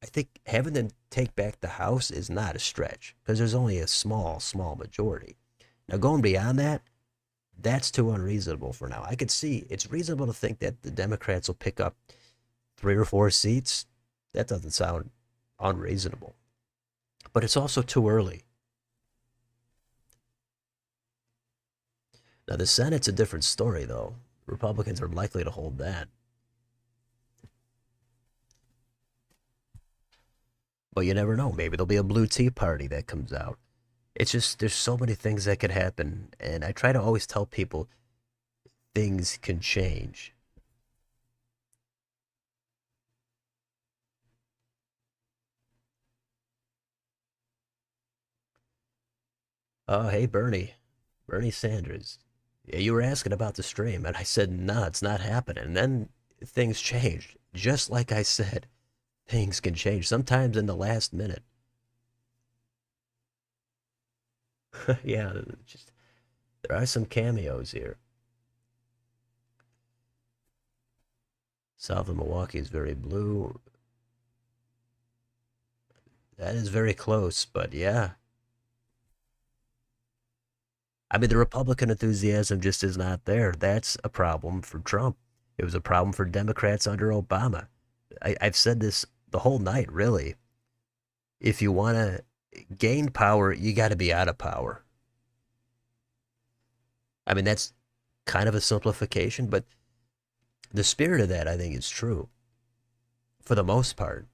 I think having them take back the House is not a stretch because there's only a small majority. Now, going beyond that, that's too unreasonable for now. I could see it's reasonable to think that the Democrats will pick up 3 or 4 seats. That doesn't sound unreasonable. But it's also too early. Now, the Senate's a different story, though. Republicans are likely to hold that. But you never know. Maybe there'll be a blue tea party that comes out. It's just, there's so many things that could happen. And I try to always tell people things can change. Oh, hey, Bernie. Bernie Sanders. Yeah, you were asking about the stream, and I said, nah, it's not happening. And then things changed. Just like I said, things can change, sometimes in the last minute. Yeah, just there are some cameos here. South of Milwaukee is very blue. That is very close, but yeah. I mean, the Republican enthusiasm just is not there. That's a problem for Trump. It was a problem for Democrats under Obama. I've said this the whole night, really. If you want to gain power, you got to be out of power. I mean, that's kind of a simplification, but the spirit of that, I think, is true for the most part.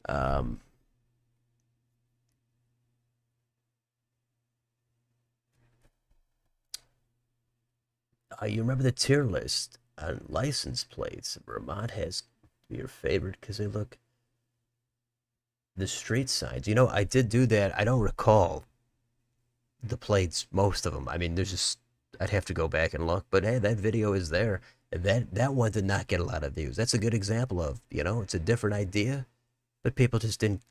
Um, you remember the tier list on license plates? Vermont has your favorite because they look the street signs. You know, I did do that. I don't recall the plates, most of them. I mean, there's just I'd have to go back and look, but hey, that video is there. And that one did not get a lot of views. That's a good example of, it's a different idea, but people just didn't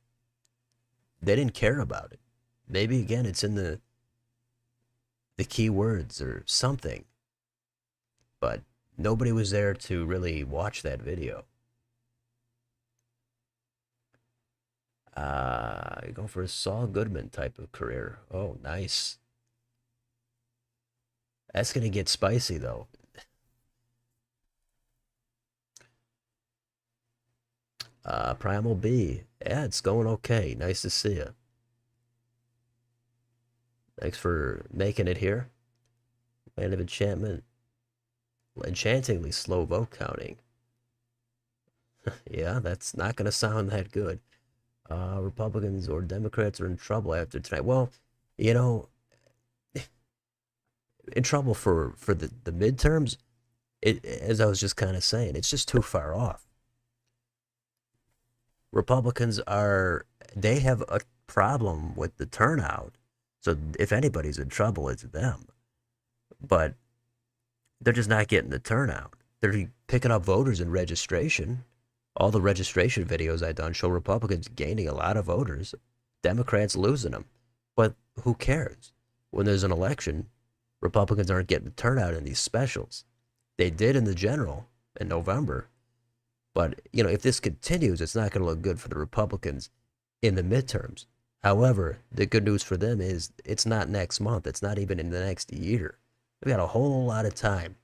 care about it. Maybe again, it's in the keywords or something, but nobody was there to really watch that video. Go for a Saul Goodman type of career. Oh, nice. That's gonna get spicy though. Primal B. Yeah, it's going okay. Nice to see you. Thanks for making it here. Land of Enchantment. Enchantingly slow vote counting. Yeah, that's not going to sound that good. Republicans or Democrats are in trouble after tonight. Well, you know, in trouble for the midterms. As I was just kind of saying, it's just too far off. Republicans they have a problem with the turnout. So if anybody's in trouble, it's them. But they're just not getting the turnout. They're picking up voters in registration. All the registration videos I've done show Republicans gaining a lot of voters, Democrats losing them. But who cares? When there's an election, Republicans aren't getting the turnout in these specials. They did in the general in November. But, if this continues, it's not going to look good for the Republicans in the midterms. However, the good news for them is it's not next month. It's not even in the next year. We've got a whole lot of time.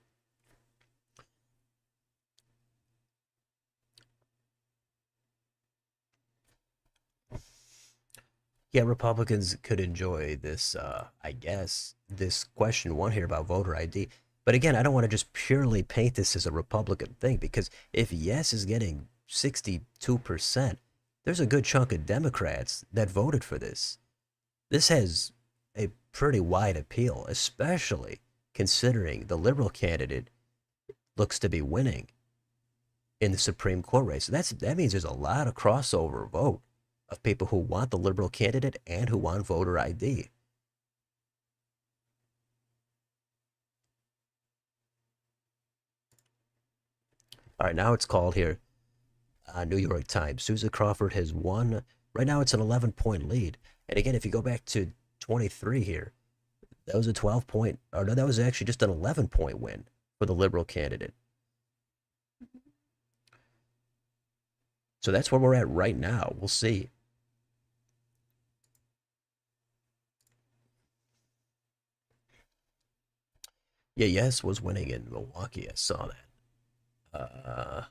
Yeah, Republicans could enjoy this, I guess, this question one here about voter ID. But again, I don't want to just purely paint this as a Republican thing because if yes is getting 62%, there's a good chunk of Democrats that voted for this. This has a pretty wide appeal, especially considering the liberal candidate looks to be winning in the Supreme Court race. So that means there's a lot of crossover vote of people who want the liberal candidate and who want voter ID. All right, now it's called here. New York Times. Susan Crawford has won. Right now it's an 11-point lead. And again, if you go back to 23 here, that was a 12-point, or no, that was actually just an 11-point win for the liberal candidate. So that's where we're at right now. We'll see. Yeah, yes was winning in Milwaukee. I saw that.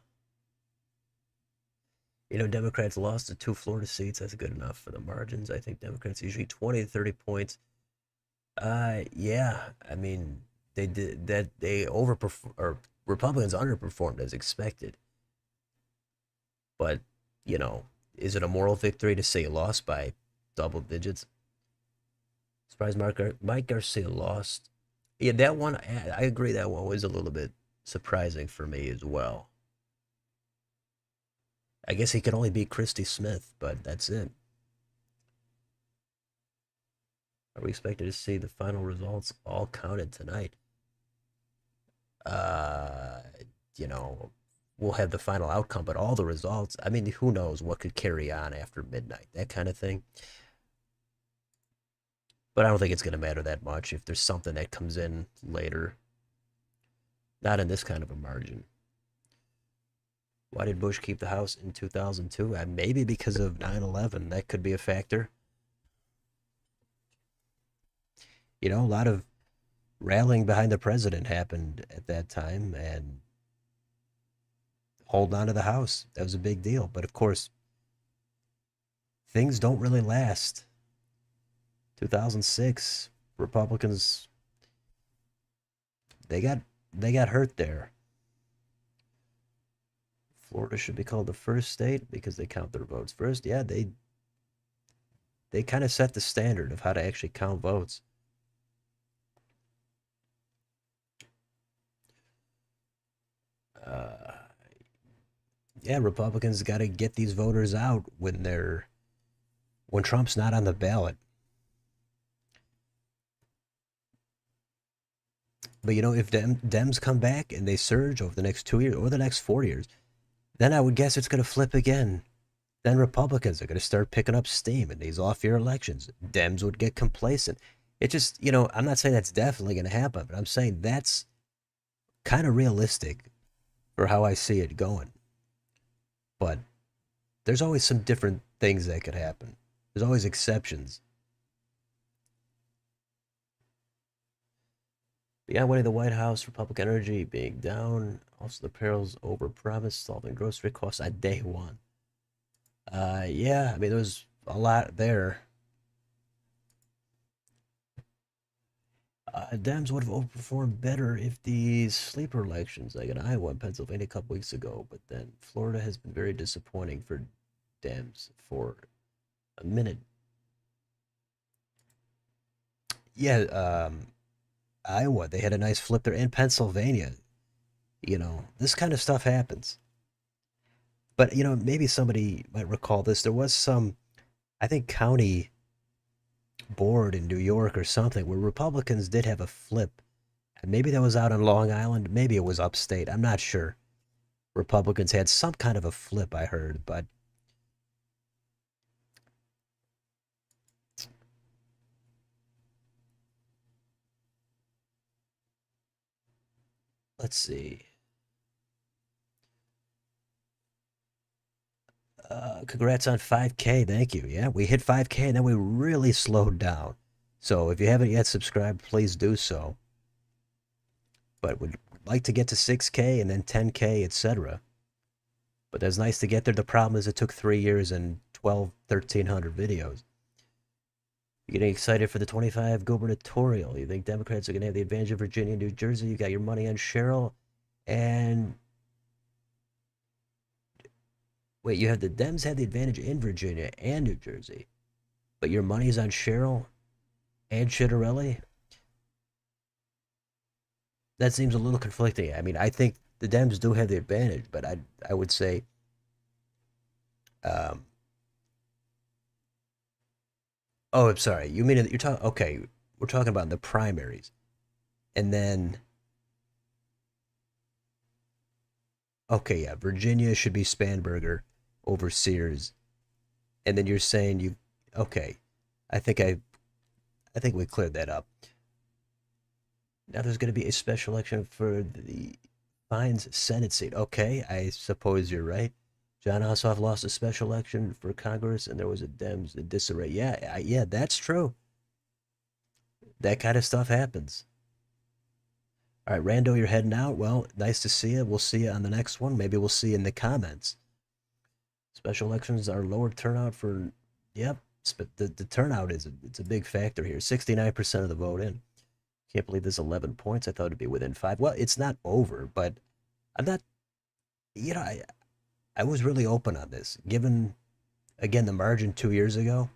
Democrats lost the two Florida seats. That's good enough for the margins. I think Democrats usually 20 to 30 points. Yeah. I mean, they did that. They overperform, or Republicans underperformed as expected. But you know, is it a moral victory to say lost by double digits? Surprised Mike Garcia lost. Yeah, that one. I agree. That one was a little bit surprising for me as well. I guess he could only beat Christy Smith, but that's it. Are we expected to see the final results all counted tonight? Uh, you know, we'll have the final outcome, but all the results. I mean, who knows what could carry on after midnight? That kind of thing. But I don't think it's going to matter that much if there's something that comes in later. Not in this kind of a margin. Why did Bush keep the House in 2002? Maybe because of 9/11. That could be a factor. A lot of rallying behind the president happened at that time and hold on to the House. That was a big deal. But of course, things don't really last. 2006, Republicans they got they got hurt there. Florida should be called the first state because they count their votes first. Yeah, they kind of set the standard of how to actually count votes. Uh, yeah, Republicans got to get these voters out when Trump's not on the ballot. But if Dems come back and they surge over the next 2 years or the next 4 years, then I would guess it's going to flip again. Then Republicans are going to start picking up steam in these off-year elections. Dems would get complacent. It just, I'm not saying that's definitely going to happen, but I'm saying that's kind of realistic for how I see it going. But there's always some different things that could happen. There's always exceptions. Beyond winning the White House, Republican energy being down, also the perils over promise solving grocery costs at day one. Yeah, I mean, there was a lot there. Dems would have overperformed better if these sleeper elections, like in Iowa and Pennsylvania a couple weeks ago, but then Florida has been very disappointing for Dems for a minute. Yeah, Iowa, they had a nice flip there, in Pennsylvania. This kind of stuff happens. But, maybe somebody might recall this. There was some, I think, county board in New York or something where Republicans did have a flip. And maybe that was out on Long Island. Maybe it was upstate. I'm not sure. Republicans had some kind of a flip, I heard. But let's see. Congrats on 5K. Thank you. Yeah, we hit 5K and then we really slowed down. So if you haven't yet subscribed, please do so. But would like to get to 6K and then 10K, etc. But that's nice to get there. The problem is it took 3 years and 1,300 videos. You getting excited for the 25 gubernatorial? You think Democrats are going to have the advantage of Virginia and New Jersey? You got your money on Cheryl. And wait, you have the Dems had the advantage in Virginia and New Jersey, but your money's on Cheryl and Chitterelli? That seems a little conflicting. I mean, I think the Dems do have the advantage, but I would say, um, oh, I'm sorry. You mean you're talking? Okay, we're talking about the primaries, and then okay, yeah, Virginia should be Spanberger over Sears, and then you're saying you okay. I think I think we cleared that up. Now there's going to be a special election for the Fines Senate seat. Okay, I suppose you're right. John Ossoff lost a special election for Congress, and there was a Dems disarray. Yeah, yeah, that's true. That kind of stuff happens. All right, Rando, you're heading out. Well, nice to see you. We'll see you on the next one. Maybe we'll see you in the comments. Special elections are lower turnout for. Yep, the turnout it's a big factor here. 69% of the vote in. Can't believe there's 11 points. I thought it'd be within five. Well, it's not over, but I'm not. You know, I was really open on this. Given again the margin 2 years ago,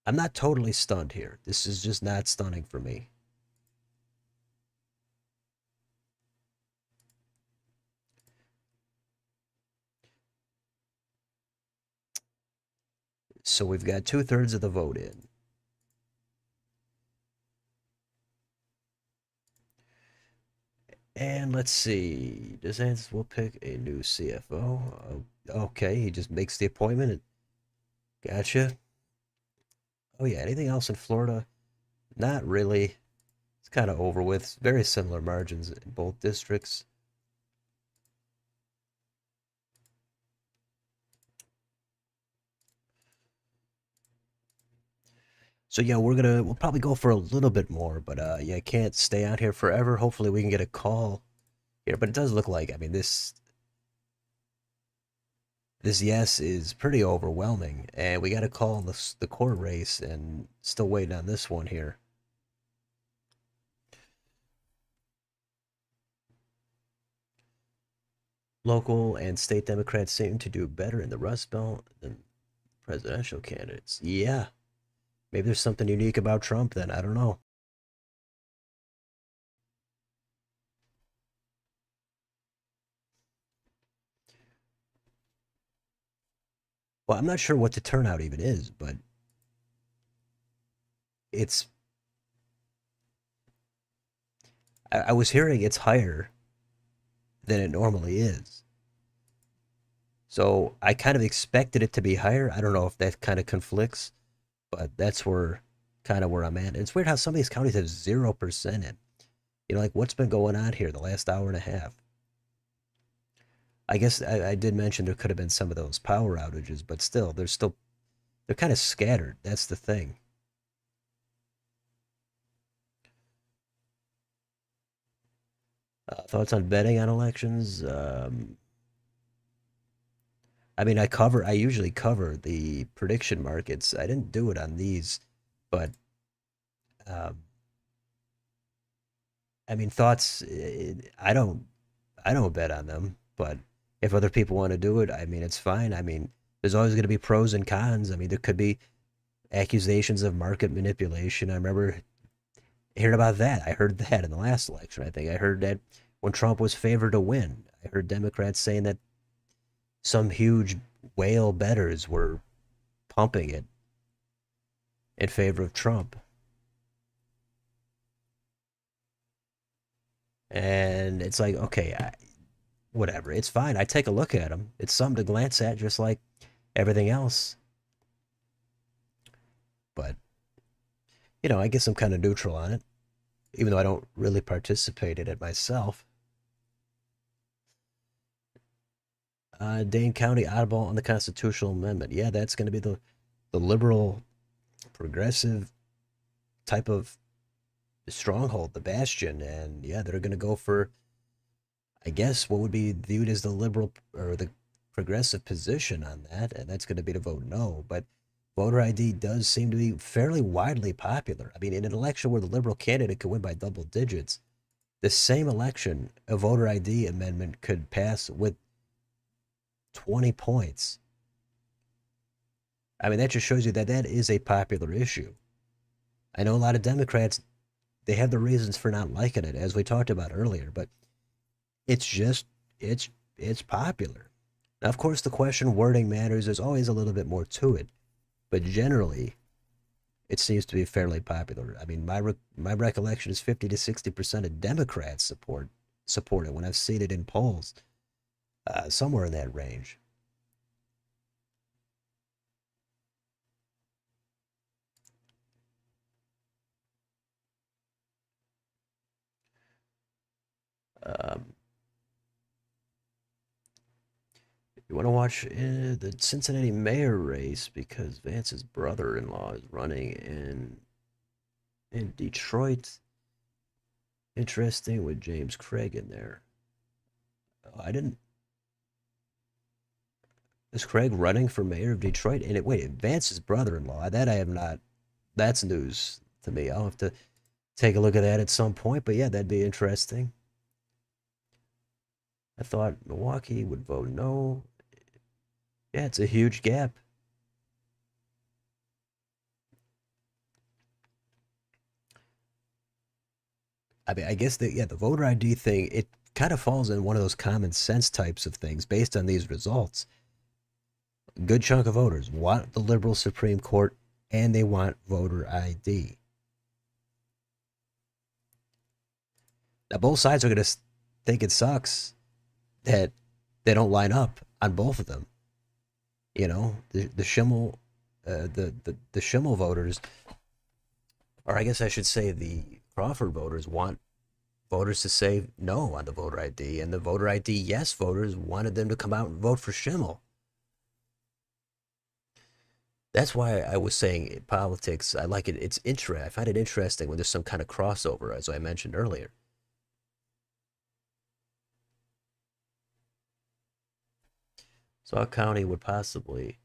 I'm not totally stunned here. This is just not stunning for me. So we've got 2/3 of the vote in. And let's see. DeSantis will pick a new CFO. Okay, he just makes the appointment. Gotcha. Oh yeah, anything else in Florida? Not really. It's kind of over with. Very similar margins in both districts. So yeah, we'll probably go for a little bit more, but yeah, I can't stay out here forever. Hopefully we can get a call here, but it does look like, I mean, this yes is pretty overwhelming, and we got a call in the court race, and still waiting on this one here. Local and state Democrats seem to do better in the Rust Belt than presidential candidates. Yeah, maybe there's something unique about Trump then. I don't know. Well, I'm not sure what the turnout even is, but it's. I was hearing it's higher than it normally is. So I kind of expected it to be higher. I don't know if that kind of conflicts, but that's where I'm at. And it's weird how some of these counties have 0% in. Like what's been going on here the last hour and a half? I guess I did mention there could have been some of those power outages, but still, they're kind of scattered. That's the thing. Thoughts on betting on elections? I mean, I usually cover the prediction markets. I didn't do it on these, but um, I mean, thoughts. I don't bet on them, but if other people want to do it, I mean, it's fine. I mean, there's always going to be pros and cons. I mean, there could be accusations of market manipulation. I remember hearing about that. I heard that in the last election. I think I heard that when Trump was favored to win. I heard Democrats saying that some huge whale bettors were pumping it in favor of Trump. And it's like, okay, whatever. It's fine. I take a look at them. It's something to glance at, just like everything else. But, I guess I'm kind of neutral on it, even though I don't really participate in it myself. Dane County oddball on the constitutional amendment. Yeah, that's going to be the liberal, progressive type of stronghold, the bastion. And yeah, they're going to go for, I guess, what would be viewed as the liberal or the progressive position on that. And that's going to be to vote no. But voter ID does seem to be fairly widely popular. I mean, in an election where the liberal candidate could win by double digits, the same election, a voter ID amendment could pass with 20 points. I mean, that just shows you that that is a popular issue. I know a lot of Democrats, they have the reasons for not liking it, as we talked about earlier, but it's just, it's popular. Now, of course, the question wording matters. There's always a little bit more to it, but generally, it seems to be fairly popular. I mean, my recollection is 50 to 60% of Democrats support it when I've seen it in polls, somewhere in that range. Um, You want to watch the Cincinnati mayor race because Vance's brother-in-law is running in Detroit. Interesting with James Craig in there. Oh, I didn't. Is Craig running for mayor of Detroit? And wait, Vance's brother-in-law. That I have not. That's news to me. I'll have to take a look at that at some point. But yeah, that'd be interesting. I thought Milwaukee would vote no. Yeah, it's a huge gap. I mean, I guess the voter ID thing, it kind of falls in one of those common sense types of things based on these results. A good chunk of voters want the liberal Supreme Court and they want voter ID. Now, both sides are going to think it sucks that they don't line up on both of them. You know, the Schimmel, the Schimmel voters, or I guess I should say the Crawford voters want voters to say no on the voter ID, and the voter ID yes voters wanted them to come out and vote for Schimmel. That's why I was saying politics. I like it. It's interesting. I find it interesting when there's some kind of crossover, as I mentioned earlier. Sauk County would possibly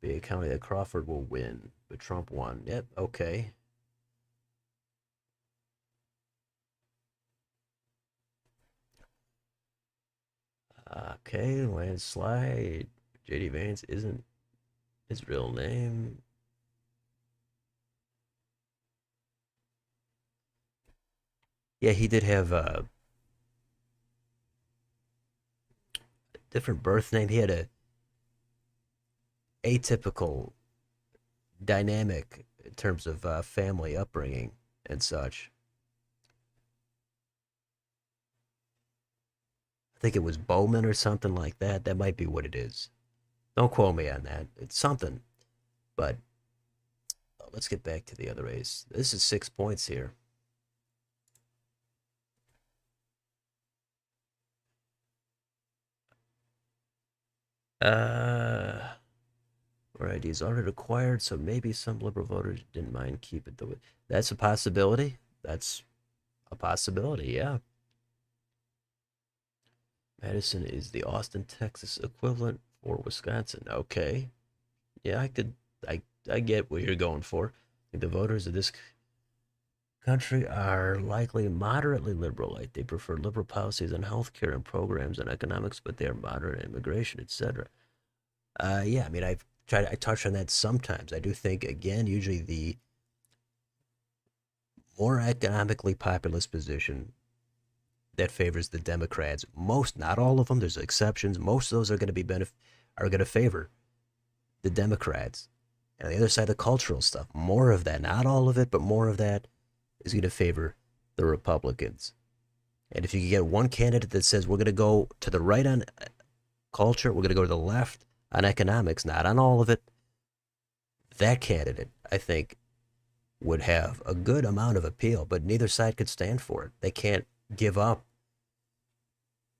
be a county that Crawford will win, but Trump won. Yep. Okay. Okay. Landslide. JD Vance isn't his real name. Yeah, he did have a different birth name. He had a atypical dynamic in terms of family upbringing and such. I think it was Bowman or something like that. That might be what it is. Don't quote me on that. It's something. But let's get back to the other race. This is 6 points here. Uh, Variety is already acquired, so maybe some liberal voters didn't mind keep it. That's a possibility. That's a possibility. Yeah. Madison is the Austin, Texas equivalent for Wisconsin. Okay. Yeah, I could. I get what you're going for. I think the voters of this country are likely moderately liberal. Like they prefer liberal policies on healthcare and programs and economics, but they are moderate in immigration, etc. Yeah, I mean, I touch on that sometimes. I do think, again, usually the more economically populist position that favors the Democrats. Most, not all of them. There's exceptions. Most of those are going to be are going to favor the Democrats. And on the other side, the cultural stuff, more of that, not all of it, but more of that is going to favor the Republicans. And if you can get one candidate that says we're going to go to the right on culture, we're going to go to the left on economics, not on all of it, that candidate, I think, would have a good amount of appeal, but neither side could stand for it. They can't give up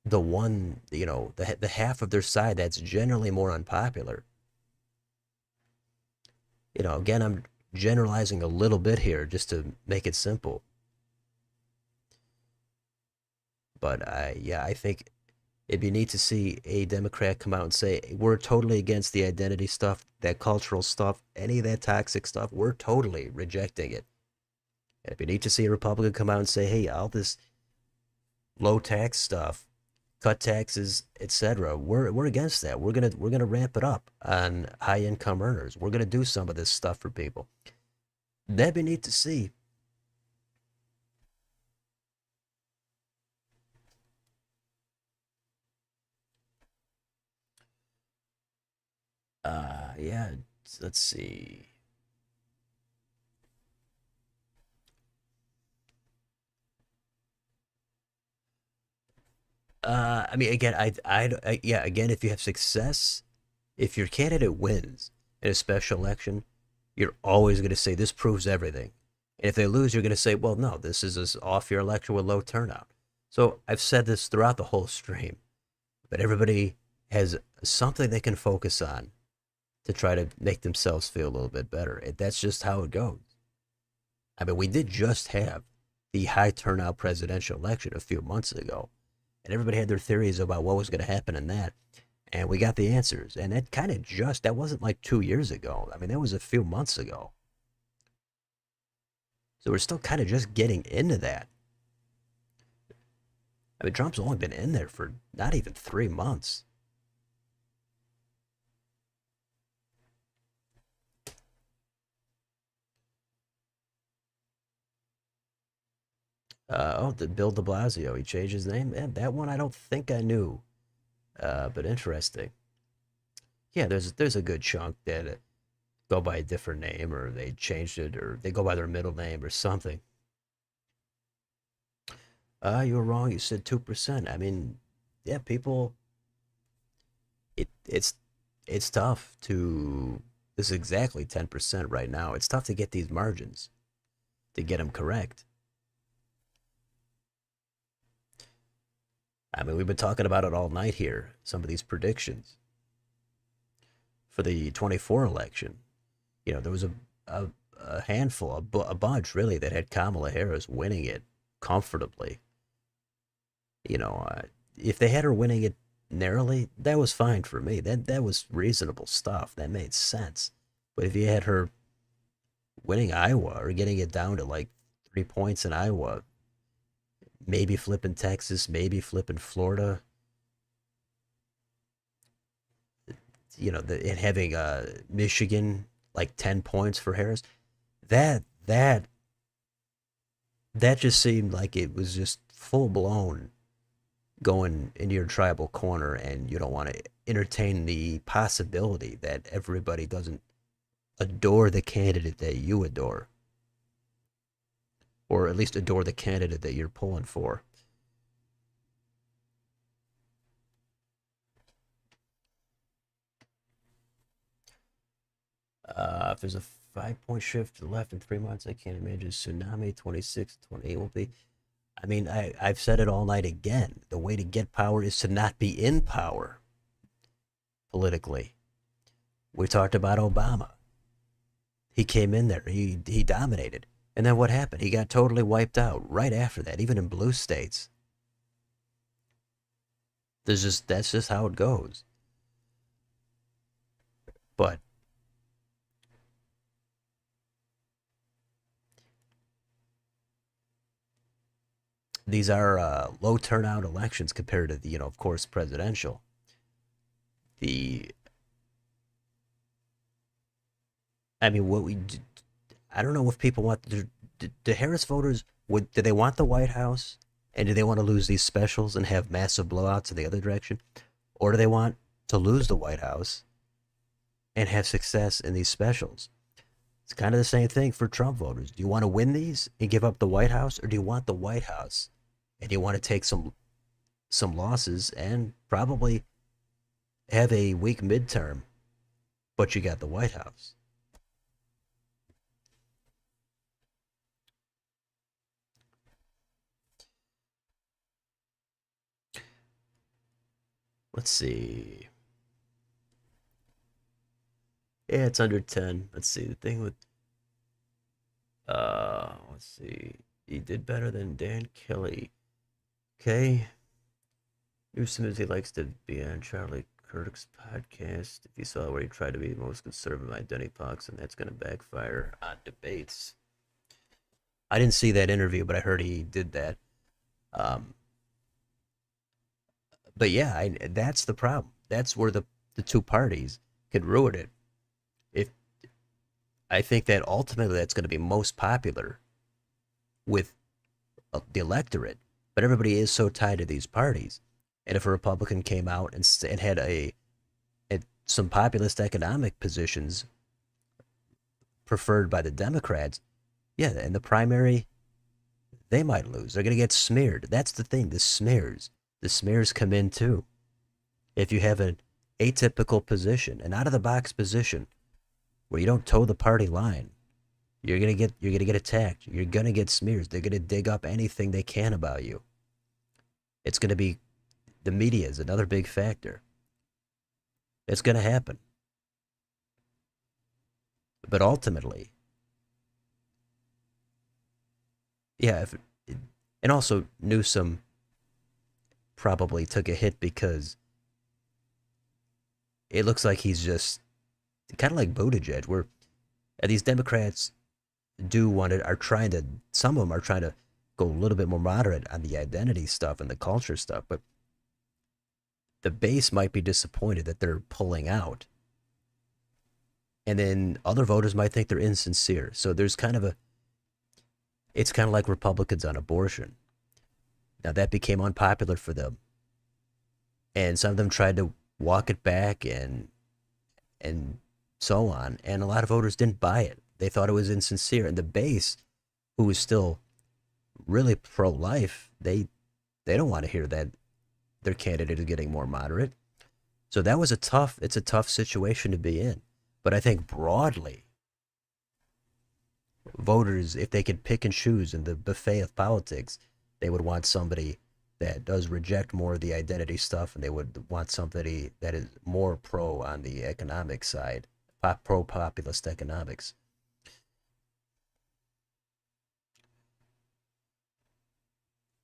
the one, the half of their side that's generally more unpopular. Again, I'm generalizing a little bit here just to make it simple. But I think it'd be neat to see a Democrat come out and say, we're totally against the identity stuff, that cultural stuff, any of that toxic stuff. We're totally rejecting it. And it'd be neat to see a Republican come out and say, hey, all this low tax stuff, cut taxes, etc. We're against that. We're gonna ramp it up on high income earners. We're gonna do some of this stuff for people. That'd be neat to see. Yeah. Let's see. I mean, again, yeah, again, if you have success, if your candidate wins in a special election, you're always going to say this proves everything. And if they lose, you're going to say, well, no, this is an off year election with low turnout. So I've said this throughout the whole stream, but everybody has something they can focus on to try to make themselves feel a little bit better. That's just how it goes. I mean, we did just have the high turnout presidential election a few months ago, and everybody had their theories about what was going to happen in that. And we got the answers. And that kind of just, that wasn't like 2 years ago. I mean, that was a few months ago. So we're still kind of just getting into that. I mean, Trump's only been in there for not even 3 months. Oh, the Bill de Blasio, he changed his name. That one I don't think I knew, but interesting. Yeah, there's a good chunk that go by a different name, or they changed it, or they go by their middle name or something. You were wrong. You said 2%. I mean, yeah, people. It's tough to. This is exactly 10% right now. It's tough to get these margins to get them correct. I mean, we've been talking about it all night here. Some of these predictions for the 24 election. There was a handful, a bunch really, that had Kamala Harris winning it comfortably. You know, uh, if they had her winning it narrowly, that was fine for me. That was reasonable stuff. That made sense. But if you had her winning Iowa or getting it down to like 3 points in Iowa, maybe flipping Texas, maybe flipping Florida, and having Michigan like 10 points for Harris, that that that just seemed like it was just full blown going into your tribal corner, and you don't want to entertain the possibility that everybody doesn't adore the candidate that you adore, or at least adore the candidate that you're pulling for. If there's a 5 point shift to the left in 3 months, I can't imagine tsunami 26, 28 will be. I mean, I've said it all night again. The way to get power is to not be in power politically. We talked about Obama. He came in there, he dominated. And then what happened? He got totally wiped out right after that, even in blue states. That's just how it goes. But these are low turnout elections compared to the, of course, presidential. The I mean, I don't know if people want the Harris voters would do they want the White House, and do they want to lose these specials and have massive blowouts in the other direction, or do they want to lose the White House and have success in these specials? It's kind of the same thing for Trump voters. Do you want to win these and give up the White House, or do you want the White House and you want to take some losses and probably have a weak midterm, but you got the White House? Let's see. Yeah, it's under 10. Let's see. The thing with let's see. He did better than Dan Kelly. Okay. Newsom he likes to be on Charlie Kirk's podcast. If you saw where he tried to be the most conservative identity politics, and that's going to backfire on debates. I didn't see that interview, but I heard he did that. Um, but yeah, that's the problem. That's where the two parties could ruin it. If I think that ultimately that's going to be most popular with the electorate, but everybody is so tied to these parties. And if a Republican came out and had some populist economic positions preferred by the Democrats, yeah, in the primary, they might lose. They're going to get smeared. That's the thing, the smears come in too. If you have an atypical position, an out of the box position where you don't toe the party line, you're gonna get attacked. You're gonna get smears. They're gonna dig up anything they can about you. It's gonna be the media is another big factor. It's going to happen. But ultimately, yeah, and also Newsom probably took a hit because it looks like he's just kind of like Buttigieg, where these Democrats do want to, are trying to, some of them are trying to go a little bit more moderate on the identity stuff and the culture stuff, but the base might be disappointed that they're pulling out. And then other voters might think they're insincere. So there's kind of a, it's kind of like Republicans on abortion. Now that became unpopular for them. And some of them tried to walk it back and so on. And a lot of voters didn't buy it. They thought it was insincere. And the base, who was still really pro life, they don't want to hear that their candidate is getting more moderate. So that was it's a tough situation to be in. But I think broadly, voters, if they could pick and choose in the buffet of politics, they would want somebody that does reject more of the identity stuff, and they would want somebody that is more pro on the economic side, pro populist economics.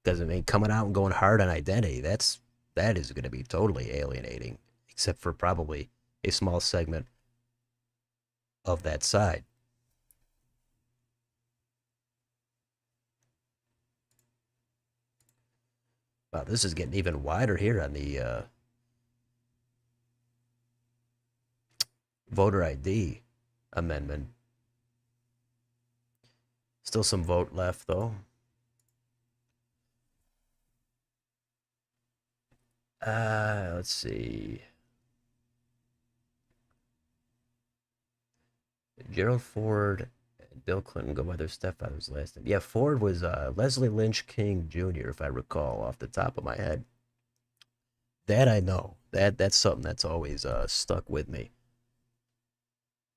Because I mean, coming out and going hard on identity, that is going to be totally alienating, except for probably a small segment of that side. Wow, this is getting even wider here on the voter ID amendment. Still some vote left, though. Let's see. Gerald Ford and Bill Clinton go by their stepfather's last name. Yeah, Ford was Leslie Lynch King Jr., if I recall off the top of my head. That I know. That's something that's always stuck with me.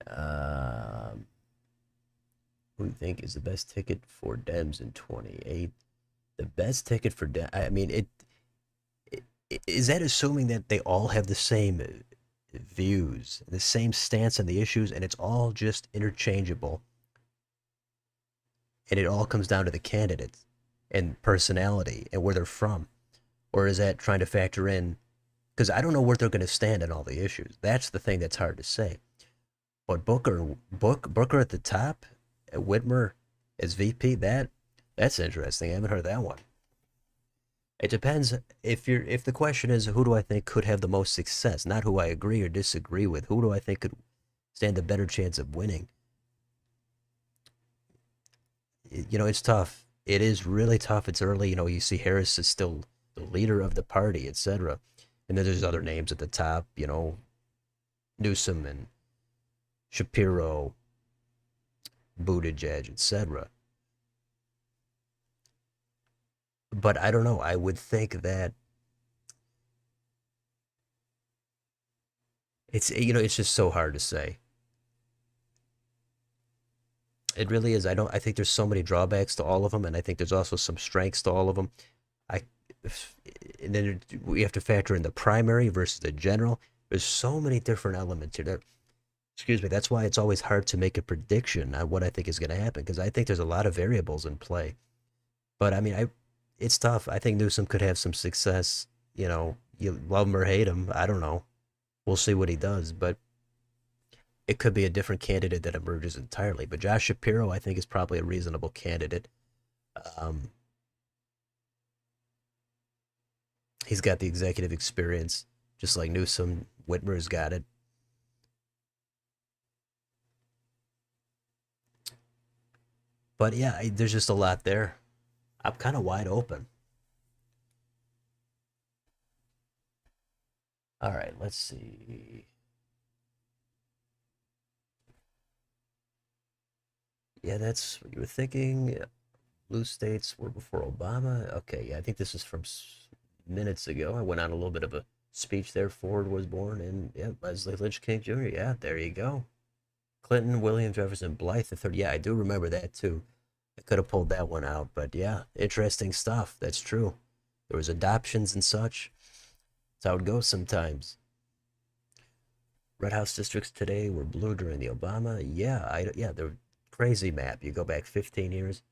Um, who do you think is the best ticket for Dems in 28? The best ticket for Dem. I mean, is that assuming that they all have the same views, the same stance on the issues, and it's all just interchangeable, and it all comes down to the candidates and personality and where they're from, or is that trying to factor in? Because I don't know where they're going to stand on all the issues. That's the thing that's hard to say. But Booker at the top, Whitmer as VP, that's interesting. I haven't heard that one. It depends if the question is who do I think could have the most success, not who I agree or disagree with. Who do I think could stand a better chance of winning? You know, it's tough. It is really tough. It's early. You know, you see Harris is still the leader of the party, etc. And then there's other names at the top. You know, Newsom and Shapiro, Buttigieg, etc. But I don't know. I would think that it's just so hard to say. It really is. I think there's so many drawbacks to all of them, and I think there's also some strengths to all of them. I and then we have to factor in the primary versus the general. There's so many different elements here. Excuse me. That's why it's always hard to make a prediction on what I think is going to happen because I think there's a lot of variables in play. But I mean, it's tough. I think Newsom could have some success. You know, you love him or hate him. I don't know. We'll see what he does, but it could be a different candidate that emerges entirely. But Josh Shapiro, I think, is probably a reasonable candidate. Um, he's got the executive experience, just like Newsom. Whitmer's got it. But yeah, there's just a lot there. I'm kind of wide open. All right, let's see. Yeah, that's what you were thinking. Yeah, blue states were before Obama. Okay, yeah, I think this is from minutes ago. I went on a little bit of a speech there. Ford was born, and yeah, Leslie Lynch King Jr. Yeah, there you go. Clinton, William Jefferson, Blythe the third. Yeah, I do remember that too. I could have pulled that one out, but yeah, interesting stuff. That's true. There was adoptions and such. That's how it goes sometimes. Red House districts today were blue during the Obama. Yeah, they're crazy map. You go back 15 years.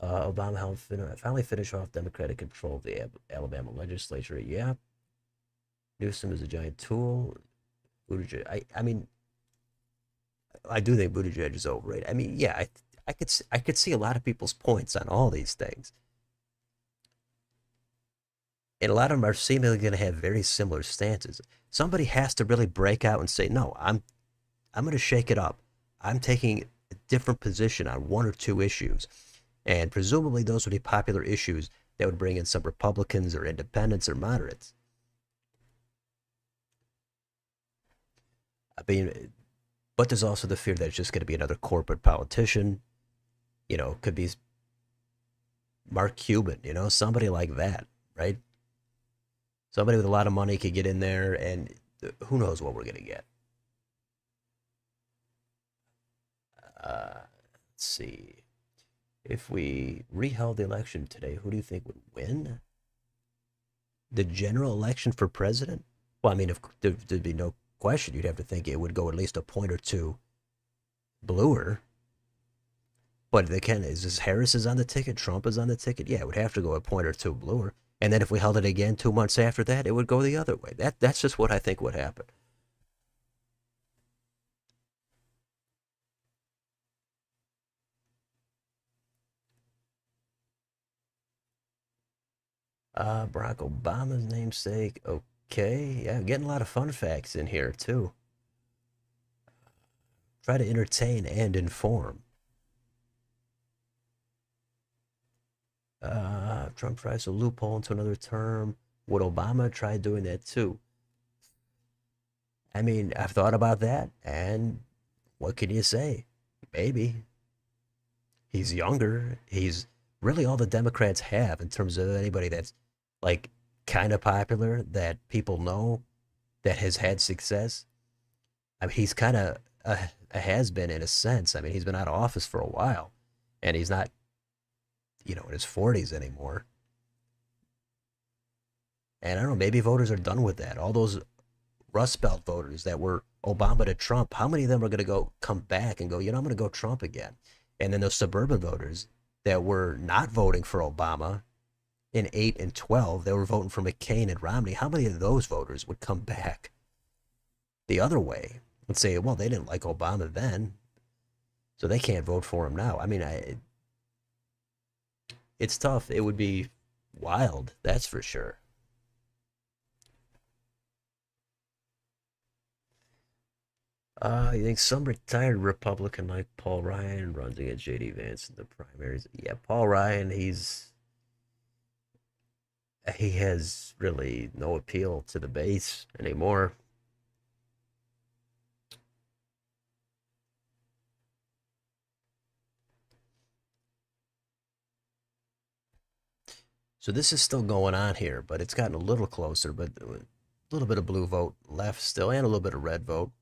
Obama helped finally finish off Democratic control of the Alabama legislature. Yeah, Newsom is a giant tool. Buttigieg. I mean, I do think Buttigieg is overrated. I mean, yeah, I could see a lot of people's points on all these things, and a lot of them are seemingly going to have very similar stances. Somebody has to really break out and say, no, I'm going to shake it up. I'm taking a different position on one or two issues, and presumably those would be popular issues that would bring in some Republicans or independents or moderates. I mean, but there's also the fear that it's just going to be another corporate politician. Could be Mark Cuban, somebody like that, right? Somebody with a lot of money could get in there, and who knows what we're going to get. Let's see. If we reheld the election today, who do you think would win? The general election for president? Well, I mean, if there'd be no question, you'd have to think it would go at least a point or two bluer. But they can is this Harris is on the ticket, Trump is on the ticket. Yeah, it would have to go a point or two bluer. And then if we held it again 2 months after that, it would go the other way. That's just what I think would happen. Barack Obama's namesake. Okay, yeah, getting a lot of fun facts in here too. Try to entertain and inform. Trump tries to loophole into another term. Would Obama try doing that too? I mean, I've thought about that, and what can you say? Maybe. He's younger. He's really all the Democrats have in terms of anybody that's like kind of popular that people know that has had success. I mean, he's kind of a has been in a sense. I mean, he's been out of office for a while, and he's not, in his 40s anymore. And I don't know, maybe voters are done with that. All those Rust Belt voters that were Obama to Trump, how many of them are going to come back and go, I'm going to go Trump again? And then those suburban voters that were not voting for Obama in 8 and 12, they were voting for McCain and Romney. How many of those voters would come back the other way and say, well, they didn't like Obama then, so they can't vote for him now? I mean, it's tough. It would be wild, that's for sure. You think some retired Republican like Paul Ryan runs against JD Vance in the primaries? Yeah, Paul Ryan, he has really no appeal to the base anymore. So this is still going on here, but it's gotten a little closer, but a little bit of blue vote left still, and a little bit of red vote.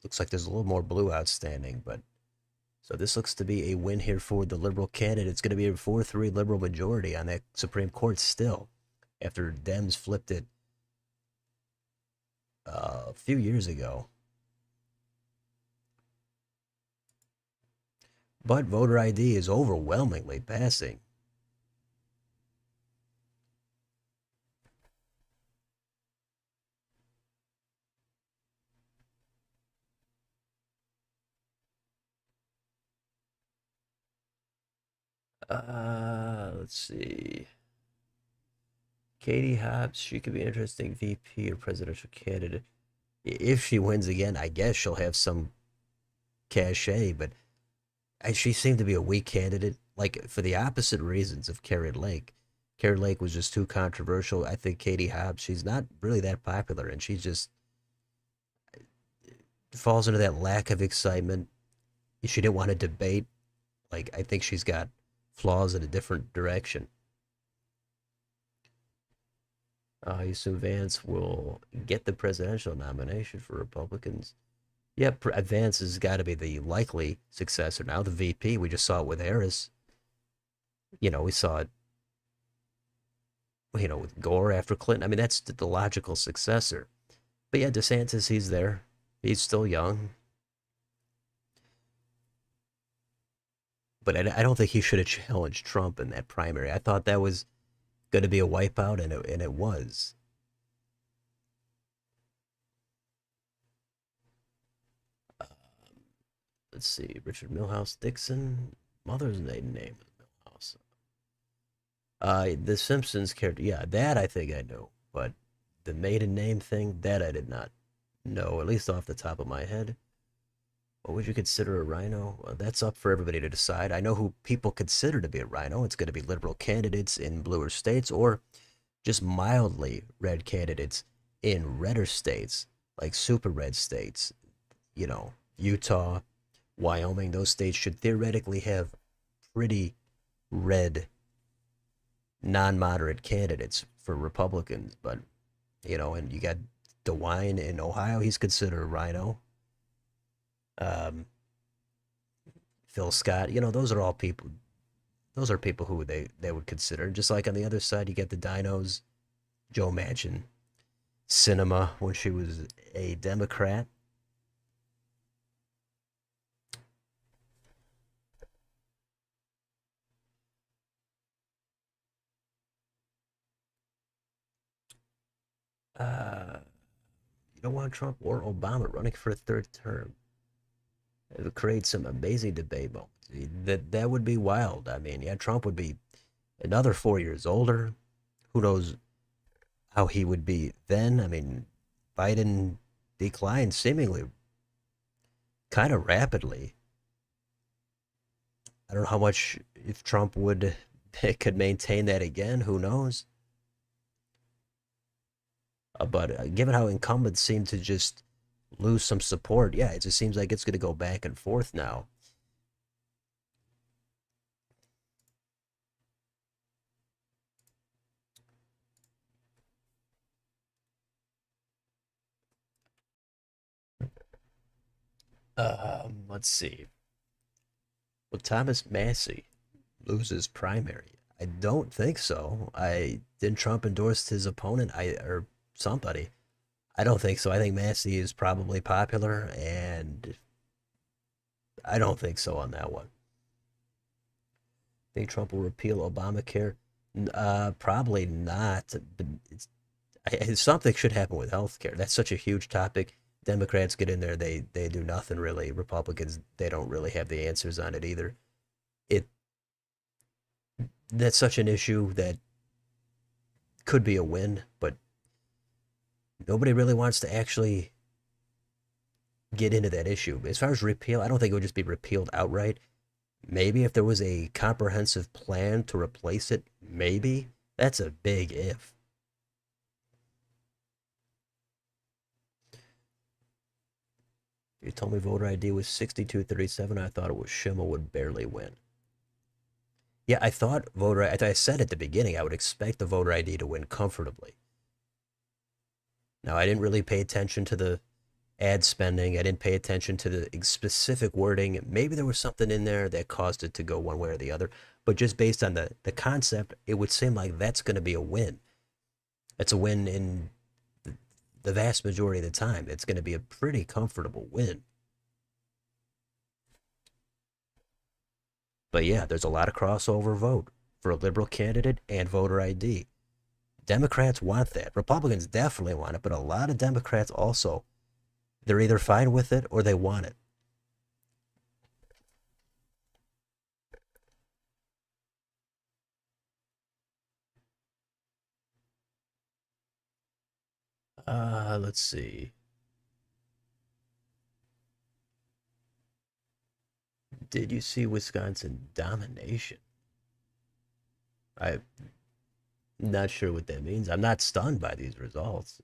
Looks like there's a little more blue outstanding, but so this looks to be a win here for the Liberal candidate. It's going to be a 4-3 Liberal majority on that Supreme Court still, after Dems flipped it a few years ago. But voter ID is overwhelmingly passing. Let's see. Katie Hobbs, she could be an interesting VP or presidential candidate. If she wins again, I guess she'll have some cachet, but she seemed to be a weak candidate, like for the opposite reasons of Carrie Lake. Carrie Lake was just too controversial. I think Katie Hobbs, she's not really that popular, and she just falls into that lack of excitement. She didn't want to debate. Like, I think she's got flaws in a different direction. I assume Vance will get the presidential nomination for Republicans. Yep, Vance has got to be the likely successor now. The VP, we just saw it with Harris. We saw it, with Gore after Clinton. I mean, that's the logical successor. But yeah, DeSantis, he's there. He's still young, but I don't think he should have challenged Trump in that primary. I thought that was going to be a wipeout, and it was. Uh, let's see, Richard Milhouse Dixon, mother's maiden name is Milhouse. The Simpsons character, yeah, that I think I knew, but the maiden name thing, that I did not know, at least off the top of my head. What would you consider a rhino? Well, that's up for everybody to decide. I know who people consider to be a rhino. It's going to be liberal candidates in bluer states or just mildly red candidates in redder states, like super red states. You know, Utah, Wyoming, those states should theoretically have pretty red, non moderate candidates for Republicans. But, you know, and you got DeWine in Ohio, he's considered a rhino. Um, Phil Scott, you know, those are all people. Those are people who they would consider. Just like on the other side, you get the Dinos, Joe Manchin, Cinema when she was a Democrat. Uh, you don't want Trump or Obama running for a third term. It would create some amazing debate moments. That would be wild. I mean, yeah, Trump would be another 4 years older. Who knows how he would be then? I mean, Biden declined seemingly kind of rapidly. I don't know how much if Trump would could maintain that again. Who knows? But given how incumbents seem to just lose some support, yeah, it just seems like it's going to go back and forth now. Let's see. Will Thomas Massey lose his primary? I don't think so. I didn't Trump endorsed his opponent, I or somebody. I don't think so. I think Massey is probably popular, and I don't think so on that one. Think Trump will repeal Obamacare? Probably not. But something should happen with healthcare. That's such a huge topic. Democrats get in there, they do nothing really. Republicans, they don't really have the answers on it either. It That's such an issue that could be a win, but nobody really wants to actually get into that issue. As far as repeal, I don't think it would just be repealed outright. Maybe if there was a comprehensive plan to replace it, maybe. That's a big if. You told me voter ID was 6237. I thought it was Schimmel would barely win. Yeah, I thought I said at the beginning I would expect the voter ID to win comfortably. Now, I didn't really pay attention to the ad spending. I didn't pay attention to the specific wording. Maybe there was something in there that caused it to go one way or the other. But just based on the concept, it would seem like that's going to be a win. It's a win in the vast majority of the time. It's going to be a pretty comfortable win. But yeah, there's a lot of crossover vote for a liberal candidate and voter ID. Democrats want that. Republicans definitely want it, but a lot of Democrats also, they're either fine with it or they want it. Let's see. Did you see Wisconsin domination? I'm not sure what that means. I'm not stunned by these results.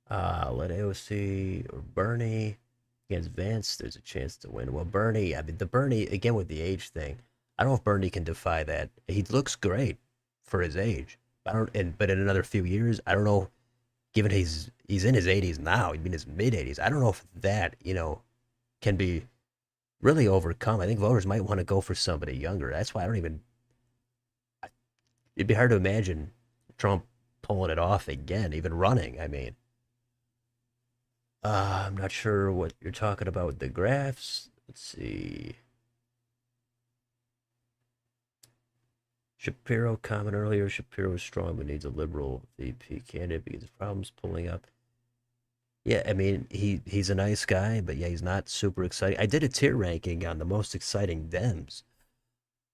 Let AOC or Bernie against Vance, there's a chance to win. Well, Bernie, I mean, the Bernie, again with the age thing, I don't know if Bernie can defy that. He looks great for his age. But in another few years, I don't know, given he's in his 80s now, he's in his mid 80s. I don't know if that, can be really overcome. I think voters might want to go for somebody younger. That's why I don't even, it'd be hard to imagine Trump pulling it off again, even running. I mean, I'm not sure what you're talking about with the graphs. Let's see. Shapiro comment earlier. Shapiro is strong but needs a liberal VP candidate because of problems pulling up. Yeah, I mean he's a nice guy, but yeah, he's not super exciting. I did a tier ranking on the most exciting Dems,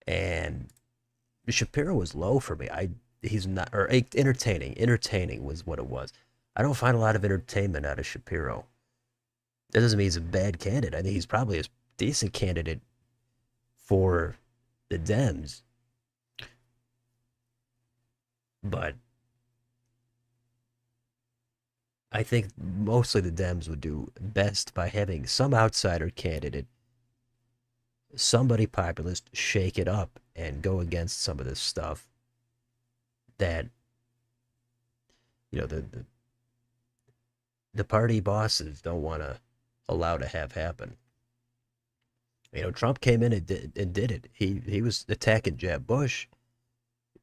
and Shapiro was low for me. I He's not or entertaining. Entertaining was what it was. I don't find a lot of entertainment out of Shapiro. That doesn't mean he's a bad candidate. I think he's probably a decent candidate for the Dems, but I think mostly the Dems would do best by having some outsider candidate, somebody populist, shake it up and go against some of this stuff that the party bosses don't want to allow to have happen. Trump came in and did it. He was attacking Jeb Bush,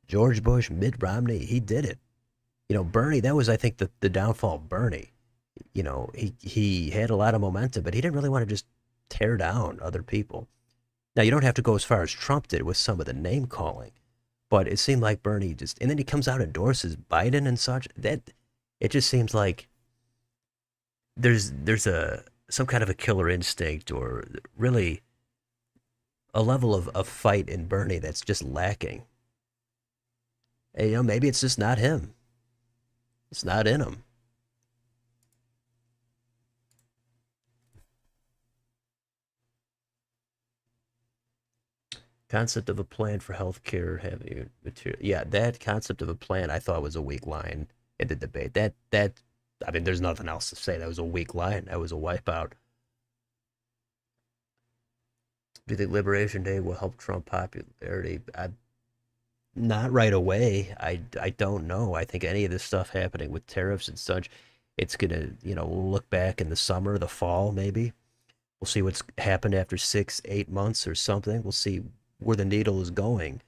George Bush, Mitt Romney. He did it. Bernie, that was, I think, the downfall of Bernie. He had a lot of momentum, but he didn't really want to just tear down other people. Now, you don't have to go as far as Trump did with some of the name calling, but it seemed like Bernie just, and then he comes out and endorses Biden and such. That it just seems like there's a some kind of a killer instinct or really a level of fight in Bernie that's just lacking. And, maybe it's just not him. It's not in him. Concept of a plan for healthcare having material. Yeah, that concept of a plan I thought was a weak line in the debate. That I mean, there's nothing else to say. That was a weak line. That was a wipeout. Do you think Liberation Day will help Trump popularity? Not right away. I don't know. I think any of this stuff happening with tariffs and such, it's gonna we'll look back in the summer, the fall, maybe. We'll see what's happened after 6, 8 months or something. We'll see where the needle is going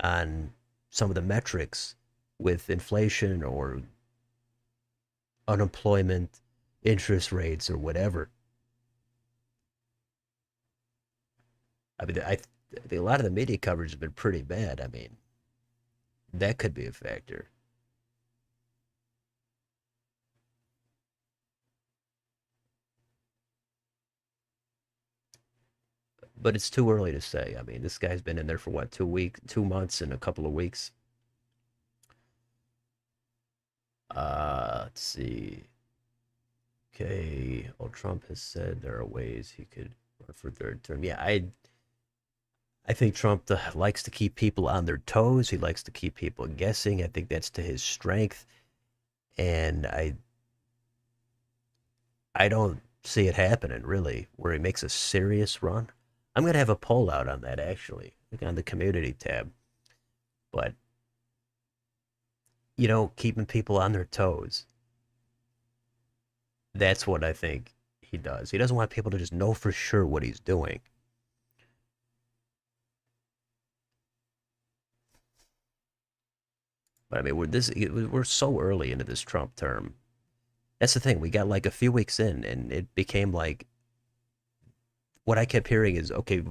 on some of the metrics with inflation or unemployment, interest rates, or whatever. I mean, I think a lot of the media coverage has been pretty bad. I mean, that could be a factor. But it's too early to say. I mean, this guy's been in there for what, 2 weeks, 2 months, and a couple of weeks. Let's see. Okay. Well, Trump has said there are ways he could run for third term. Yeah, I think Trump likes to keep people on their toes. He likes to keep people guessing. I think that's to his strength, and I don't see it happening really where he makes a serious run. I'm gonna have a poll out on that actually, like on the community tab. But keeping people on their toes, that's what I think he does. He doesn't want people to just know for sure what he's doing. But I mean, we're so early into this Trump term. That's the thing. We got like a few weeks in, and it became like what I kept hearing is okay.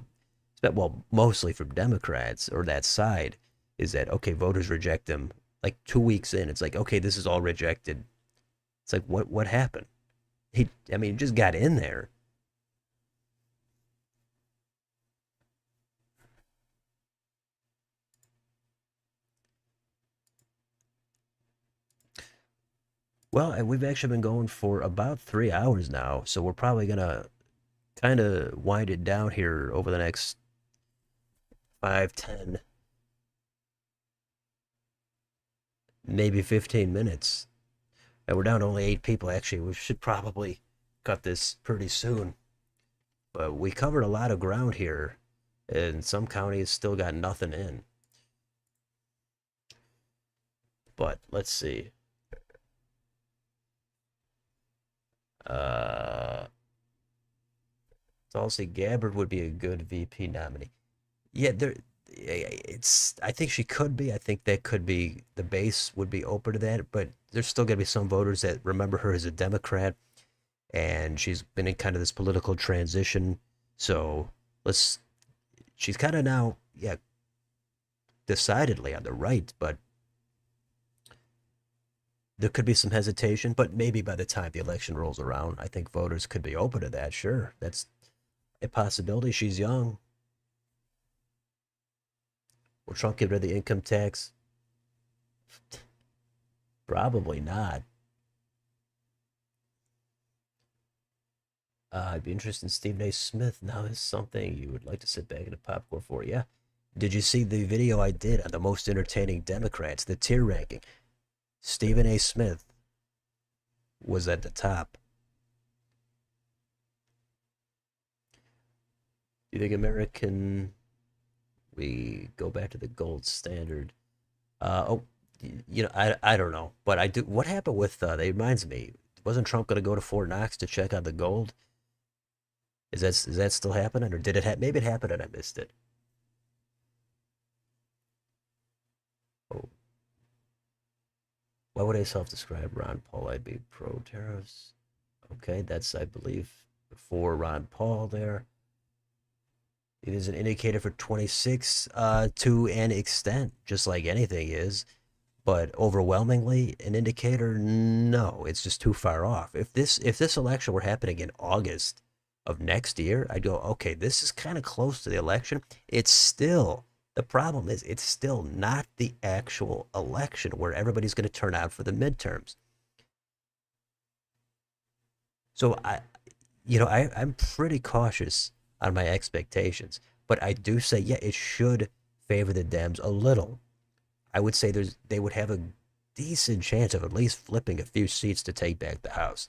Well, mostly from Democrats or that side, is that okay? Voters reject him. Like 2 weeks in, it's like okay, this is all rejected. It's like what happened? I mean, he just got in there. Well, and we've actually been going for about 3 hours now, so we're probably gonna kind of wind it down here over the next 5, 10, maybe 15 minutes. And we're down to only 8 people. Actually, we should probably cut this pretty soon. But we covered a lot of ground here, and some counties still got nothing in. But let's see. Uh, Tulsi Gabbard would be a good VP nominee. Yeah, it's. I think she could be. I think that could be the base would be open to that. But there's still gonna be some voters that remember her as a Democrat. and she's been in kind of this political transition. So let's she's kind of now, yeah, decidedly on the right, but there could be some hesitation. But maybe by the time the election rolls around, I think voters could be open to that. Sure, that's a possibility. She's young. Will Trump get rid of the income tax? Probably not. I'd be interested in Stephen A. Smith. Now is something you would like to sit back in a popcorn for. Yeah. Did you see the video I did on the most entertaining Democrats, the tier ranking? Stephen A. Smith was at the top. Do you think American, we go back to the gold standard? Oh, I don't know, but I do. What happened with? That reminds me. Wasn't Trump going to go to Fort Knox to check on the gold? Is that still happening, or did it? Maybe it happened and I missed it. Oh, why would I self-describe Ron Paul? I'd be pro tariffs. Okay, that's I believe for Ron Paul there. It is an indicator for 26 to an extent, just like anything is. But overwhelmingly, an indicator, no, it's just too far off. If this election were happening in August of next year, I'd go, okay, this is kind of close to the election. It's still the problem is it's still not the actual election where everybody's going to turn out for the midterms. So I'm pretty cautious on my expectations, but I do say, yeah, it should favor the Dems a little. I would say they would have a decent chance of at least flipping a few seats to take back the House.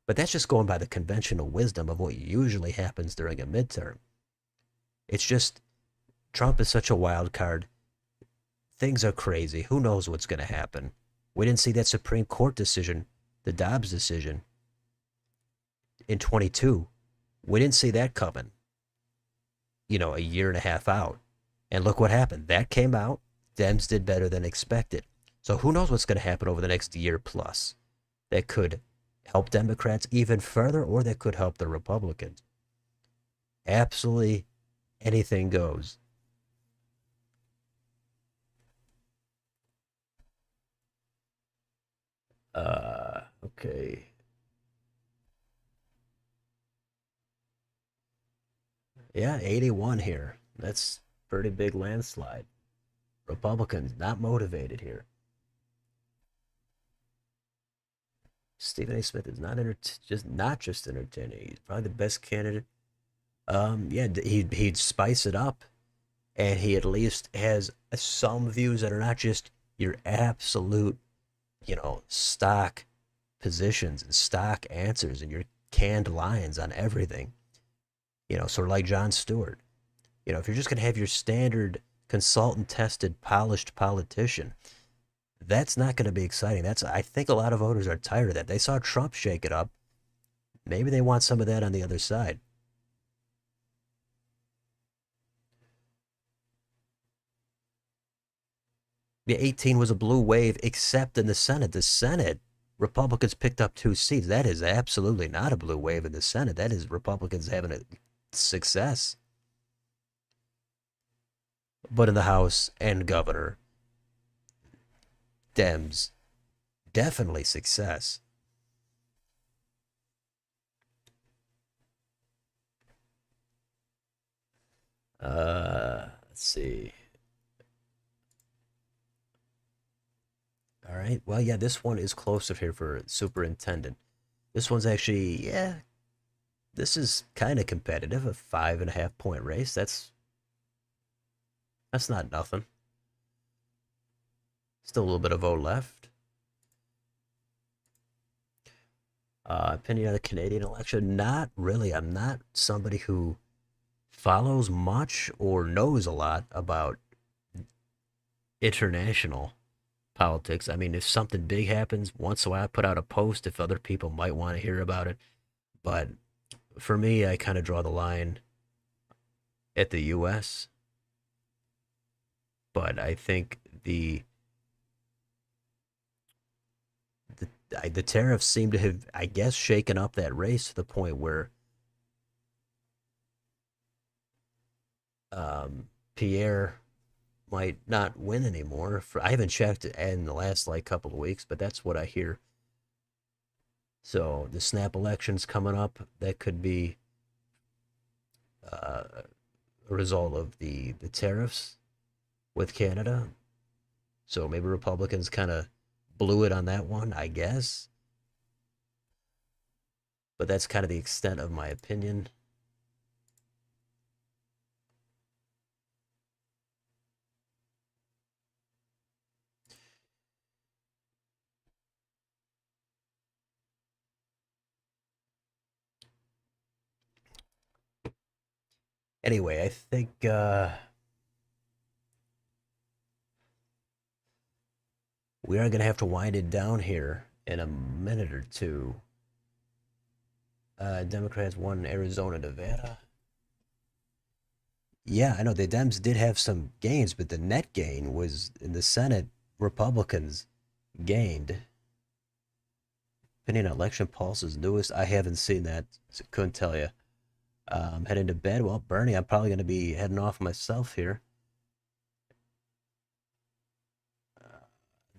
But that's just going by the conventional wisdom of what usually happens during a midterm. It's just Trump is such a wild card. Things are crazy. Who knows what's going to happen? We didn't see that Supreme Court decision, the Dobbs decision in 22. We didn't see that coming, a year and a half out. And look what happened. That came out. Dems did better than expected. So who knows what's going to happen over the next year plus that could help Democrats even further or that could help the Republicans. Absolutely anything goes. Okay. Yeah, 81 here. That's pretty big landslide. Republicans not motivated here. Stephen A. Smith is not just entertaining. He's probably the best candidate. Yeah, he'd spice it up, and he at least has some views that are not just your absolute, stock positions and stock answers and your canned lines on everything. Sort of like Jon Stewart. If you're just gonna have your standard consultant tested, polished politician, that's not going to be exciting. I think a lot of voters are tired of that. They saw Trump shake it up. Maybe they want some of that on the other side. The 18 was a blue wave, except in the Senate. The Senate, Republicans picked up 2 seats. That is absolutely not a blue wave in the Senate. That is Republicans having a success. But in the House and governor, Dems, definitely success. Let's see. All right. Well, yeah, this one is closer here for superintendent. This one's actually, yeah, this is kind of competitive. A 5.5 point race. That's not nothing. Still a little bit of vote left. Opinion on the Canadian election? Not really. I'm not somebody who follows much or knows a lot about international politics. I mean, if something big happens, once in a while I put out a post if other people might want to hear about it. But for me, I kind of draw the line at the U.S. But I think the the tariffs seem to have, I guess, shaken up that race to the point where Pierre might not win anymore. I haven't checked in the last like couple of weeks, but that's what I hear. So the snap elections coming up, that could be a result of the tariffs with Canada. So maybe Republicans kind of blew it on that one, I guess. But that's kind of the extent of my opinion. Anyway, I think we are going to have to wind it down here in a minute or two. Democrats won Arizona, Nevada. Yeah, I know the Dems did have some gains, but the net gain was in the Senate. Republicans gained. Opinion on election pulses newest. I haven't seen that, so couldn't tell you. Heading to bed. Well, Bernie, I'm probably going to be heading off myself here.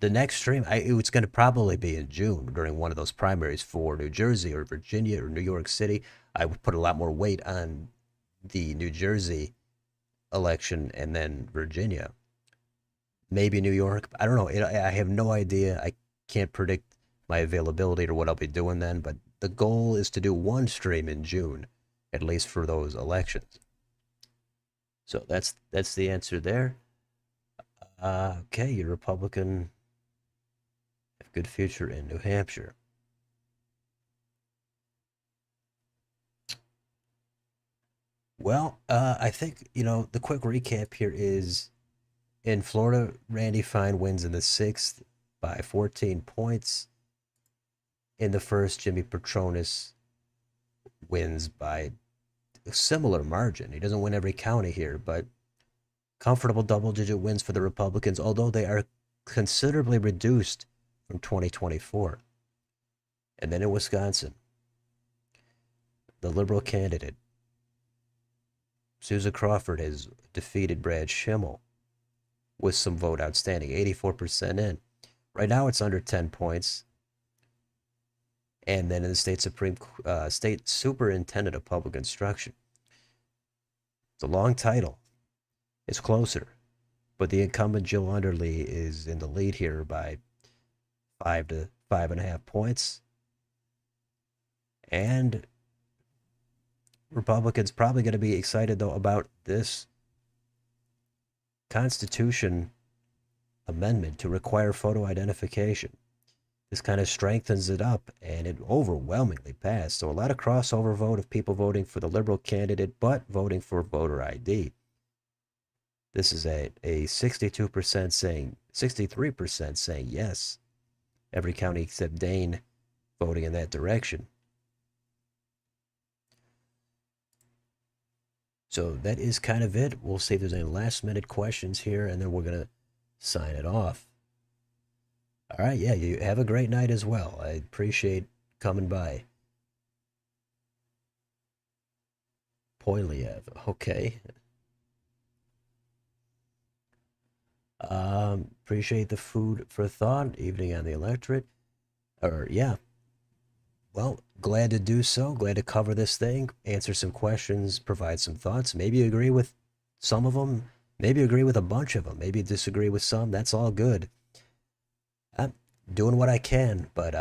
The next stream, it's going to probably be in June during one of those primaries for New Jersey or Virginia or New York City. I would put a lot more weight on the New Jersey election and then Virginia. Maybe New York. I don't know. I have no idea. I can't predict my availability or what I'll be doing then, but the goal is to do one stream in June, at least for those elections. So that's the answer there. Okay, your Republican have good future in New Hampshire. Well, I think, the quick recap here is in Florida, Randy Fine wins in the sixth by 14 points. In the first, Jimmy Petronis wins by a similar margin. He doesn't win every county here, but comfortable double-digit wins for the Republicans, although they are considerably reduced from 2024. And then in Wisconsin, the Liberal candidate, Susan Crawford, has defeated Brad Schimmel with some vote outstanding, 84% in. Right now it's under 10 points. And then in the state superintendent of public instruction, it's a long title. It's closer, but the incumbent Jill Underly is in the lead here by 5 to 5.5 points. And Republicans probably going to be excited though about this Constitution amendment to require photo identification. This kind of strengthens it up, and it overwhelmingly passed. So a lot of crossover vote of people voting for the Liberal candidate, but voting for voter ID. This is a 62% saying, 63% saying yes. Every county except Dane voting in that direction. So that is kind of it. We'll see if there's any last minute questions here, and then we're going to sign it off. All right, yeah, you have a great night as well. I appreciate coming by. Poiliev, okay. Appreciate the food for thought, evening on the electorate. Or, yeah, well, glad to do so. Glad to cover this thing, answer some questions, provide some thoughts. Maybe you agree with some of them. Maybe you agree with a bunch of them. Maybe you disagree with some. That's all good. I'm doing what I can, but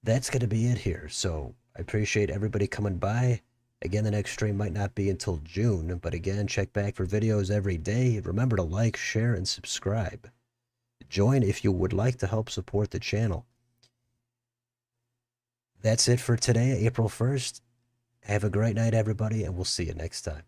that's going to be it here. So I appreciate everybody coming by. Again, the next stream might not be until June, but again, check back for videos every day. Remember to like, share, and subscribe. Join if you would like to help support the channel. That's it for today, April 1st. Have a great night, everybody, and we'll see you next time.